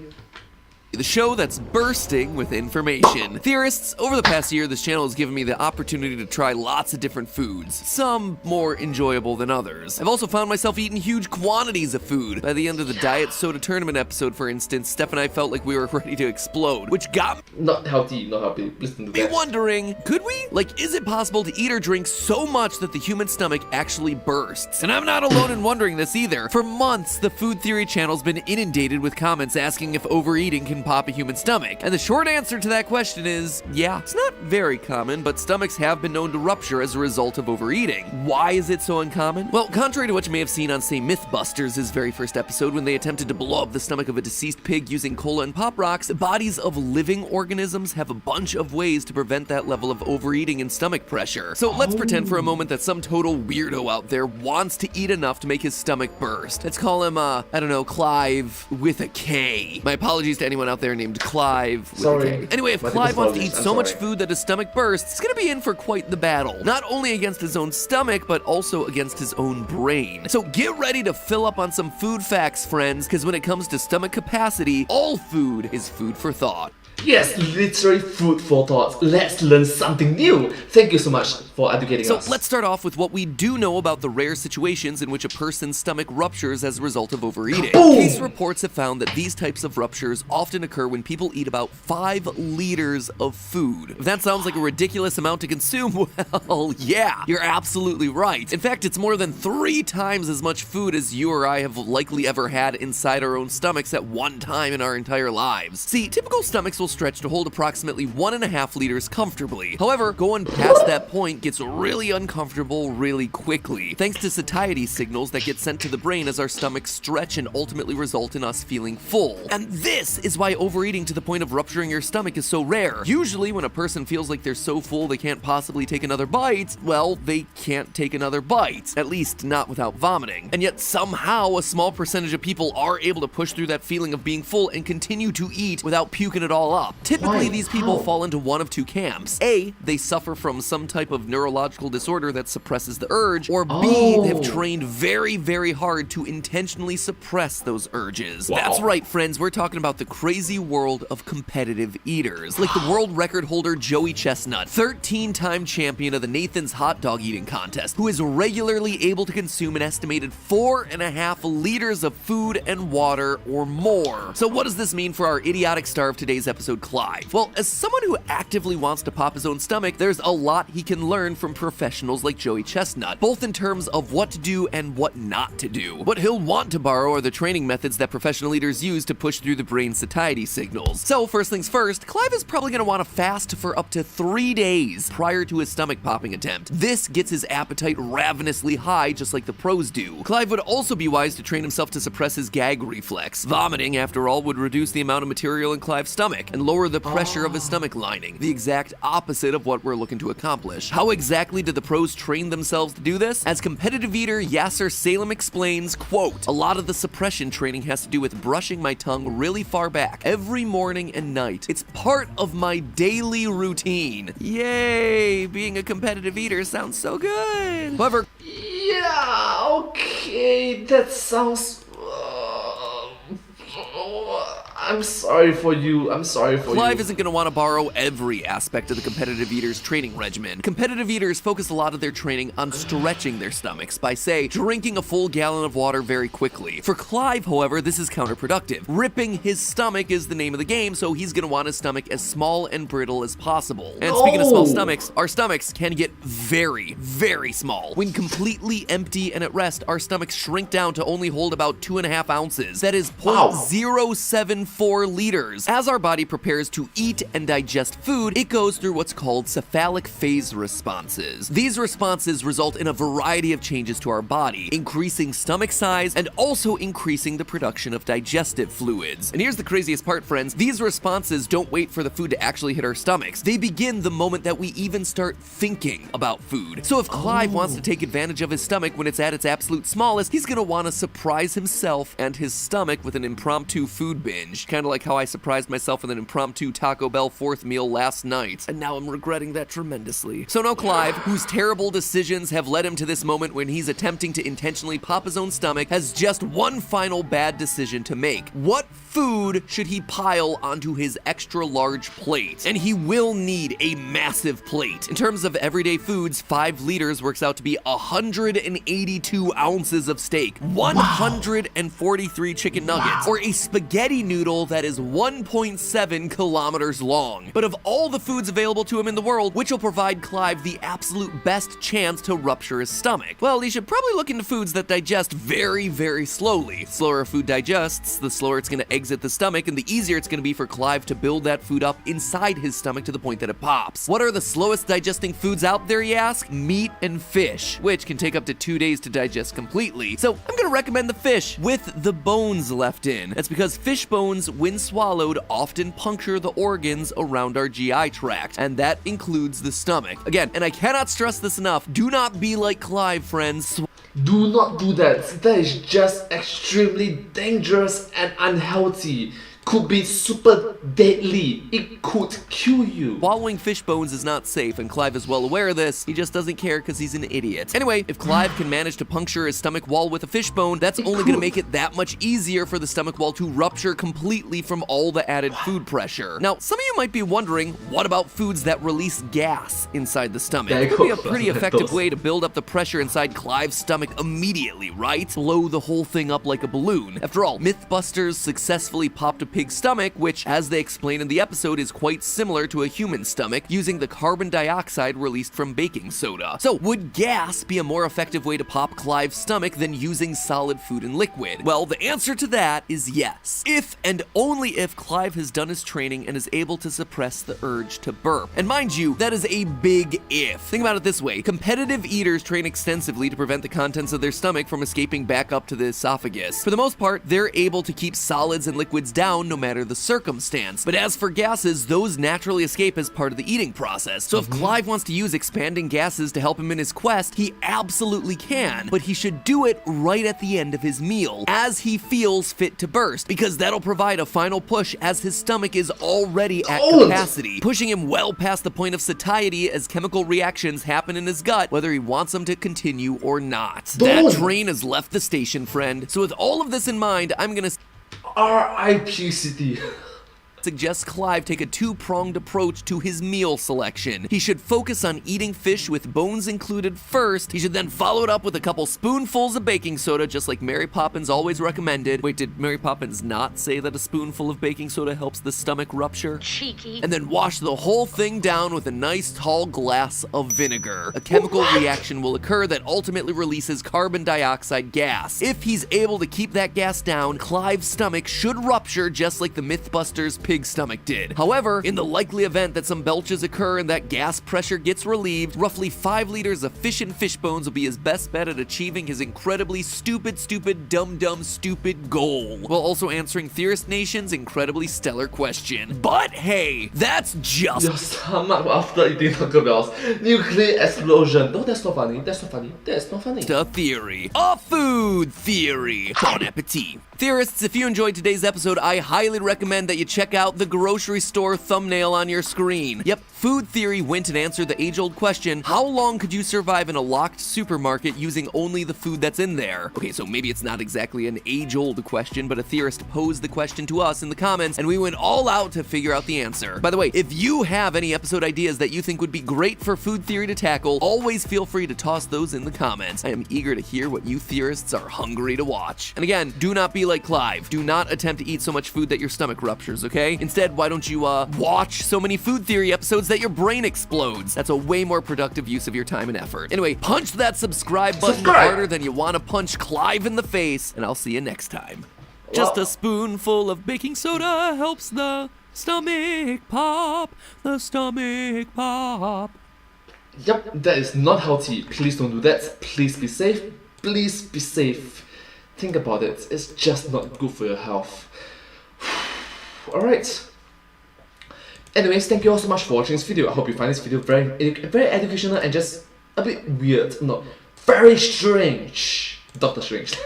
[SPEAKER 2] The show that's bursting with information. Theorists, over the past year, this channel has given me the opportunity to try lots of different foods, some more enjoyable than others. I've also found myself eating huge quantities of food. By the end of the Diet Soda Tournament episode, for instance, Steph and I felt like we were ready to explode, which got
[SPEAKER 1] Not healthy, please don't do that.
[SPEAKER 2] me wondering, could we? Like, is it possible to eat or drink so much that the human stomach actually bursts? And I'm not alone in wondering this either. For months, the Food Theory channel's been inundated with comments asking if overeating can pop a human stomach. And the short answer to that question is, yeah. It's not very common, but stomachs have been known to rupture as a result of overeating. Why is it so uncommon? Well, contrary to what you may have seen on, say, Mythbusters' very first episode when they attempted to blow up the stomach of a deceased pig using cola and Pop Rocks, bodies of living organisms have a bunch of ways to prevent that level of overeating and stomach pressure. So let's pretend for a moment that some total weirdo out there wants to eat enough to make his stomach burst. Let's call him, I don't know, Clive with a K. My apologies to anyone out there named Clive with a K. Anyway, if Clive wants to eat so much food that his stomach bursts, he's gonna be in for quite the battle. Not only against his own stomach, but also against his own brain. So get ready to fill up on some food facts, friends, because when it comes to stomach capacity, all food is food for thought.
[SPEAKER 1] Yes, literally food for thought. Let's learn something new. Thank you so much for educating us.
[SPEAKER 2] So let's start off with what we do know about the rare situations in which a person's stomach ruptures as a result of overeating. Case reports have found that these types of ruptures often occur when people eat about 5 liters of food. If that sounds like a ridiculous amount to consume, well, yeah, you're absolutely right. In fact, it's more than 3 times as much food as you or I have likely ever had inside our own stomachs at one time in our entire lives. See, typical stomachs will stretch to hold approximately 1.5 liters comfortably. However, going past that point gets really uncomfortable really quickly, thanks to satiety signals that get sent to the brain as our stomachs stretch and ultimately result in us feeling full. And this is why overeating to the point of rupturing your stomach is so rare. Usually when a person feels like they're so full they can't possibly take another bite, well, they can't take another bite, at least not without vomiting. And yet somehow a small percentage of people are able to push through that feeling of being full and continue to eat without puking it all up. Typically, these people fall into one of 2 camps. A, they suffer from some type of neurological disorder that suppresses the urge, or B, they've trained very, very hard to intentionally suppress those urges. That's right, friends, we're talking about the crazy world of competitive eaters, like the world record holder Joey Chestnut, 13-time champion of the Nathan's hot dog eating contest, who is regularly able to consume an estimated 4.5 liters of food and water or more. So what does this mean for our idiotic star of today's episode, Clive? Well, as someone who actively wants to pop his own stomach, there's a lot he can learn from professionals like Joey Chestnut, both in terms of what to do and what not to do. What he'll want to borrow are the training methods that professional eaters use to push through the brain's satiety signals. So first things first, Clive is probably going to want to fast for up to 3 days prior to his stomach popping attempt. This gets his appetite ravenously high, just like the pros do. Clive would also be wise to train himself to suppress his gag reflex. Vomiting, after all, would reduce the amount of material in Clive's stomach and lower the pressure of his stomach lining, the exact opposite of what we're looking to accomplish. How exactly did the pros train themselves to do this? As competitive eater Yasser Salem explains, quote, "A lot of the suppression training has to do with brushing my tongue really far back every morning and night. It's part of my daily routine." Yay! Being a competitive eater sounds so good. However,
[SPEAKER 1] yeah, okay, that sounds... I'm sorry for you.
[SPEAKER 2] Clive isn't going to want to borrow every aspect of the competitive eater's training regimen. Competitive eaters focus a lot of their training on stretching their stomachs by, say, drinking a full gallon of water very quickly. For Clive, however, this is counterproductive. Ripping his stomach is the name of the game, so he's going to want his stomach as small and brittle as possible. And speaking of small stomachs, our stomachs can get very, very small. When completely empty and at rest, our stomachs shrink down to only hold about 2.5 ounces. That is 0.074 liters. As our body prepares to eat and digest food, it goes through what's called cephalic phase responses. These responses result in a variety of changes to our body, increasing stomach size and also increasing the production of digestive fluids. And here's the craziest part, friends. These responses don't wait for the food to actually hit our stomachs. They begin the moment that we even start thinking about food. So if Clive wants to take advantage of his stomach when it's at its absolute smallest, he's gonna want to surprise himself and his stomach with an impromptu food binge. Kind of like how I surprised myself with an impromptu Taco Bell 4th meal last night, and now I'm regretting that tremendously. So now Clive, whose terrible decisions have led him to this moment when he's attempting to intentionally pop his own stomach, has just one final bad decision to make. What food should he pile onto his extra large plate? And he will need a massive plate. In terms of everyday foods, 5 liters works out to be 182 ounces of steak, 143 chicken nuggets, or a spaghetti noodle that is 1.7 kilometers long. But of all the foods available to him in the world, which will provide Clive the absolute best chance to rupture his stomach? Well, he should probably look into foods that digest very, very slowly. The slower a food digests, the slower it's going to exit the stomach, and the easier it's going to be for Clive to build that food up inside his stomach to the point that it pops. What are the slowest digesting foods out there, you ask? Meat and fish, which can take up to 2 days to digest completely. So I'm going to recommend the fish with the bones left in. That's because fish bones, when swallowed, often puncture the organs around our GI tract, and that includes the stomach. Again, and I cannot stress this enough, do not be like Clive, friends.
[SPEAKER 1] Do not do that. That is just extremely dangerous and unhealthy. could be super deadly. It could kill you.
[SPEAKER 2] Swallowing fish bones is not safe, and Clive is well aware of this. He just doesn't care because he's an idiot. Anyway, if Clive can manage to puncture his stomach wall with a fish bone, that's only going to make it that much easier for the stomach wall to rupture completely from all the added food pressure. Now, some of you might be wondering, what about foods that release gas inside the stomach? It could be a pretty effective way to build up the pressure inside Clive's stomach immediately, right? Blow the whole thing up like a balloon. After all, Mythbusters successfully popped a pig's stomach, which, as they explain in the episode, is quite similar to a human stomach, using the carbon dioxide released from baking soda. So, would gas be a more effective way to pop Clive's stomach than using solid food and liquid? Well, the answer to that is yes. If and only if Clive has done his training and is able to suppress the urge to burp. And mind you, that is a big if. Think about it this way. Competitive eaters train extensively to prevent the contents of their stomach from escaping back up to the esophagus. For the most part, they're able to keep solids and liquids down no matter the circumstance. But as for gases, those naturally escape as part of the eating process. So if Clive wants to use expanding gases to help him in his quest, he absolutely can. But he should do it right at the end of his meal, as he feels fit to burst, because that'll provide a final push as his stomach is already at capacity, pushing him well past the point of satiety as chemical reactions happen in his gut, whether he wants them to continue or not. That train has left the station, friend. So with all of this in mind, I'm gonna
[SPEAKER 1] R.I.P. City.
[SPEAKER 2] suggest Clive take a two-pronged approach to his meal selection. He should focus on eating fish with bones included first. He should then follow it up with a couple spoonfuls of baking soda, just like Mary Poppins always recommended. Wait, did Mary Poppins not say that a spoonful of baking soda helps the stomach rupture?
[SPEAKER 19] Cheeky.
[SPEAKER 2] And then wash the whole thing down with a nice tall glass of vinegar. A chemical reaction will occur that ultimately releases carbon dioxide gas. If he's able to keep that gas down, Clive's stomach should rupture just like the Mythbusters' pig stomach did. However, in the likely event that some belches occur and that gas pressure gets relieved, roughly 5 liters of fish and fish bones will be his best bet at achieving his incredibly stupid, dumb, stupid goal, while also answering Theorist Nation's incredibly stellar question. But hey, that's just
[SPEAKER 1] your stomach after eating Taco Bell's nuclear explosion. No, that's not funny. That's not funny. That's not funny.
[SPEAKER 2] a theory. A food theory. Bon appetit. Theorists, if you enjoyed today's episode, I highly recommend that you check out the grocery store thumbnail on your screen. Yep, Food Theory went and answered the age-old question, how long could you survive in a locked supermarket using only the food that's in there? Okay, so maybe it's not exactly an age-old question, but a theorist posed the question to us in the comments, and we went all out to figure out the answer. By the way, if you have any episode ideas that you think would be great for Food Theory to tackle, always feel free to toss those in the comments. I am eager to hear what you theorists are hungry to watch. And again, do not be like Clive. Do not attempt to eat so much food that your stomach ruptures, okay? Instead, why don't you watch so many Food Theory episodes that your brain explodes? That's a way more productive use of your time and effort. Anyway, punch that subscribe button harder than you want to punch Clive in the face, and I'll see you next time. Just a spoonful of baking soda helps the stomach pop. The stomach pop.
[SPEAKER 1] Yep, that is not healthy. Please don't do that. Please be safe. Please be safe. Think about it. It's just not good for your health. Alright. Anyways, thank you all so much for watching this video. I hope you find this video very educational and just a bit weird. No, very strange. Dr. Strange.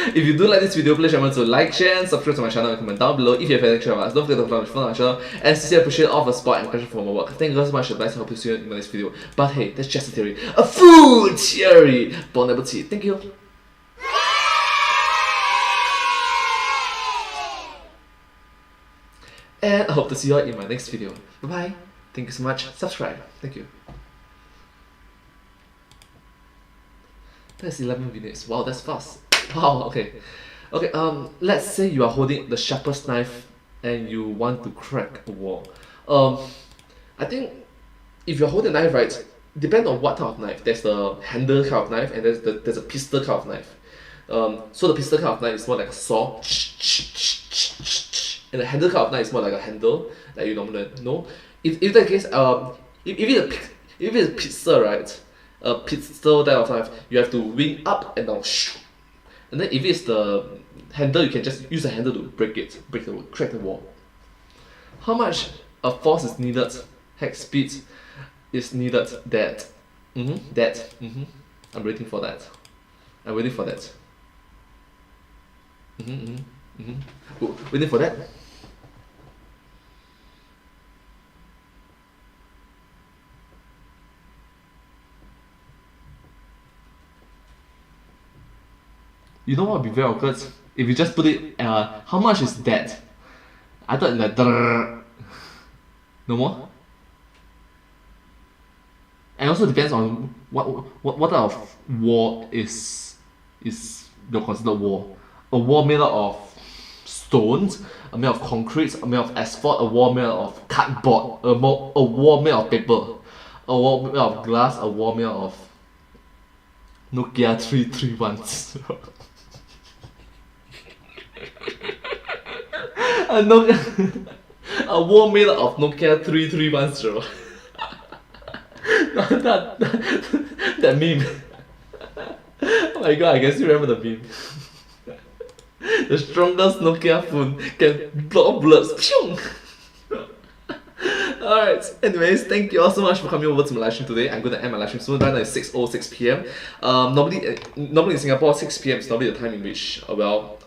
[SPEAKER 1] If you do like this video, please remember to like, share, and subscribe to my channel and comment down below. If you have any questions about us, don't forget to follow my channel. And sincerely appreciate all of the support and passion for my work. Thank you guys so much for advice. I hope you see you in my next video. But hey, that's just a theory. A food theory! Bon appetit. Thank you. And I hope to see you all in my next video. Bye bye. Thank you so much. Subscribe. Thank you. That's 11 minutes. Wow, that's fast. Wow, okay. Okay, let's say you are holding the sharpest knife and you want to crack a wall. I think if you're holding a knife, right, depends on what type of knife. There's the handle kind of knife and there's a pistol kind of knife. So the pistol kind of knife is more like a saw. And the handle kind of knife is more like a handle that you normally know. If that's the case, if it's a pistol, right, a pistol type of knife, you have to wing up and down. And then if it's the handle, you can just use the handle to crack the wall. How much of force is needed? Hex speed is needed. I'm waiting for that. Waiting for that. Waiting for that. You know what would be very awkward? If you just put it, how much is that? I thought like, no more? And also depends on what type of wall is you're considered wall. A wall made out of stones, a made of concrete, a made of asphalt, a wall made of cardboard, a wall made of paper, a wall made of glass, a wall made of Nokia 331. A wall made of Nokia 3310. that meme. Oh my god, I can still remember the meme. The strongest Nokia phone can block bullets. Alright, anyways, thank you all so much for coming over to my live stream today. I'm going to end my live stream soon. Right now it's 6:06 p.m. Normally in Singapore, 6 p.m. is normally the time in which, a lot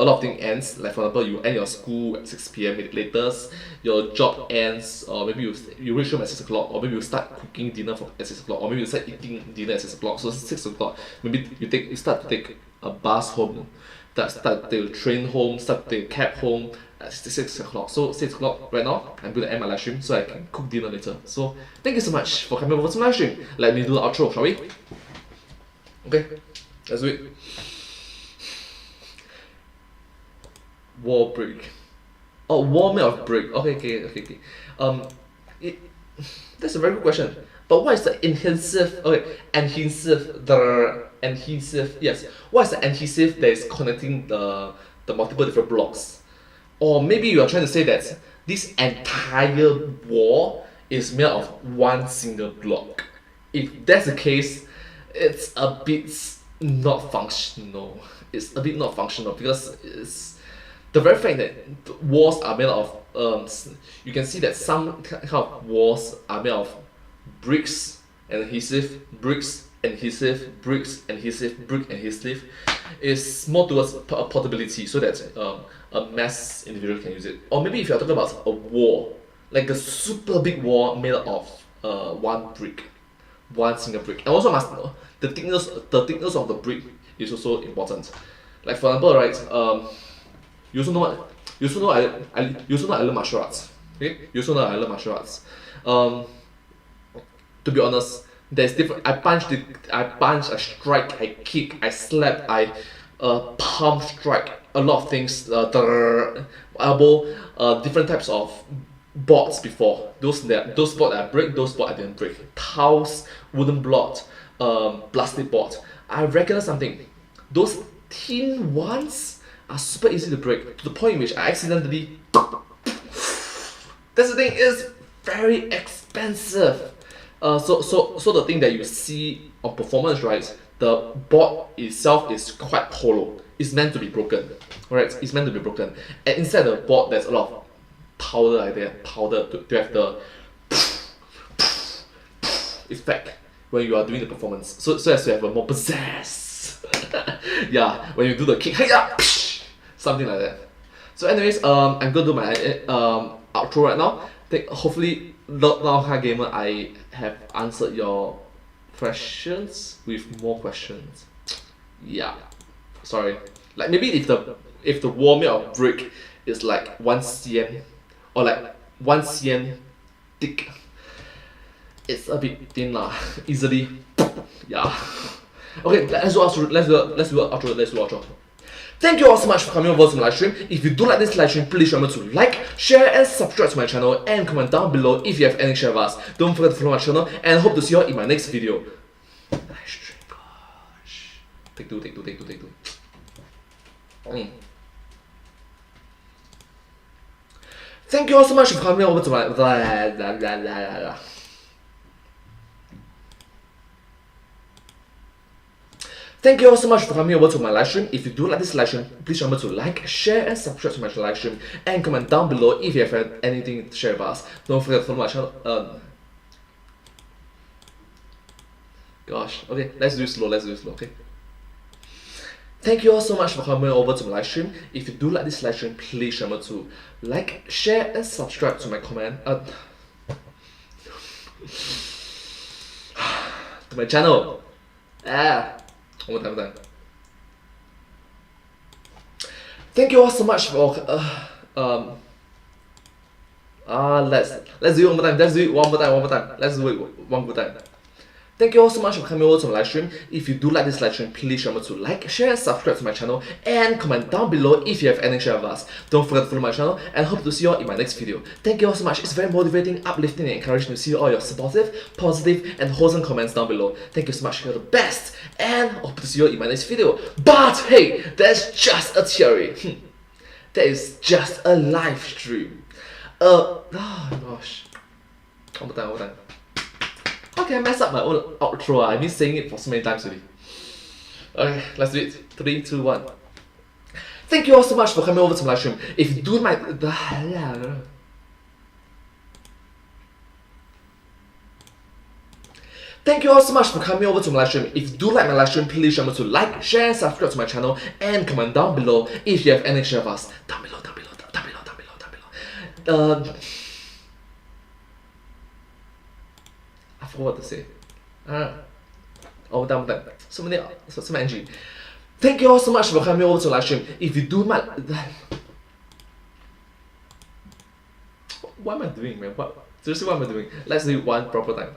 [SPEAKER 1] of things ends. Like for example, you end your school at 6 p.m. latest, your job ends, or maybe you reach home at 6 o'clock, or maybe you start cooking dinner at 6 o'clock, or maybe you start eating dinner at 6 o'clock. So 6 o'clock, maybe you start to take a bus home, start to train home, start to take a cab home at 6 o'clock. So 6 o'clock right now, I'm going to end my live stream so I can cook dinner later. So thank you so much for coming over to my live stream. Let me do the outro, shall we? Okay, let's do it. Wall brick. Oh, wall made of brick. Okay. That's a very good question. But what is the adhesive? Okay, adhesive. Yes. What is the adhesive that is connecting the multiple different blocks? Or maybe you are trying to say that this entire wall is made of one single block. If that's the case, it's a bit not functional. It's a bit not functional because it's the very fact that walls are made of you can see that some kind of walls are made of bricks and adhesive, bricks, adhesive, bricks, adhesive, brick, adhesive, is more towards portability so that a mass individual can use it. Or maybe if you're talking about a wall, like a super big wall made of one brick, one single brick. And also the thickness of the brick is also important. Like for example, right, you also know I learn martial arts. Okay? You also know I learn martial arts. To be honest, there's different. I punch, I strike, I kick, I slap, I palm strike. A lot of things. Elbow. Different types of boards before. Those boards I break, those boards I didn't break. Tiles, wooden block, plastic board. I recognize something. Those thin ones are super easy to break to the point in which I accidentally. That's the thing, it's very expensive. So the thing that you see on performance, right? The board itself is quite hollow. It's meant to be broken, alright? It's meant to be broken. And inside the board, there's a lot of powder like that, to have the effect when you are doing the performance. So as to have a more pizzazz. Yeah, when you do the kick, something like that. So anyways, I'm gonna do my outro right now. Hopefully, Lockdown Gamer, I have answered your questions with more questions. Yeah, sorry. Like maybe if the wall made of brick is like 1 cm or like 1 cm thick, it's a bit thin lah. Easily, yeah. Okay, let's do outro. Thank you all so much for coming over to my live stream. If you do like this live stream, please remember to like, share and subscribe to my channel and comment down below if you have any share of us. Don't forget to follow my channel and hope to see you all in my next video. Live stream, gosh. Take two. Thank you all so much for coming over to my Thank you all so much for coming over to my live stream. If you do like this live stream, please remember to like, share and subscribe to my live stream and comment down below if you have had anything to share with us. Don't forget to follow my channel. Gosh, okay, let's do it slow, okay? Thank you all so much for coming over to my live stream. If you do like this live stream, please remember to like, share and subscribe to my to my channel. One more time. Thank you all so much for let's do it one more time. Let's do it one more time. Let's do it one more time. Thank you all so much for coming over to my live stream. If you do like this live stream, please remember to like, share, and subscribe to my channel, and comment down below if you have any share of us. Don't forget to follow my channel, and hope to see you all in my next video. Thank you all so much. It's very motivating, uplifting, and encouraging to see all your supportive, positive, and wholesome comments down below. Thank you so much. You're the best, and hope to see you all in my next video. But hey, that's just a theory. That is just a live stream. Oh gosh. One more time. How can I mess up my own outro? I've been saying it for so many times already. Okay, let's do it. 3, 2, 1. Thank you all so much for coming over to my live stream. If you do my... Thank you all so much for coming over to my live stream. If you do like my live stream, please remember to like, share, and subscribe to my channel, and comment down below if you have any share of us. Down below. I forgot what to say. Done. So many energy. Thank you all so much for coming over to live stream. If you do my... What am I doing, man? Seriously, what am I doing? Let's do it one proper time.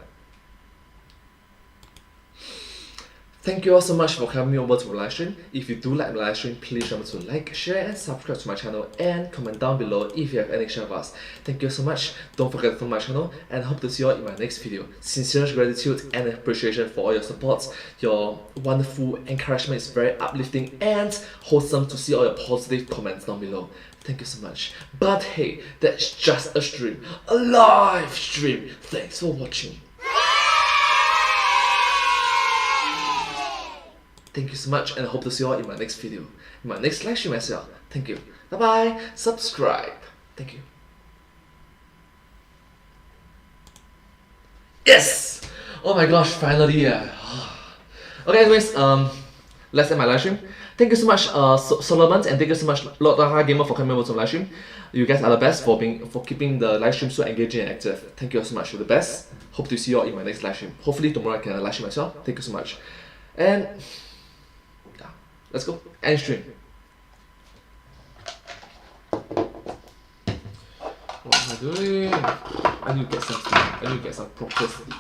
[SPEAKER 1] Thank you all so much for coming over to my live stream. If you do like my live stream, please remember to like, share, and subscribe to my channel, and comment down below if you have any share of us. Thank you so much. Don't forget to follow my channel, and hope to see you all in my next video. Sincere gratitude and appreciation for all your support. Your wonderful encouragement is very uplifting and wholesome to see all your positive comments down below. Thank you so much. But hey, that's just a stream, a live stream. Thanks for watching. Thank you so much, and I hope to see you all in my next video, in my next live stream as well. Thank you. Bye bye. Subscribe. Thank you. Yes! Oh my gosh, finally. Okay, anyways, let's end my live stream. Thank you so much, Solomon, and thank you so much, Lord Daha Gamer, for coming over to my live stream. You guys are the best for keeping the live stream so engaging and active. Thank you so much. You're the best. Hope to see you all in my next live stream. Hopefully tomorrow I can live stream as well. Thank you so much. And let's go. End stream. What am I doing? I need to get some sleep. I need to get some proper sleep.